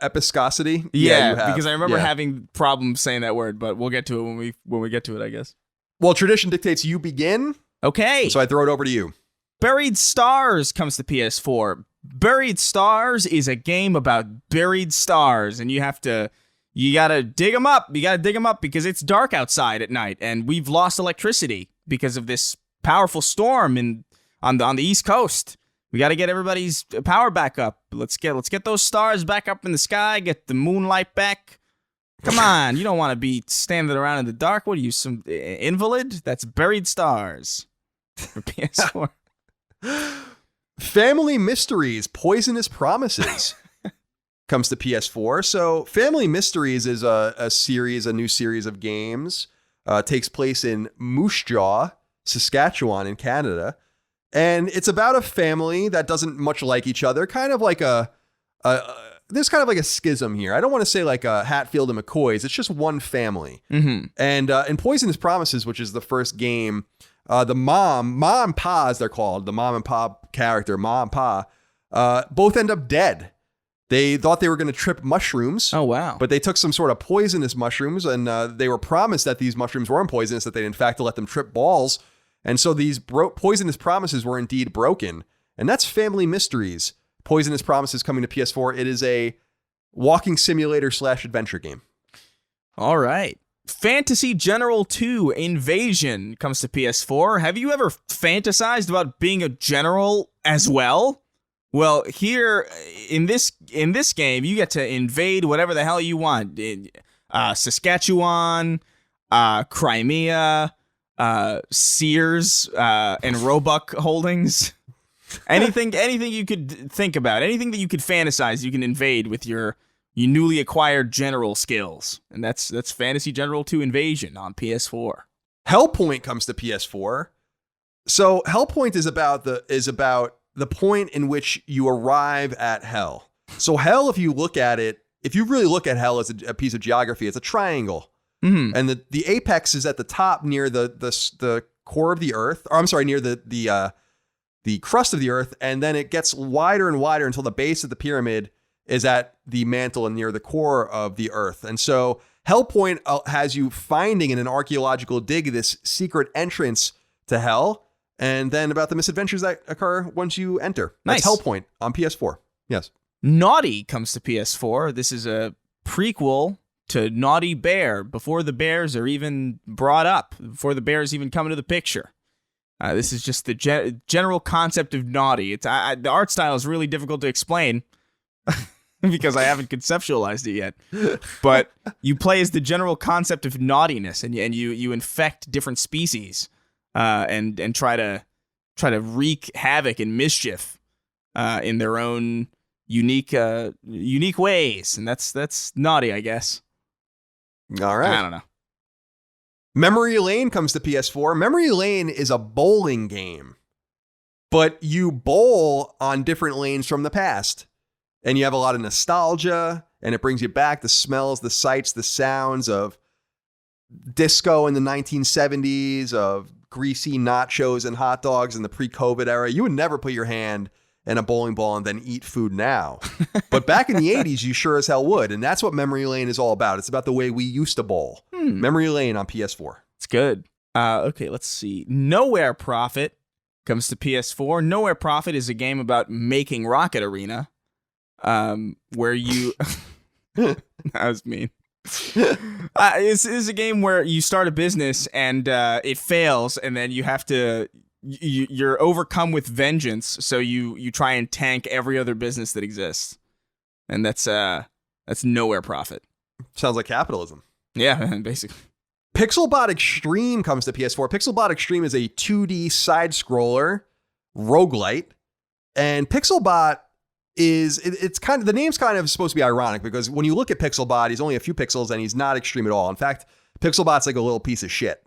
Episcosity? Yeah, you have. because I remember having problems saying that word, but we'll get to it when we get to it, I guess. Well, tradition dictates you begin. Okay. So I throw it over to you. Buried Stars comes to PS4. Buried Stars is a game about buried stars, and you gotta dig them up. You gotta dig them up because it's dark outside at night, and we've lost electricity because of this powerful storm on the East Coast. We gotta get everybody's power back up. Let's get those stars back up in the sky. Get the moonlight back. Come on, you don't want to be standing around in the dark. What are you, some invalid? That's Buried Stars for PS4. Family Mysteries: Poisonous Promises comes to PS4. So Family Mysteries is a new series of games. Takes place in Moose Jaw, Saskatchewan in Canada. And it's about a family that doesn't much like each other. Kind of like there's kind of like a schism here. I don't want to say like a Hatfield and McCoy's. It's just one family. Mm-hmm. And in Poisonous Promises, which is the first game, the Ma and Pa, as they're called, the mom and pa character, Ma and Pa, both end up dead. They thought they were going to trip mushrooms. Oh, wow. But they took some sort of poisonous mushrooms, and they were promised that these mushrooms weren't poisonous, that they'd in fact let them trip balls. And so these poisonous promises were indeed broken. And that's Family Mysteries. Poisonous Promises coming to PS4. It is a walking simulator / adventure game. All right. Fantasy General 2 Invasion comes to PS4. Have you ever fantasized about being a general as well? Well, here in this game, you get to invade whatever the hell you want. Saskatchewan, Crimea, Sears, and Roebuck Holdings. Anything you could think about, anything that you could fantasize, you can invade with your newly acquired general skills. And that's Fantasy General 2 Invasion on PS4. Hellpoint comes to PS4. So Hellpoint is about the point in which you arrive at hell. So hell, if you really look at hell as a piece of geography, it's a triangle. Mm-hmm. And the apex is at the top near the core of the earth, or I'm sorry, near the crust of the earth, and then it gets wider and wider until the base of the pyramid is at the mantle and near the core of the earth. And so Hellpoint has you finding in an archaeological dig this secret entrance to hell, and then about the misadventures that occur once you enter. Nice. That's Hellpoint on PS4. Yes. Naughty comes to PS4. This is a prequel to naughty bear before the bears are even brought up, before the bears even come into the picture. This is just the general concept of naughty. The art style is really difficult to explain because I haven't conceptualized it yet. But you play as the general concept of naughtiness, and you infect different species and try to wreak havoc and mischief in their own unique ways, and that's naughty, I guess. All right. I don't know. Memory Lane comes to PS4. Memory Lane is a bowling game, but you bowl on different lanes from the past, and you have a lot of nostalgia, and it brings you back the smells, the sights, the sounds of disco in the 1970s, of greasy nachos and hot dogs in the pre-COVID era. You would never put your hand in a bowling ball and then eat food now. But back in the 80s, you sure as hell would. And that's what Memory Lane is all about. It's about the way we used to bowl. Memory Lane on PS4. It's good. Okay, let's see. Nowhere Profit comes to PS4. Nowhere Profit is a game about making Rocket Arena, where you... That was mean. It's a game where you start a business and it fails, and then you have to... You're overcome with vengeance, so you try and tank every other business that exists, and that's Nowhere Profit. Sounds like capitalism. Yeah, basically. Pixelbot Extreme comes to PS4. Pixelbot Extreme is a 2D side scroller roguelite, and Pixelbot it's kind of, the name's kind of supposed to be ironic because when you look at Pixelbot, he's only a few pixels and he's not extreme at all. In fact, Pixelbot's like a little piece of shit,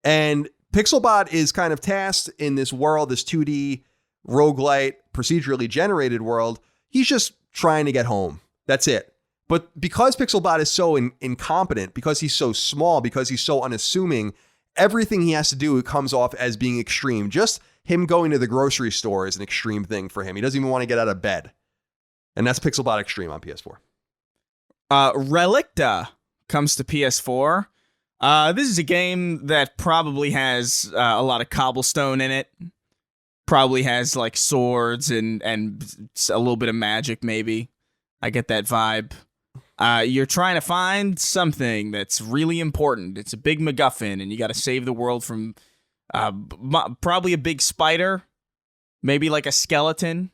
and Pixelbot is kind of tasked in this world, this 2D roguelite, procedurally generated world. He's just trying to get home. That's it. But because Pixelbot is so incompetent, because he's so small, because he's so unassuming, everything he has to do comes off as being extreme. Just him going to the grocery store is an extreme thing for him. He doesn't even want to get out of bed. And that's Pixelbot Extreme on PS4. Relicta comes to PS4. This is a game that probably has a lot of cobblestone in it. Probably has like swords and a little bit of magic, maybe. I get that vibe. You're trying to find something that's really important. It's a big MacGuffin, and you got to save the world from probably a big spider, maybe like a skeleton.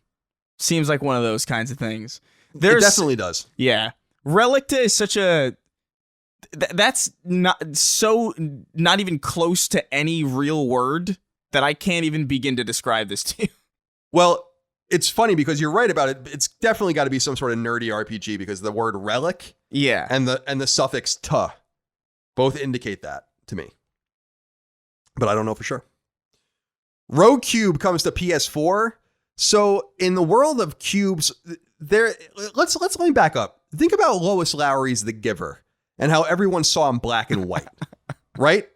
Seems like one of those kinds of things. It definitely does. Yeah. Relicta is such a... That's not even close to any real word that I can't even begin to describe this to you. Well, it's funny because you're right about it. It's definitely got to be some sort of nerdy RPG because the word relic, yeah, and the suffix "ta" both indicate that to me. But I don't know for sure. Rogue Cube comes to PS4. So in the world of cubes, let me back up. Think about Lois Lowry's The Giver and how everyone saw him black and white, right?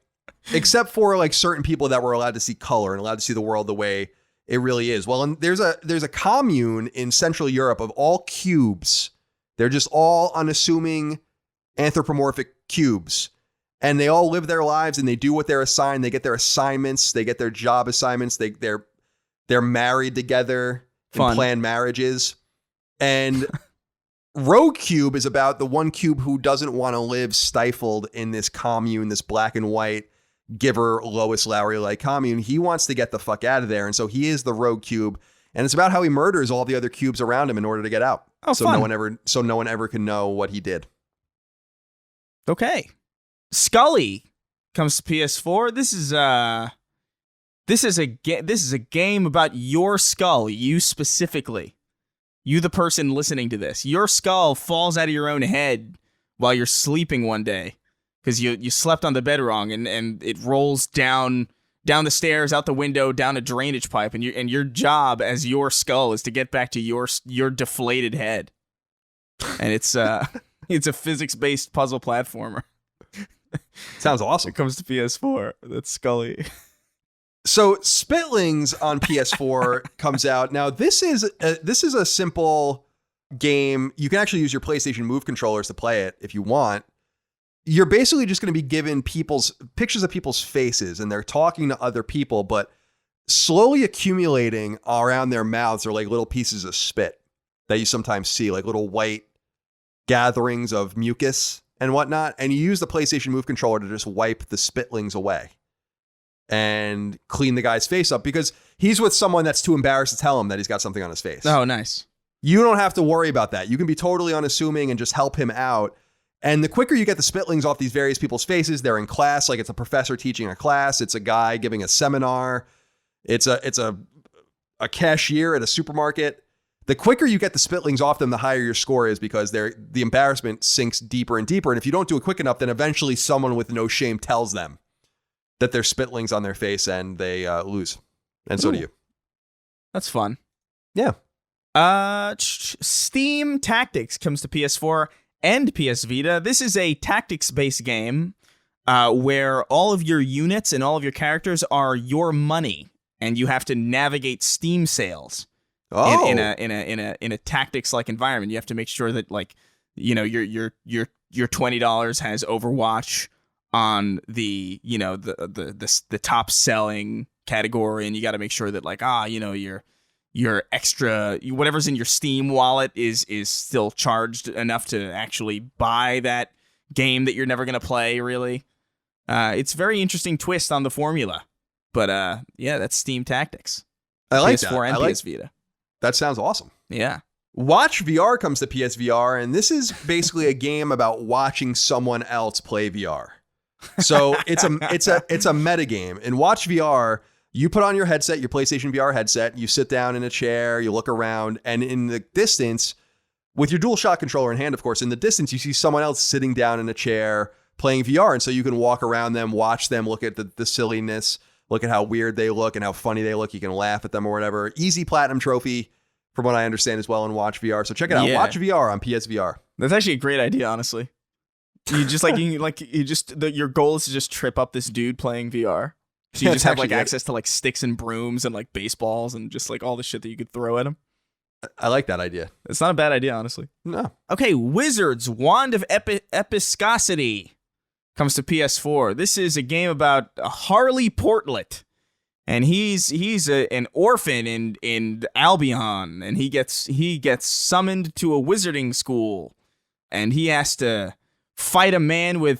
Except for like certain people that were allowed to see color and allowed to see the world the way it really is. Well, and there's a commune in Central Europe of all cubes. They're just all unassuming anthropomorphic cubes. And they all live their lives and they do what they're assigned. They get their assignments. They get their job assignments. They're married together and plan marriages. And Rogue Cube is about the one cube who doesn't want to live stifled in this commune, this black and white Giver Lois Lowry-like commune. He wants to get the fuck out of there. And so he is the Rogue Cube. And it's about how he murders all the other cubes around him in order to get out. Oh, so fun. no one ever can know what he did. Okay. Scully comes to PS4. This is a game about your skull, you specifically. You, the person listening to this. Your skull falls out of your own head while you're sleeping one day because you slept on the bed wrong, and it rolls down the stairs, out the window, down a drainage pipe, and your job as your skull is to get back to your deflated head. And it's a physics-based puzzle platformer. Sounds awesome. It comes to PS4. That's Scully. So Spitlings on PS4 comes out. Now this is a simple game. You can actually use your PlayStation Move controllers to play it if you want. You're basically just going to be given pictures of people's faces, and they're talking to other people, but slowly accumulating around their mouths are like little pieces of spit that you sometimes see, like little white gatherings of mucus and whatnot, and you use the PlayStation Move controller to just wipe the spitlings away and clean the guy's face up because he's with someone that's too embarrassed to tell him that he's got something on his face. Oh, nice. You don't have to worry about that. You can be totally unassuming and just help him out. And the quicker you get the spitlings off these various people's faces, they're in class, like it's a professor teaching a class, it's a guy giving a seminar, it's a cashier at a supermarket. The quicker you get the spitlings off them, the higher your score is because the embarrassment sinks deeper and deeper. And if you don't do it quick enough, then eventually someone with no shame tells them that there's spitlings on their face and they lose. And so do you. That's fun. Yeah. Steam Tactics comes to PS4 and PS Vita. This is a tactics-based game where all of your units and all of your characters are your money, and you have to navigate Steam sales. Oh. In a tactics-like environment. You have to make sure that, like, you know, your $20 has Overwatch on the, you know, the top selling category, and you got to make sure that, like, you know, your extra, whatever's in your Steam wallet is still charged enough to actually buy that game that you're never going to play, really. It's a very interesting twist on the formula. But, yeah, that's Steam Tactics. I like PS4 that. and PS Vita. That sounds awesome. Yeah. Watch VR comes to PSVR, and this is basically a game about watching someone else play VR. So it's a meta game. In Watch VR, you put on your headset, your PlayStation VR headset, you sit down in a chair, you look around, and in the distance, with your DualShock controller in hand, of course, in the distance, you see someone else sitting down in a chair playing VR. And so you can walk around them, watch them, look at the silliness, look at how weird they look and how funny they look. You can laugh at them or whatever. Easy platinum trophy, from what I understand, as well in Watch VR. So check it out. Yeah. Watch VR on PSVR. That's actually a great idea, honestly. You just your goal is to just trip up this dude playing VR. So you just have like access to like sticks and brooms and like baseballs and just like all the shit that you could throw at him. I like that idea. It's not a bad idea, honestly. No. Okay, Wizards Wand of Episcosity comes to PS4. This is a game about Harley Portlet, and he's an orphan in Albion, and he gets summoned to a wizarding school, and he has to fight a man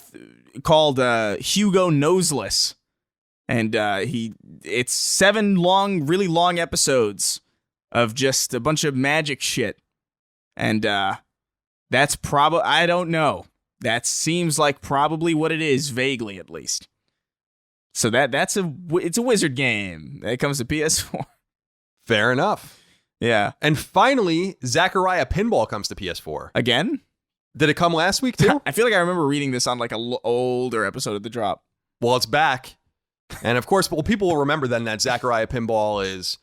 called Hugo Noseless, and it's 7 really long episodes of just a bunch of magic shit, and that's probably, I don't know. That seems like probably what it is, vaguely at least. So it's a wizard game. It comes to PS4. Fair enough. Yeah. And finally, Zaccaria Pinball comes to PS4. Again? Did it come last week too? I feel like I remember reading this on like an older episode of The Drop. Well, it's back. And of course, people will remember then that Zaccaria Pinball is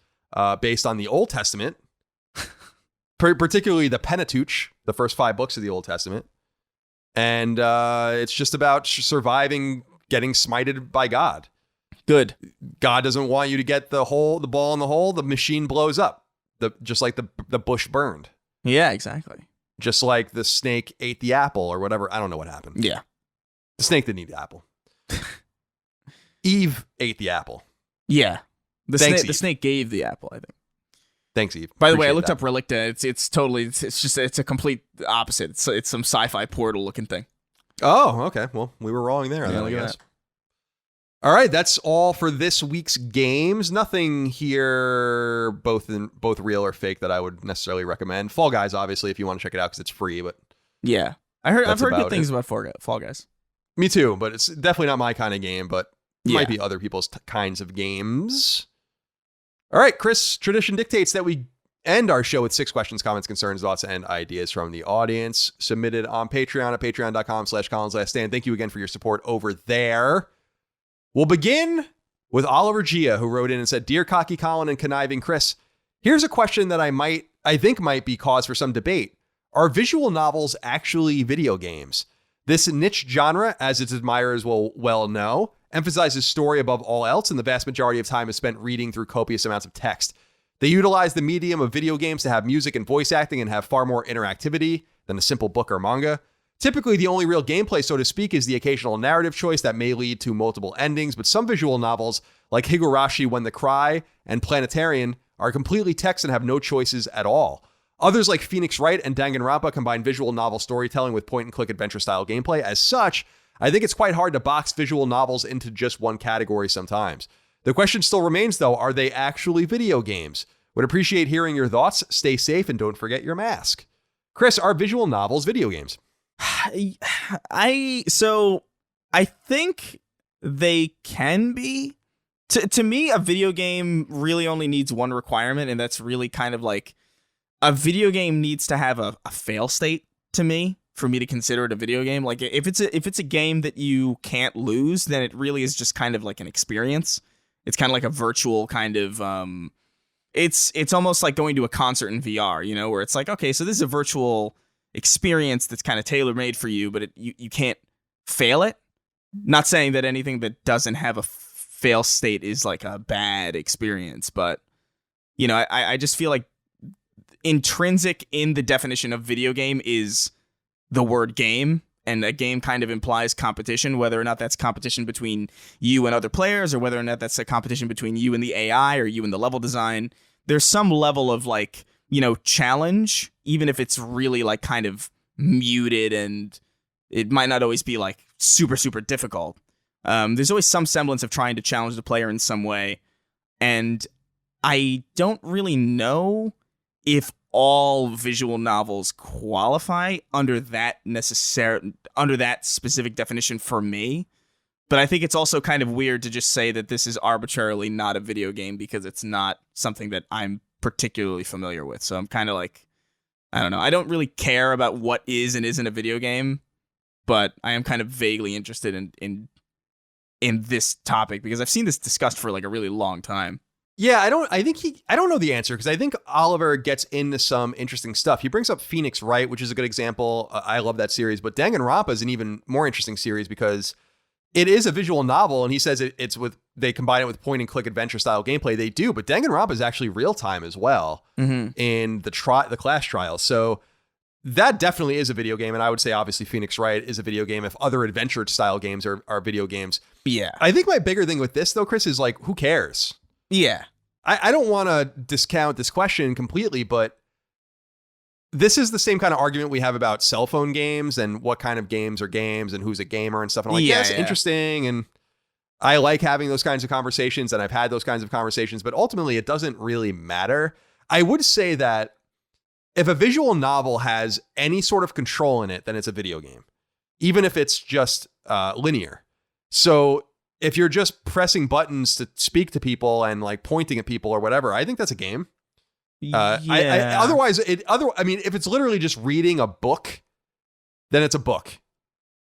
based on the Old Testament, particularly the Pentateuch, the first 5 books of the Old Testament. And it's just about surviving getting smited by God. Good. God doesn't want you to get the ball in the hole. The machine blows up. Just like the bush burned. Yeah, exactly. Just like the snake ate the apple or whatever. I don't know what happened. Yeah. The snake didn't eat the apple. Eve ate the apple. Yeah. The snake gave the apple, I think. Thanks, Eve. By the way, I looked up Relicta. It's a complete opposite. It's some sci-fi portal looking thing. Oh, okay. Well, we were wrong there. Yeah, I guess. All right, that's all for this week's games. Nothing here, both real or fake, that I would necessarily recommend. Fall Guys, obviously, if you want to check it out, because it's free. But yeah, I've heard good things about Fall Guys. Me too, but it's definitely not my kind of game. But it might be other people's kinds of games. All right, Chris, tradition dictates that we end our show with 6 questions, comments, concerns, thoughts, and ideas from the audience submitted on Patreon at patreon.com/ColinsLastStand. Thank you again for your support over there. We'll begin with Oliver Gia, who wrote in and said, "Dear Cocky Colin and Conniving Chris, here's a question that I think might be cause for some debate. Are visual novels actually video games? This niche genre, as its admirers will well know, emphasizes story above all else, and the vast majority of time is spent reading through copious amounts of text. They utilize the medium of video games to have music and voice acting and have far more interactivity than a simple book or manga. Typically, the only real gameplay, so to speak, is the occasional narrative choice that may lead to multiple endings, but some visual novels, like Higurashi When the Cry and Planetarian, are completely text and have no choices at all. Others like Phoenix Wright and Danganronpa combine visual novel storytelling with point-and-click adventure-style gameplay. As such, I think it's quite hard to box visual novels into just one category sometimes. The question still remains, though, are they actually video games? Would appreciate hearing your thoughts. Stay safe and don't forget your mask. Chris, are visual novels video games? I think they can be. To me, a video game really only needs one requirement, and that's really kind of like a video game needs to have a fail state to me for me to consider it a video game. Like if it's a game that you can't lose, then it really is just kind of like an experience. It's kind of like a virtual kind of it's almost like going to a concert in VR, you know, where it's like, okay, so this is a virtual experience that's kind of tailor-made for you, but you can't fail it. Not saying that anything that doesn't have a fail state is like a bad experience, but you know, I just feel like intrinsic in the definition of video game is the word game, and a game kind of implies competition, whether or not that's competition between you and other players, or whether or not that's a competition between you and the AI or you and the level design. There's some level of like, you know, challenge, even if it's really like kind of muted and it might not always be like super, super difficult. There's always some semblance of trying to challenge the player in some way. And I don't really know if all visual novels qualify under that specific definition for me. But I think it's also kind of weird to just say that this is arbitrarily not a video game because it's not something that I'm particularly familiar with. So I'm kind of like, I don't know. I don't really care about what is and isn't a video game, but I am kind of vaguely interested in this topic because I've seen this discussed for like a really long time. Yeah, I don't know the answer because I think Oliver gets into some interesting stuff. He brings up Phoenix Wright, which is a good example. I love that series, but Danganronpa is an even more interesting series because it is a visual novel, and he says they combine it with point and click adventure style gameplay. They do, but Danganronpa is actually real time as well in the class trials. So that definitely is a video game, and I would say obviously Phoenix Wright is a video game if other adventure style games are video games. Yeah. I think my bigger thing with this though, Chris, is like, who cares? Yeah. I don't want to discount this question completely, but this is the same kind of argument we have about cell phone games and what kind of games are games and who's a gamer and stuff. And I'm like, yes, interesting. And I like having those kinds of conversations, and I've had those kinds of conversations, but ultimately it doesn't really matter. I would say that if a visual novel has any sort of control in it, then it's a video game, even if it's just linear. So if you're just pressing buttons to speak to people and like pointing at people or whatever, I think that's a game. Otherwise, if it's literally just reading a book, then it's a book.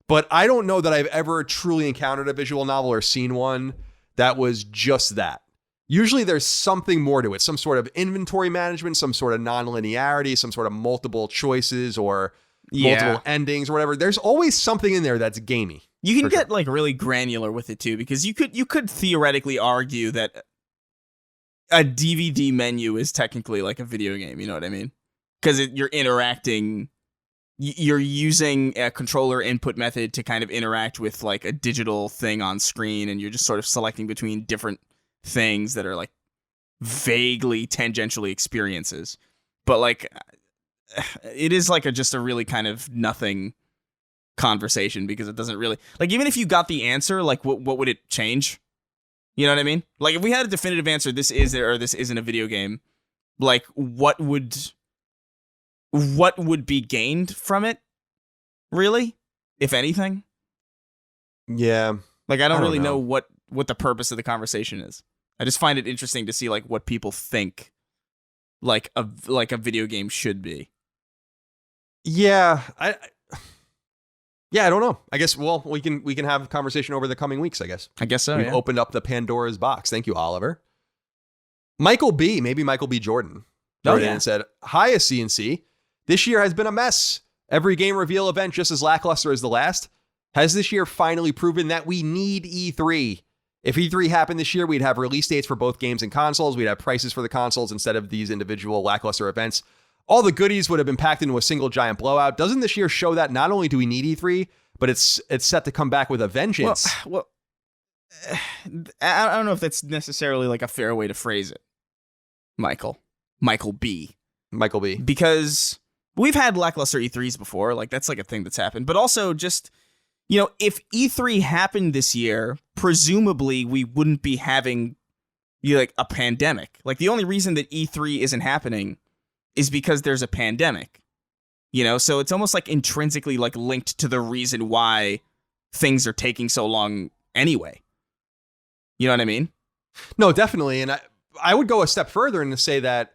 But I don't know that I've ever truly encountered a visual novel or seen one that was just that. Usually there's something more to it, some sort of inventory management, some sort of non-linearity, some sort of multiple choices or multiple endings or whatever. There's always something in there that's gamey. You can get like really granular with it too, because you could theoretically argue that a DVD menu is technically like a video game. You know what I mean? Because you're interacting, you're using a controller input method to kind of interact with like a digital thing on screen, and you're just sort of selecting between different things that are like vaguely tangentially experiences. But like, it is like just a really kind of nothing conversation because it doesn't really, like, even if you got the answer, like what would it change? You know what I mean? Like if we had a definitive answer, this is or this isn't a video game, like what would be gained from it, really, if anything? Yeah, like I don't really know what the purpose of the conversation is. I just find it interesting to see like what people think like a video game should be. Yeah, I don't know. I guess we can have a conversation over the coming weeks, I guess. I guess so. We've opened up the Pandora's box. Thank you, Oliver. Michael B Jordan. And said, "Hi, CNC. This year has been a mess. Every game reveal event just as lackluster as the last. Has this year finally proven that we need E3? If E3 happened this year, we'd have release dates for both games and consoles. We'd have prices for the consoles instead of these individual lackluster events. All the goodies would have been packed into a single giant blowout. Doesn't this year show that not only do we need E3, but it's set to come back with a vengeance?" Well, I don't know if that's necessarily like a fair way to phrase it, Michael B. Michael B. Because we've had lackluster E3s before. Like, that's like a thing that's happened. But also just, if E3 happened this year, presumably we wouldn't be having like a pandemic. Like, the only reason that E3 isn't happening is because there's a pandemic. So it's almost like intrinsically like linked to the reason why things are taking so long anyway. You know what I mean? No, definitely. And I would go a step further and to say that,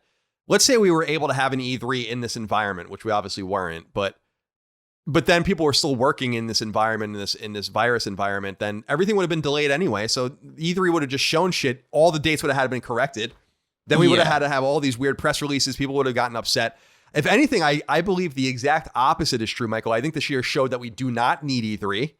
let's say we were able to have an E3 in this environment, which we obviously weren't, but then people were still working in this environment, in this virus environment, then everything would have been delayed anyway. So E3 would have just shown shit. All the dates would have had been corrected. Then we would have had to have all these weird press releases. People would have gotten upset. If anything, I believe the exact opposite is true, Michael. I think this year showed that we do not need E3.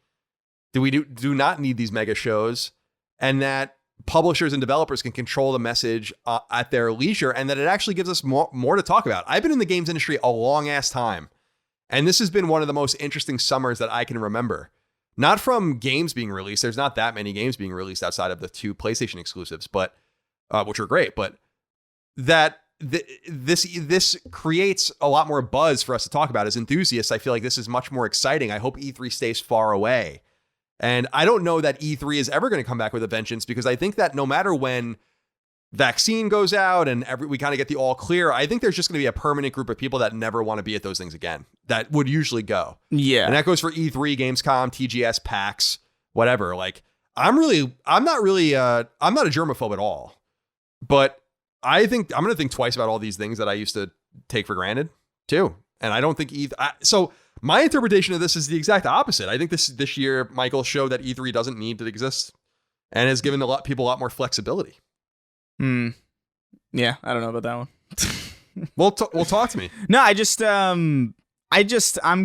We do not need these mega shows, and that publishers and developers can control the message at their leisure, and that it actually gives us more to talk about. I've been in the games industry a long ass time, and this has been one of the most interesting summers that I can remember. Not from games being released. There's not that many games being released outside of the 2 PlayStation exclusives, but which are great. But that this creates a lot more buzz for us to talk about. As enthusiasts, I feel like this is much more exciting. I hope E3 stays far away. And I don't know that E3 is ever going to come back with a vengeance, because I think that no matter when vaccine goes out and we kind of get the all clear, I think there's just going to be a permanent group of people that never want to be at those things again, that would usually go. Yeah. And that goes for E3, Gamescom, TGS, PAX, whatever. Like, I'm not a germaphobe at all, but I think I'm going to think twice about all these things that I used to take for granted too. And I don't think so my interpretation of this is the exact opposite. I think this year, Michael, showed that E3 doesn't need to exist and has given people a lot more flexibility. Yeah, I don't know about that one. Well, talk to me. No, I'm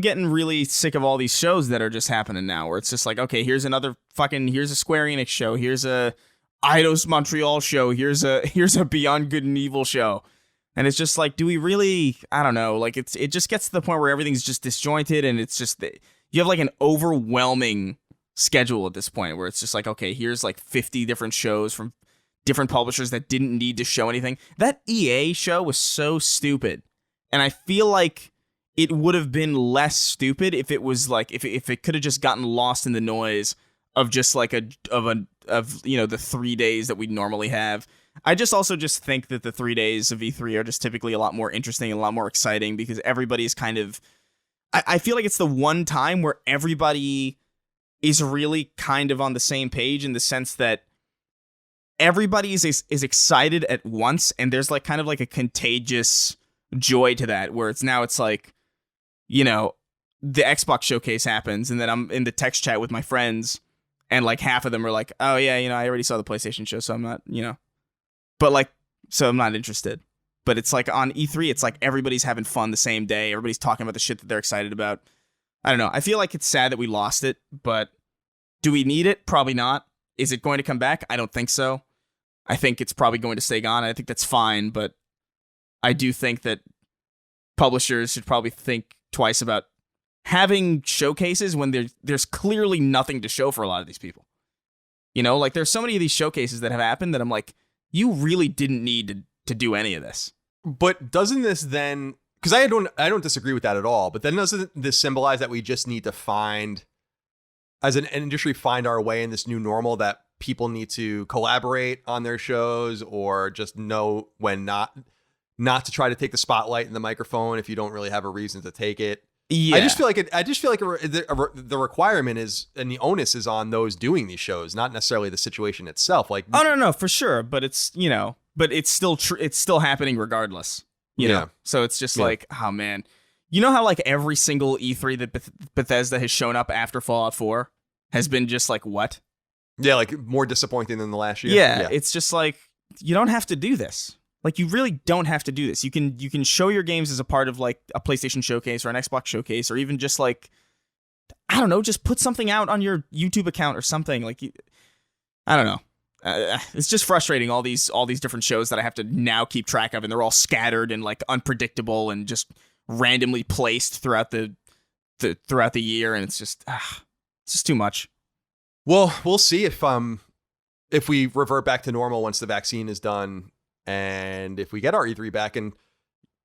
getting really sick of all these shows that are just happening now, where it's just like, okay, here's a Square Enix show, here's a Eidos Montreal show, here's a Beyond Good and Evil show. And it's just like, do we really, I don't know, like it just gets to the point where everything's just disjointed, and it's just, you have like an overwhelming schedule at this point where it's just like, okay, here's like 50 different shows from different publishers that didn't need to show anything. That EA show was so stupid. And I feel like it would have been less stupid if it was like, if it could have just gotten lost in the noise of just like the 3 days that we normally have. I also think that the 3 days of E3 are just typically a lot more interesting and a lot more exciting, because everybody's kind of, I feel like it's the one time where everybody is really kind of on the same page, in the sense that everybody is excited at once, and there's like kind of like a contagious joy to that, where it's like, the Xbox showcase happens, and then I'm in the text chat with my friends, and like half of them are like, oh yeah, I already saw the PlayStation show, so I'm not, but like, so I'm not interested. But it's like on E3, it's like everybody's having fun the same day. Everybody's talking about the shit that they're excited about. I don't know. I feel like it's sad that we lost it, but do we need it? Probably not. Is it going to come back? I don't think so. I think it's probably going to stay gone. I think that's fine, but I do think that publishers should probably think twice about having showcases when there's clearly nothing to show for a lot of these people. Like there's so many of these showcases that have happened that I'm like, you really didn't need to do any of this. But doesn't this then, because I don't disagree with that at all, but then doesn't this symbolize that we just need to find, as an industry, find our way in this new normal, that people need to collaborate on their shows, or just know when not to try to take the spotlight and the microphone if you don't really have a reason to take it? Yeah. I just feel like the requirement is, and the onus is on those doing these shows, not necessarily the situation itself. Like, oh no, for sure, but it's but it's still it's still happening regardless. You know, so it's just like, oh man, how like every single E3 that Bethesda has shown up after Fallout 4 has been just like, what? Yeah, like more disappointing than the last year. Yeah, it's just like, you don't have to do this. Like, you really don't have to do this. You can show your games as a part of like a PlayStation showcase or an Xbox showcase, or even just like, I don't know, just put something out on your YouTube account or something. Like, I don't know. It's just frustrating, all these different shows that I have to now keep track of, and they're all scattered and like unpredictable and just randomly placed throughout the year, and it's just too much. Well, we'll see if we revert back to normal once the vaccine is done, and if we get our E3 back. And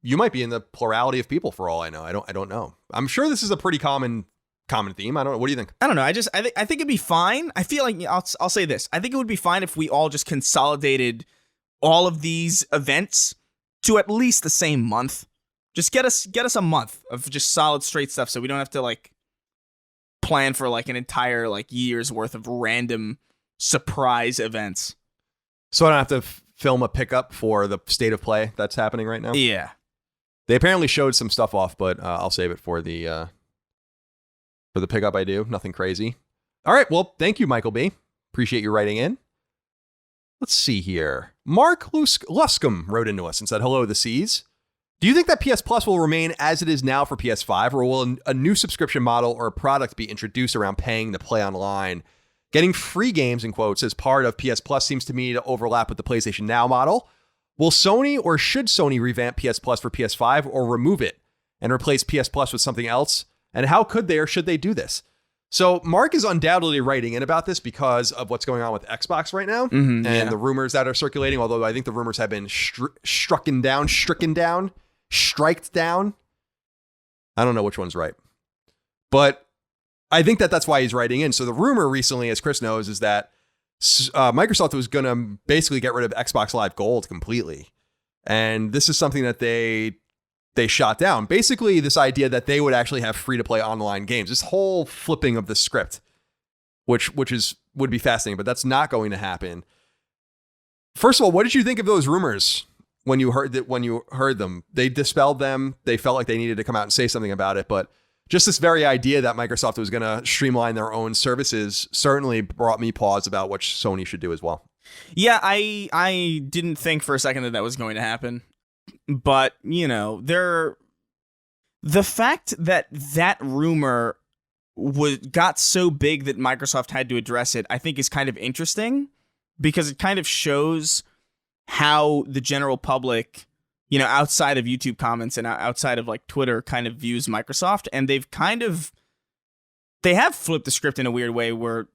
you might be in the plurality of people for all I know. I don't know. I'm sure this is a pretty common theme. I don't know. What do you think? I don't know. I think it'd be fine. I feel like I'll say this. I think it would be fine if we all just consolidated all of these events to at least the same month. Just get us a month of just solid straight stuff, so we don't have to like plan for like an entire like year's worth of random surprise events. So I don't have to film a pickup for the state of play that's happening right now. Yeah, they apparently showed some stuff off, but I'll save it for the pickup I do. Nothing crazy. All right. Well, thank you, Michael B. Appreciate you writing in. Let's see here. Mark Luscombe wrote into us and said, hello, the C's. Do you think that PS Plus will remain as it is now for PS5, or will a new subscription model or a product be introduced around paying to play online? Getting free games, in quotes, as part of PS Plus seems to me to overlap with the PlayStation Now model. Will Sony or should Sony revamp PS Plus for PS5 or remove it and replace PS Plus with something else? And how could they or should they do this? So Mark is undoubtedly writing in about this because of what's going on with Xbox right now and the rumors that are circulating, although I think the rumors have been stricken down. I don't know which one's right. But I think that's why he's writing in. So the rumor recently, as Chris knows, is that Microsoft was going to basically get rid of Xbox Live Gold completely. And this is something that they shot down. Basically, this idea that they would actually have free-to-play online games. This whole flipping of the script, which would be fascinating, but that's not going to happen. First of all, what did you think of those rumors when you heard them? They dispelled them. They felt like they needed to come out and say something about it, but just this very idea that Microsoft was going to streamline their own services certainly brought me pause about what Sony should do as well. Yeah, I didn't think for a second that was going to happen. But, you know, the fact that rumor got so big that Microsoft had to address it, I think is kind of interesting, because it kind of shows how the general public, you know, outside of YouTube comments and outside of like Twitter, kind of views Microsoft. And they have flipped the script in a weird way where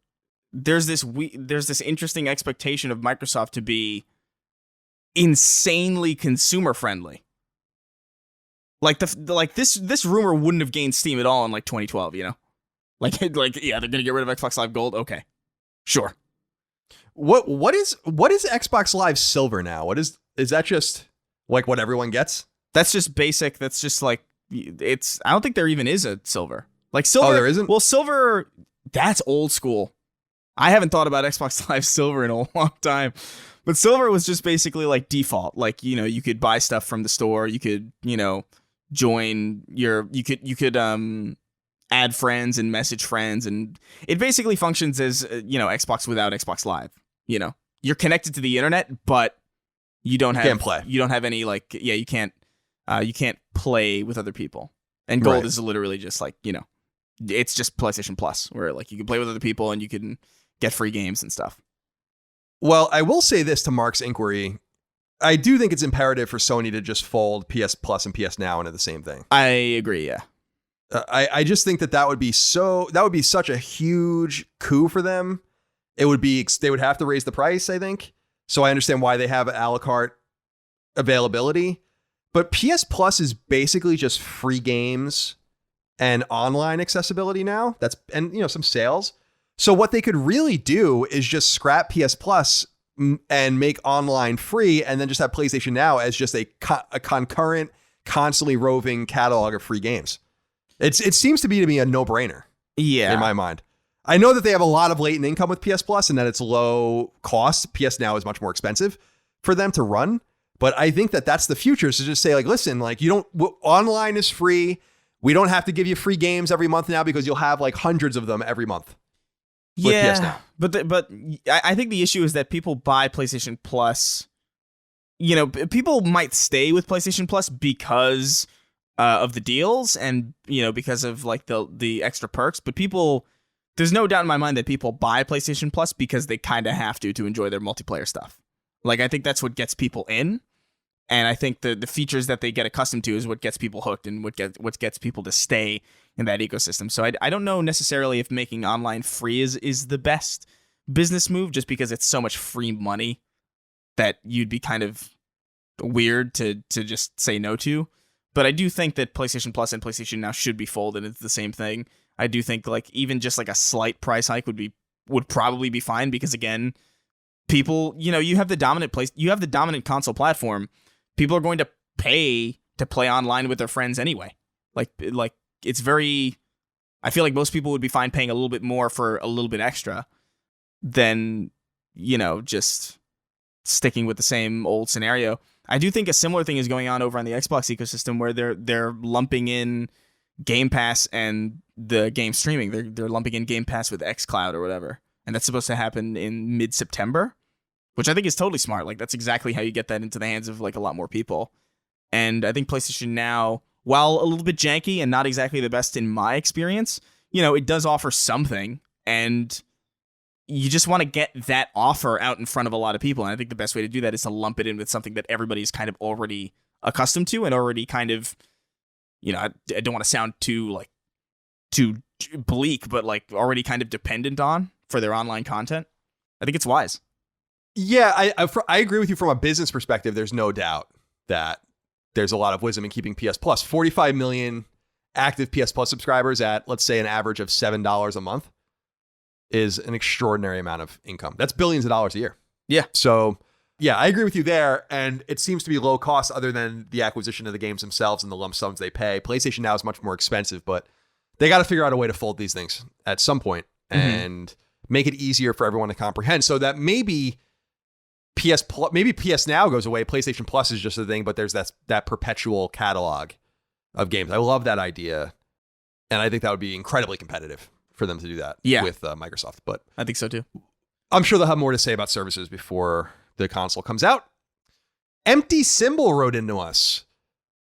there's this interesting expectation of Microsoft to be insanely consumer friendly. Like this rumor wouldn't have gained steam at all in like 2012, you know? Like yeah, they're gonna get rid of Xbox Live Gold. Okay, sure. What is Xbox Live Silver now? Is that just like what everyone gets? That's just basic. That's just like it's. I don't think there even is a Silver. Like Silver. Oh, there isn't? Well, Silver. That's old school. I haven't thought about Xbox Live Silver in a long time. But Silver was just basically like default. Like, you know, you could buy stuff from the store. You could, you know, join your, you could add friends and message friends. And it basically functions as, you know, Xbox without Xbox Live. You know, you're connected to the internet, but you can't play. You don't have any like, yeah, you can't play with other people. And Gold is literally just like, you know, it's just PlayStation Plus, where like you can play with other people and you can get free games and stuff. Well, I will say this to Mark's inquiry. I do think it's imperative for Sony to just fold PS Plus and PS Now into the same thing. I agree, yeah. I just think that would be such a huge coup for them. They would have to raise the price, I think. So I understand why they have a la carte availability. But PS Plus is basically just free games and online accessibility now. And you know, some sales. So what they could really do is just scrap PS Plus and make online free, and then just have PlayStation Now as just a concurrent, constantly roving catalog of free games. It seems to me a no-brainer. Yeah, in my mind. I know that they have a lot of latent income with PS Plus and that it's low cost. PS Now is much more expensive for them to run, but I think that that's the future. So just say like, listen, like online is free. We don't have to give you free games every month now because you'll have like hundreds of them every month. Yeah, but I think the issue is that people buy PlayStation Plus. You know, people might stay with PlayStation Plus because of the deals and, you know, because of like the extra perks. But there's no doubt in my mind that people buy PlayStation Plus because they kind of have to enjoy their multiplayer stuff. Like, I think that's what gets people in. And I think the features that they get accustomed to is what gets people hooked and what gets people to stay in that ecosystem. So I don't know necessarily if making online free is the best business move, just because it's so much free money that you'd be kind of weird to just say no to. But I do think that PlayStation Plus and PlayStation Now should be folded into the same thing. I do think like even just like a slight price hike would probably be fine because again, people, you have the dominant console platform. People are going to pay to play online with their friends anyway. Like it's very, I feel like most people would be fine paying a little bit more for a little bit extra than, just sticking with the same old scenario. I do think a similar thing is going on over on the Xbox ecosystem where they're lumping in Game Pass and the game streaming. They're lumping in Game Pass with xCloud or whatever. And that's supposed to happen in mid-September, which I think is totally smart. Like that's exactly how you get that into the hands of like a lot more people. And I think PlayStation Now, while a little bit janky and not exactly the best in my experience, it does offer something, and you just want to get that offer out in front of a lot of people. And I think the best way to do that is to lump it in with something that everybody's kind of already accustomed to and already kind of, I don't want to sound too bleak, but like already kind of dependent on for their online content. I think it's wise. Yeah, I agree with you from a business perspective. There's no doubt that there's a lot of wisdom in keeping PS Plus. 45 million active PS Plus subscribers at, let's say, an average of $7 a month is an extraordinary amount of income. That's billions of dollars a year. Yeah. So, yeah, I agree with you there. And it seems to be low cost other than the acquisition of the games themselves and the lump sums they pay. PlayStation Now is much more expensive, but they got to figure out a way to fold these things at some point and make it easier for everyone to comprehend so that maybe PS Now goes away. PlayStation Plus is just a thing, but there's that perpetual catalog of games. I love that idea. And I think that would be incredibly competitive for them to do that with Microsoft. But I think so too. I'm sure they'll have more to say about services before the console comes out. Empty Symbol wrote into us.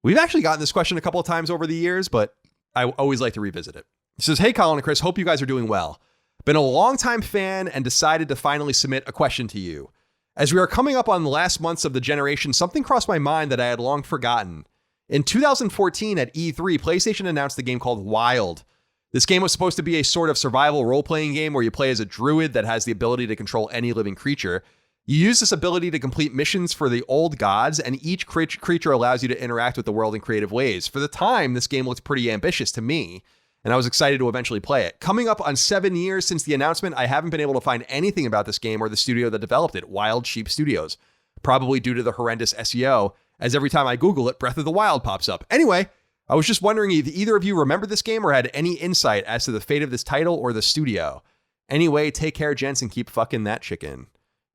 We've actually gotten this question a couple of times over the years, but I always like to revisit it. He says, "Hey, Colin and Chris, hope you guys are doing well. Been a longtime fan and decided to finally submit a question to you. As we are coming up on the last months of the generation, something crossed my mind that I had long forgotten. In 2014 at E3, PlayStation announced the game called Wild. This game was supposed to be a sort of survival role-playing game where you play as a druid that has the ability to control any living creature. You use this ability to complete missions for the old gods, and each creature allows you to interact with the world in creative ways. For the time, this game looked pretty ambitious to me, and I was excited to eventually play it. Coming up on 7 years since the announcement, I haven't been able to find anything about this game or the studio that developed it, Wild Sheep Studios, probably due to the horrendous SEO, as every time I Google it, Breath of the Wild pops up. Anyway, I was just wondering if either of you remember this game or had any insight as to the fate of this title or the studio. Anyway, take care, gents, and keep fucking that chicken.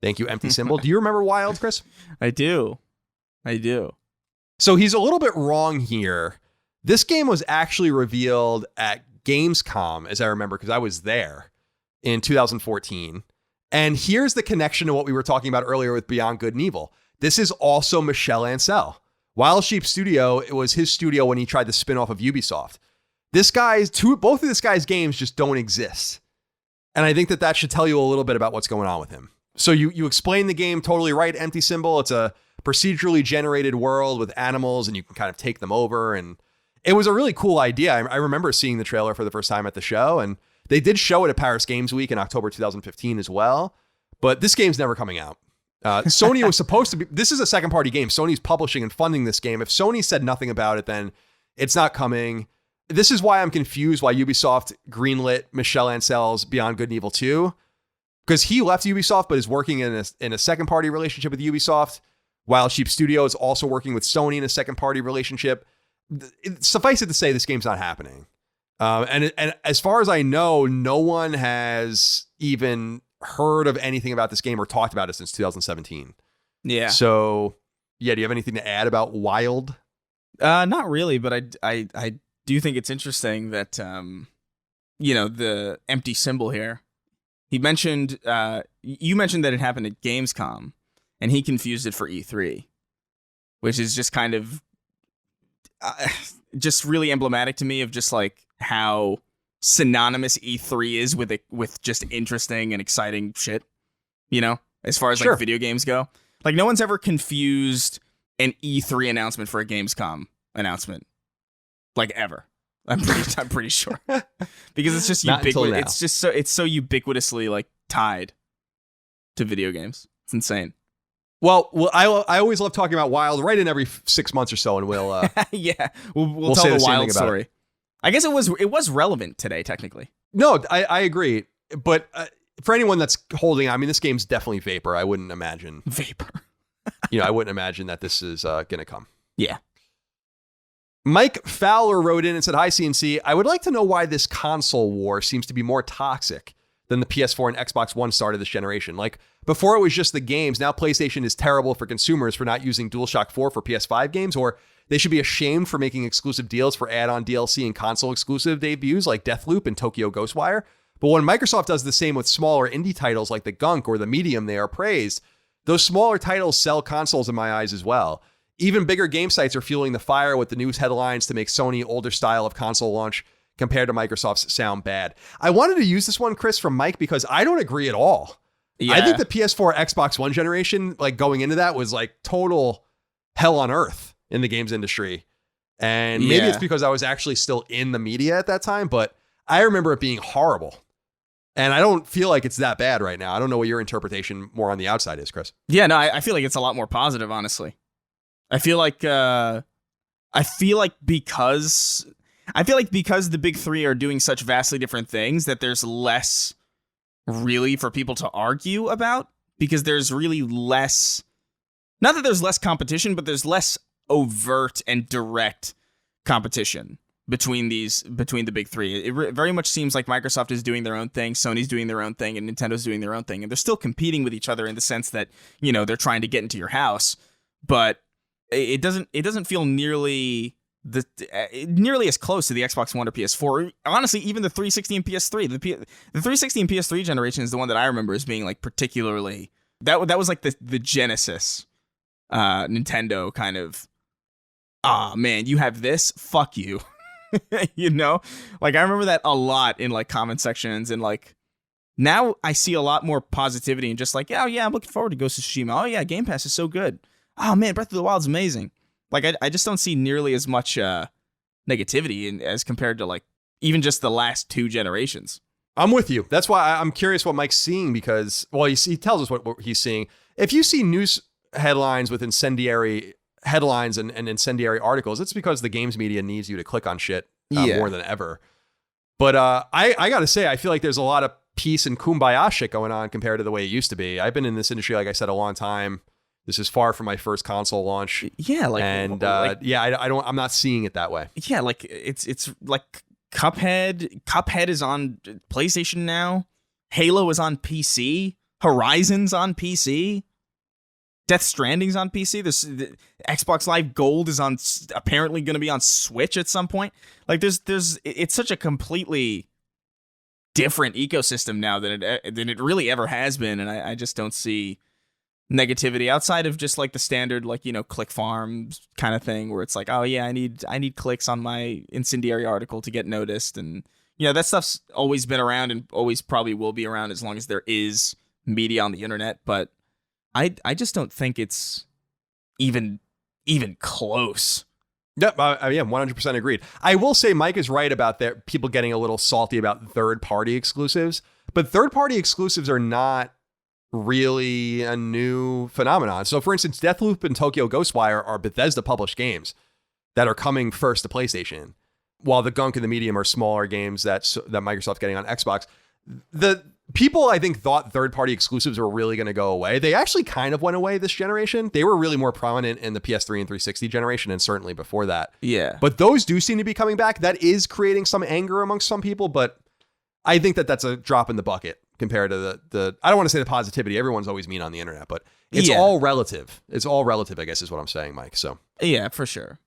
Thank you, Empty Symbol." Do you remember Wild, Chris? I do. So he's a little bit wrong here. This game was actually revealed at Gamescom, as I remember, because I was there in 2014. And here's the connection to what we were talking about earlier with Beyond Good and Evil. This is also Michel Ancel. Wild Sheep Studio, it was his studio when he tried to spin off of Ubisoft. Both of this guy's games just don't exist. And I think that should tell you a little bit about what's going on with him. So you explain the game totally right, Empty Symbol. It's a procedurally generated world with animals and you can kind of take them over. And it was a really cool idea. I remember seeing the trailer for the first time at the show, and they did show it at Paris Games Week in October 2015 as well. But this game's never coming out. Sony was supposed to be, this is a second party game. Sony's publishing and funding this game. If Sony said nothing about it, then it's not coming. This is why I'm confused why Ubisoft greenlit Michel Ancel's Beyond Good and Evil 2. Because he left Ubisoft, but is working in a second party relationship with Ubisoft. Wild Sheep Studio is also working with Sony in a second party relationship. Suffice it to say, this game's not happening. And as far as I know, no one has even heard of anything about this game or talked about it since 2017. Yeah. So, yeah, do you have anything to add about Wild? Not really, but I do think it's interesting that, the Empty Symbol here. He mentioned, you mentioned that it happened at Gamescom, and he confused it for E3, which is just kind of just really emblematic to me of just like how synonymous E3 is with just interesting and exciting shit, as far as like video games go. Like no one's ever confused an E3 announcement for a Gamescom announcement, like ever. I'm pretty sure because it's just ubiquitous. It's just so ubiquitously like tied to video games. It's insane. Well, I always love talking about Wild right in every 6 months or so, and we'll yeah, we'll say tell the the same Wild thing about story. I guess it was relevant today, technically. No, I agree. But for anyone that's holding, I mean, this game's definitely vapor. I wouldn't imagine. Vapor. I wouldn't imagine that this is going to come. Yeah. Mike Fowler wrote in and said, "Hi, CNC. I would like to know why this console war seems to be more toxic than the PS4 and Xbox One start of this generation. Like, before it was just the games. Now PlayStation is terrible for consumers for not using DualShock 4 for PS5 games, or they should be ashamed for making exclusive deals for add-on DLC and console exclusive debuts like Deathloop and Tokyo Ghostwire. But when Microsoft does the same with smaller indie titles like the Gunk or the Medium, they are praised. Those smaller titles sell consoles in my eyes as well. Even bigger game sites are fueling the fire with the news headlines to make Sony older style of console launch compared to Microsoft's sound bad." I wanted to use this one, Chris, from Mike, because I don't agree at all. Yeah. I think the PS4 Xbox One generation, like going into that, was like total hell on earth in the games industry. And maybe it's because I was actually still in the media at that time, but I remember it being horrible. And I don't feel like it's that bad right now. I don't know what your interpretation more on the outside is, Chris. Yeah, no, I feel like it's a lot more positive, honestly. I feel like because the big three are doing such vastly different things that there's less really for people to argue about, because there's really less, not that there's less competition, but there's less overt and direct competition between the big three. It very much seems like Microsoft is doing their own thing, Sony's doing their own thing, and Nintendo's doing their own thing, and they're still competing with each other in the sense that, they're trying to get into your house, but it doesn't feel nearly as close to the Xbox One or PS4. Honestly, even the 360 and PS3. The 360 and PS3 generation is the one that I remember as being like particularly, that was like the Genesis Nintendo kind of, man, you have this, fuck you. Like I remember that a lot in like comment sections, and like now I see a lot more positivity and just like, oh yeah, I'm looking forward to Ghost of Tsushima. Oh yeah, Game Pass is so good. Oh man, Breath of the Wild's amazing. Like I just don't see nearly as much negativity as compared to like even just the last two generations. I'm with you. That's why I'm curious what Mike's seeing, because, well, he tells us what he's seeing. If you see news headlines with incendiary headlines and incendiary articles, it's because the games media needs you to click on shit more than ever. But I got to say, I feel like there's a lot of peace and kumbaya shit going on compared to the way it used to be. I've been in this industry, like I said, a long time. This is far from my first console launch. Yeah, like, and I'm not seeing it that way. Yeah, like it's like Cuphead. Cuphead is on PlayStation now. Halo is on PC. Horizon's on PC. Death Stranding's on PC. The Xbox Live Gold is apparently going to be on Switch at some point. Like it's such a completely different ecosystem now than it really ever has been, and I just don't see negativity outside of just like the standard, like, click farms kind of thing where it's like, oh yeah, I need clicks on my incendiary article to get noticed, and that stuff's always been around and always probably will be around as long as there is media on the internet. But I just don't think it's even close. Yep, yeah, 100% agreed. I will say Mike is right about people getting a little salty about third-party exclusives, but third-party exclusives are not really a new phenomenon. So, for instance, Deathloop and Tokyo Ghostwire are Bethesda-published games that are coming first to PlayStation, while the Gunk and the Medium are smaller games that Microsoft's getting on Xbox. The people, I think, thought third-party exclusives were really going to go away. They actually kind of went away this generation. They were really more prominent in the PS3 and 360 generation, and certainly before that. Yeah. But those do seem to be coming back. That is creating some anger amongst some people, but I think that's a drop in the bucket compared to the I don't want to say the positivity. Everyone's always mean on the internet, but it's all relative. It's all relative, I guess, is what I'm saying, Mike. So yeah, for sure.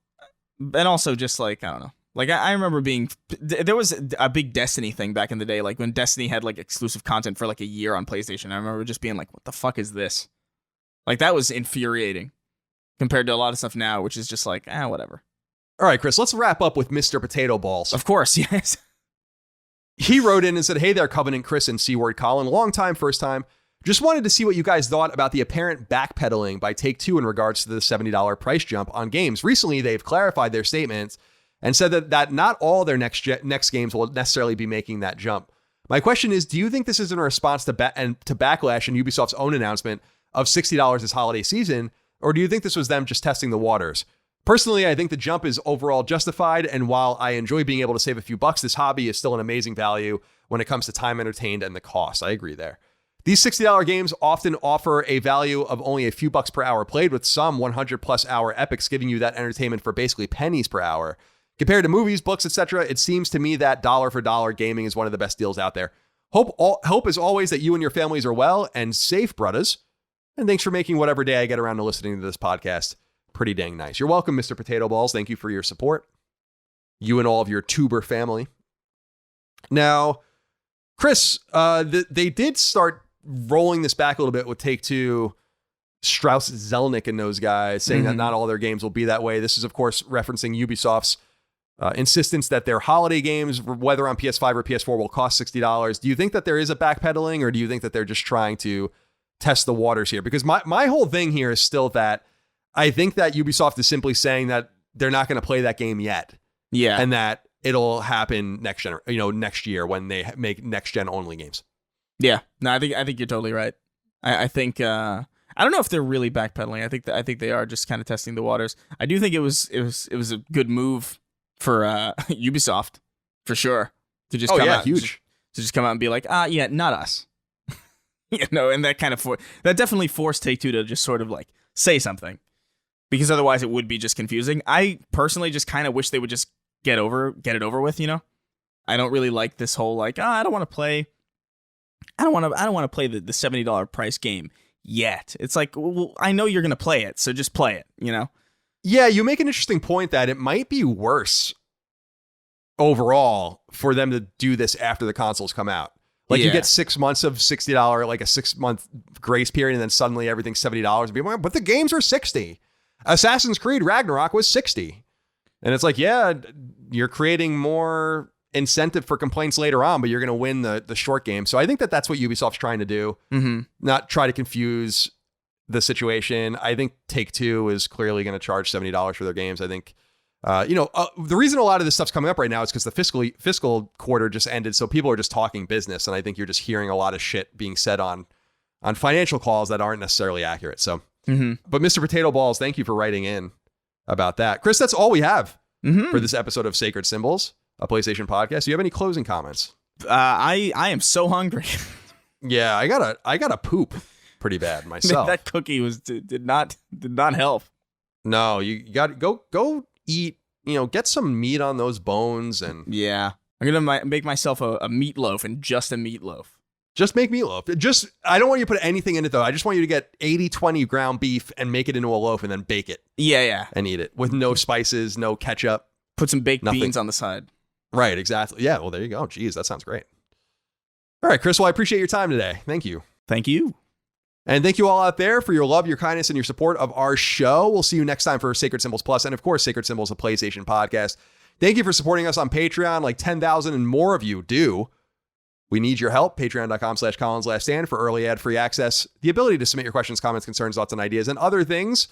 And also just like, I don't know. Like I remember there was a big Destiny thing back in the day, like when Destiny had like exclusive content for like a year on PlayStation. I remember just being like, what the fuck is this? Like that was infuriating compared to a lot of stuff now, which is just like, whatever. All right, Chris, let's wrap up with Mr. Potato Balls. Of course, yes. He wrote in and said, "Hey there, Covenant Chris and C-Word Colin. Long time, first time. Just wanted to see what you guys thought about the apparent backpedaling by Take-Two in regards to the $70 price jump on games. Recently, they've clarified their statements and said that not all their next games will necessarily be making that jump. My question is, do you think this is in response to backlash and Ubisoft's own announcement of $60 this holiday season, or do you think this was them just testing the waters? Personally, I think the jump is overall justified, and while I enjoy being able to save a few bucks, this hobby is still an amazing value when it comes to time entertained and the cost. I agree there. These $60 games often offer a value of only a few bucks per hour played, with some 100+ hour epics giving you that entertainment for basically pennies per hour. Compared to movies, books, etc., it seems to me that dollar for dollar gaming is one of the best deals out there. Hope as always that you and your families are well and safe, brothers. And thanks for making whatever day I get around to listening to this podcast pretty dang nice. You're welcome, Mr. Potato Balls. Thank you for your support. You and all of your tuber family. Now, Chris, they did start rolling this back a little bit with Take-Two, Strauss Zelnick and those guys, saying that not all their games will be that way. This is, of course, referencing Ubisoft's insistence that their holiday games, whether on PS5 or PS4, will cost $60. Do you think that there is a backpedaling, or do you think that they're just trying to test the waters here? Because my whole thing here is still that I think that Ubisoft is simply saying that they're not going to play that game yet. Yeah. And that it'll happen next year when they make next gen only games. Yeah. No, I think you're totally right. I think I don't know if they're really backpedaling. I think they are just kind of testing the waters. I do think it was a good move for Ubisoft for sure to just come out huge to just come out and be like, yeah, not us. And that kind of that definitely forced Take-Two to just sort of like say something, because otherwise it would be just confusing. I personally just kind of wish they would just get it over with. I don't really like this whole like, I don't want to play the $70 price game yet. It's like, well, I know you're gonna play it, so just play it. Yeah, you make an interesting point that it might be worse overall for them to do this after the consoles come out. Like you get 6 months of $60, like a 6-month grace period, and then suddenly everything's $70. And but the games are $60. Assassin's Creed Ragnarok was $60. And it's like, yeah, you're creating more incentive for complaints later on, but you're going to win the short game. So I think that that's what Ubisoft's trying to do. Not try to confuse the situation. I think Take-Two is clearly going to charge $70 for their games. I think, the reason a lot of this stuff's coming up right now is because the fiscal quarter just ended. So people are just talking business. And I think you're just hearing a lot of shit being said on financial calls that aren't necessarily accurate. So, but Mr. Potato Balls, thank you for writing in about that. Chris, that's all we have for this episode of Sacred Symbols, a PlayStation podcast. Do you have any closing comments? I am so hungry. Yeah, I gotta poop pretty bad myself. That cookie did not help. No, you got go eat. Get some meat on those bones, and yeah, I'm gonna make myself a meatloaf, and just a meatloaf. Just make meatloaf. I don't want you to put anything in it though. I just want you to get 80-20 ground beef and make it into a loaf, and then bake it. Yeah, and eat it with no spices, no ketchup. Put some baked beans on the side. Right, exactly. Yeah, well, there you go. Jeez, that sounds great. All right, Chris, well, I appreciate your time today. Thank you. Thank you. And thank you all out there for your love, your kindness, and your support of our show. We'll see you next time for Sacred Symbols Plus, and of course, Sacred Symbols, a PlayStation podcast. Thank you for supporting us on Patreon, like 10,000 and more of you do. We need your help. Patreon.com/ColinsLastStand for early ad-free access, the ability to submit your questions, comments, concerns, thoughts, and ideas, and other things.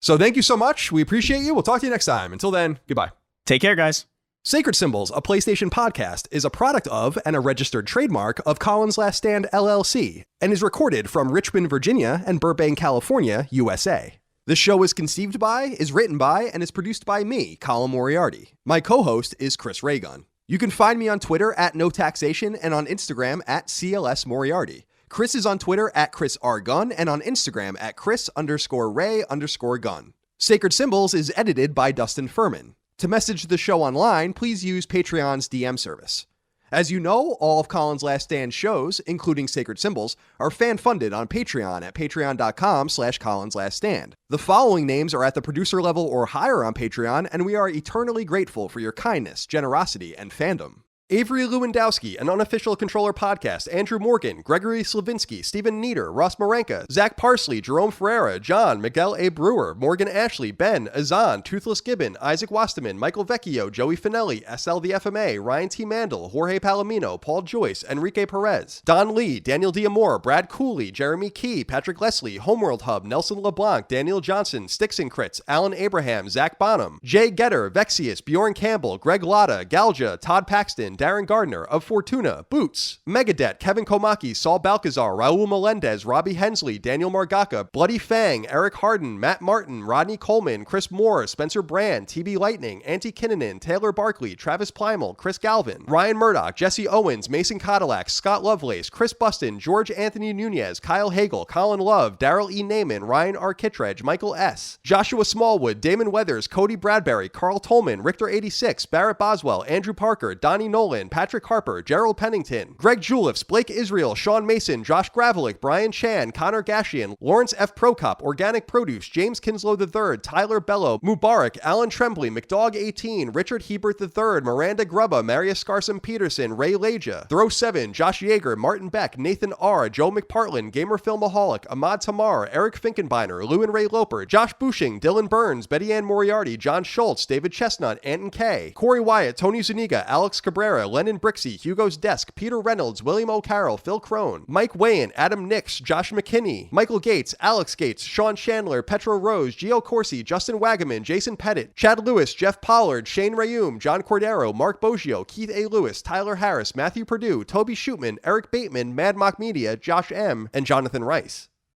So thank you so much. We appreciate you. We'll talk to you next time. Until then, goodbye. Take care, guys. Sacred Symbols, a PlayStation podcast, is a product of and a registered trademark of Colin's Last Stand, LLC, and is recorded from Richmond, Virginia, and Burbank, California, USA. This show is conceived by, is written by, and is produced by me, Colin Moriarty. My co-host is Chris Raygun. You can find me on Twitter at NoTaxation and on Instagram at CLS Moriarty. Chris is on Twitter at Chris R. Gunn and on Instagram at Chris_Ray_Gun. Sacred Symbols is edited by Dustin Furman. To message the show online, please use Patreon's DM service. As you know, all of Colin's Last Stand shows, including Sacred Symbols, are fan-funded on Patreon at patreon.com/ColinsLastStand. The following names are at the producer level or higher on Patreon, and we are eternally grateful for your kindness, generosity, and fandom. Avery Lewandowski, an unofficial controller podcast, Andrew Morgan, Gregory Slavinsky, Stephen Nieder, Ross Marenka, Zach Parsley, Jerome Ferreira, John, Miguel A. Brewer, Morgan Ashley, Ben, Azan, Toothless Gibbon, Isaac Wasterman, Michael Vecchio, Joey Finelli, SL the FMA, Ryan T. Mandel, Jorge Palomino, Paul Joyce, Enrique Perez, Don Lee, Daniel Diamore, Brad Cooley, Jeremy Key, Patrick Leslie, Homeworld Hub, Nelson LeBlanc, Daniel Johnson, Sticks and Crits, Alan Abraham, Zach Bonham, Jay Getter, Vexius, Bjorn Campbell, Greg Lotta, Galja, Todd Paxton, Darren Gardner, of Fortuna, Boots, Megadet, Kevin Komaki, Saul Balcazar, Raul Melendez, Robbie Hensley, Daniel Margaka, Bloody Fang, Eric Harden, Matt Martin, Rodney Coleman, Chris Moore, Spencer Brand, TB Lightning, Antti Kinnunen, Taylor Barkley, Travis Plimal, Chris Galvin, Ryan Murdoch, Jesse Owens, Mason Cadillac, Scott Lovelace, Chris Buston, George Anthony Nunez, Kyle Hagel, Colin Love, Daryl E. Naiman, Ryan R. Kittredge, Michael S., Joshua Smallwood, Damon Weathers, Cody Bradbury, Carl Tolman, Richter86, Barrett Boswell, Andrew Parker, Donnie Nolan, Patrick Harper, Gerald Pennington, Greg Juliffs, Blake Israel, Sean Mason, Josh Gravelick, Brian Chan, Connor Gashian, Lawrence F. Prokop, Organic Produce, James Kinslow III, Tyler Bello, Mubarak, Alan Tremblay, McDog 18, Richard Hebert III, Miranda Grubba, Marius Scarson Peterson, Ray Leja, Throw 7, Josh Yeager, Martin Beck, Nathan R., Joe McPartlin, Gamer Filmaholic, Ahmad Tamar, Eric Finkenbeiner, Lou and Ray Loper, Josh Bushing, Dylan Burns, Betty Ann Moriarty, John Schultz, David Chestnut, Anton K., Corey Wyatt, Tony Zuniga, Alex Cabrera, Lennon Brixey, Hugo's Desk, Peter Reynolds, William O'Carroll, Phil Crone, Mike Wayan, Adam Nix, Josh McKinney, Michael Gates, Alex Gates, Sean Chandler, Petro Rose, Gio Corsi, Justin Wagaman, Jason Pettit, Chad Lewis, Jeff Pollard, Shane Rayum, John Cordero, Mark Boggio, Keith A. Lewis, Tyler Harris, Matthew Purdue, Toby Shootman, Eric Bateman, Mad Mock Media, Josh M., and Jonathan Rice.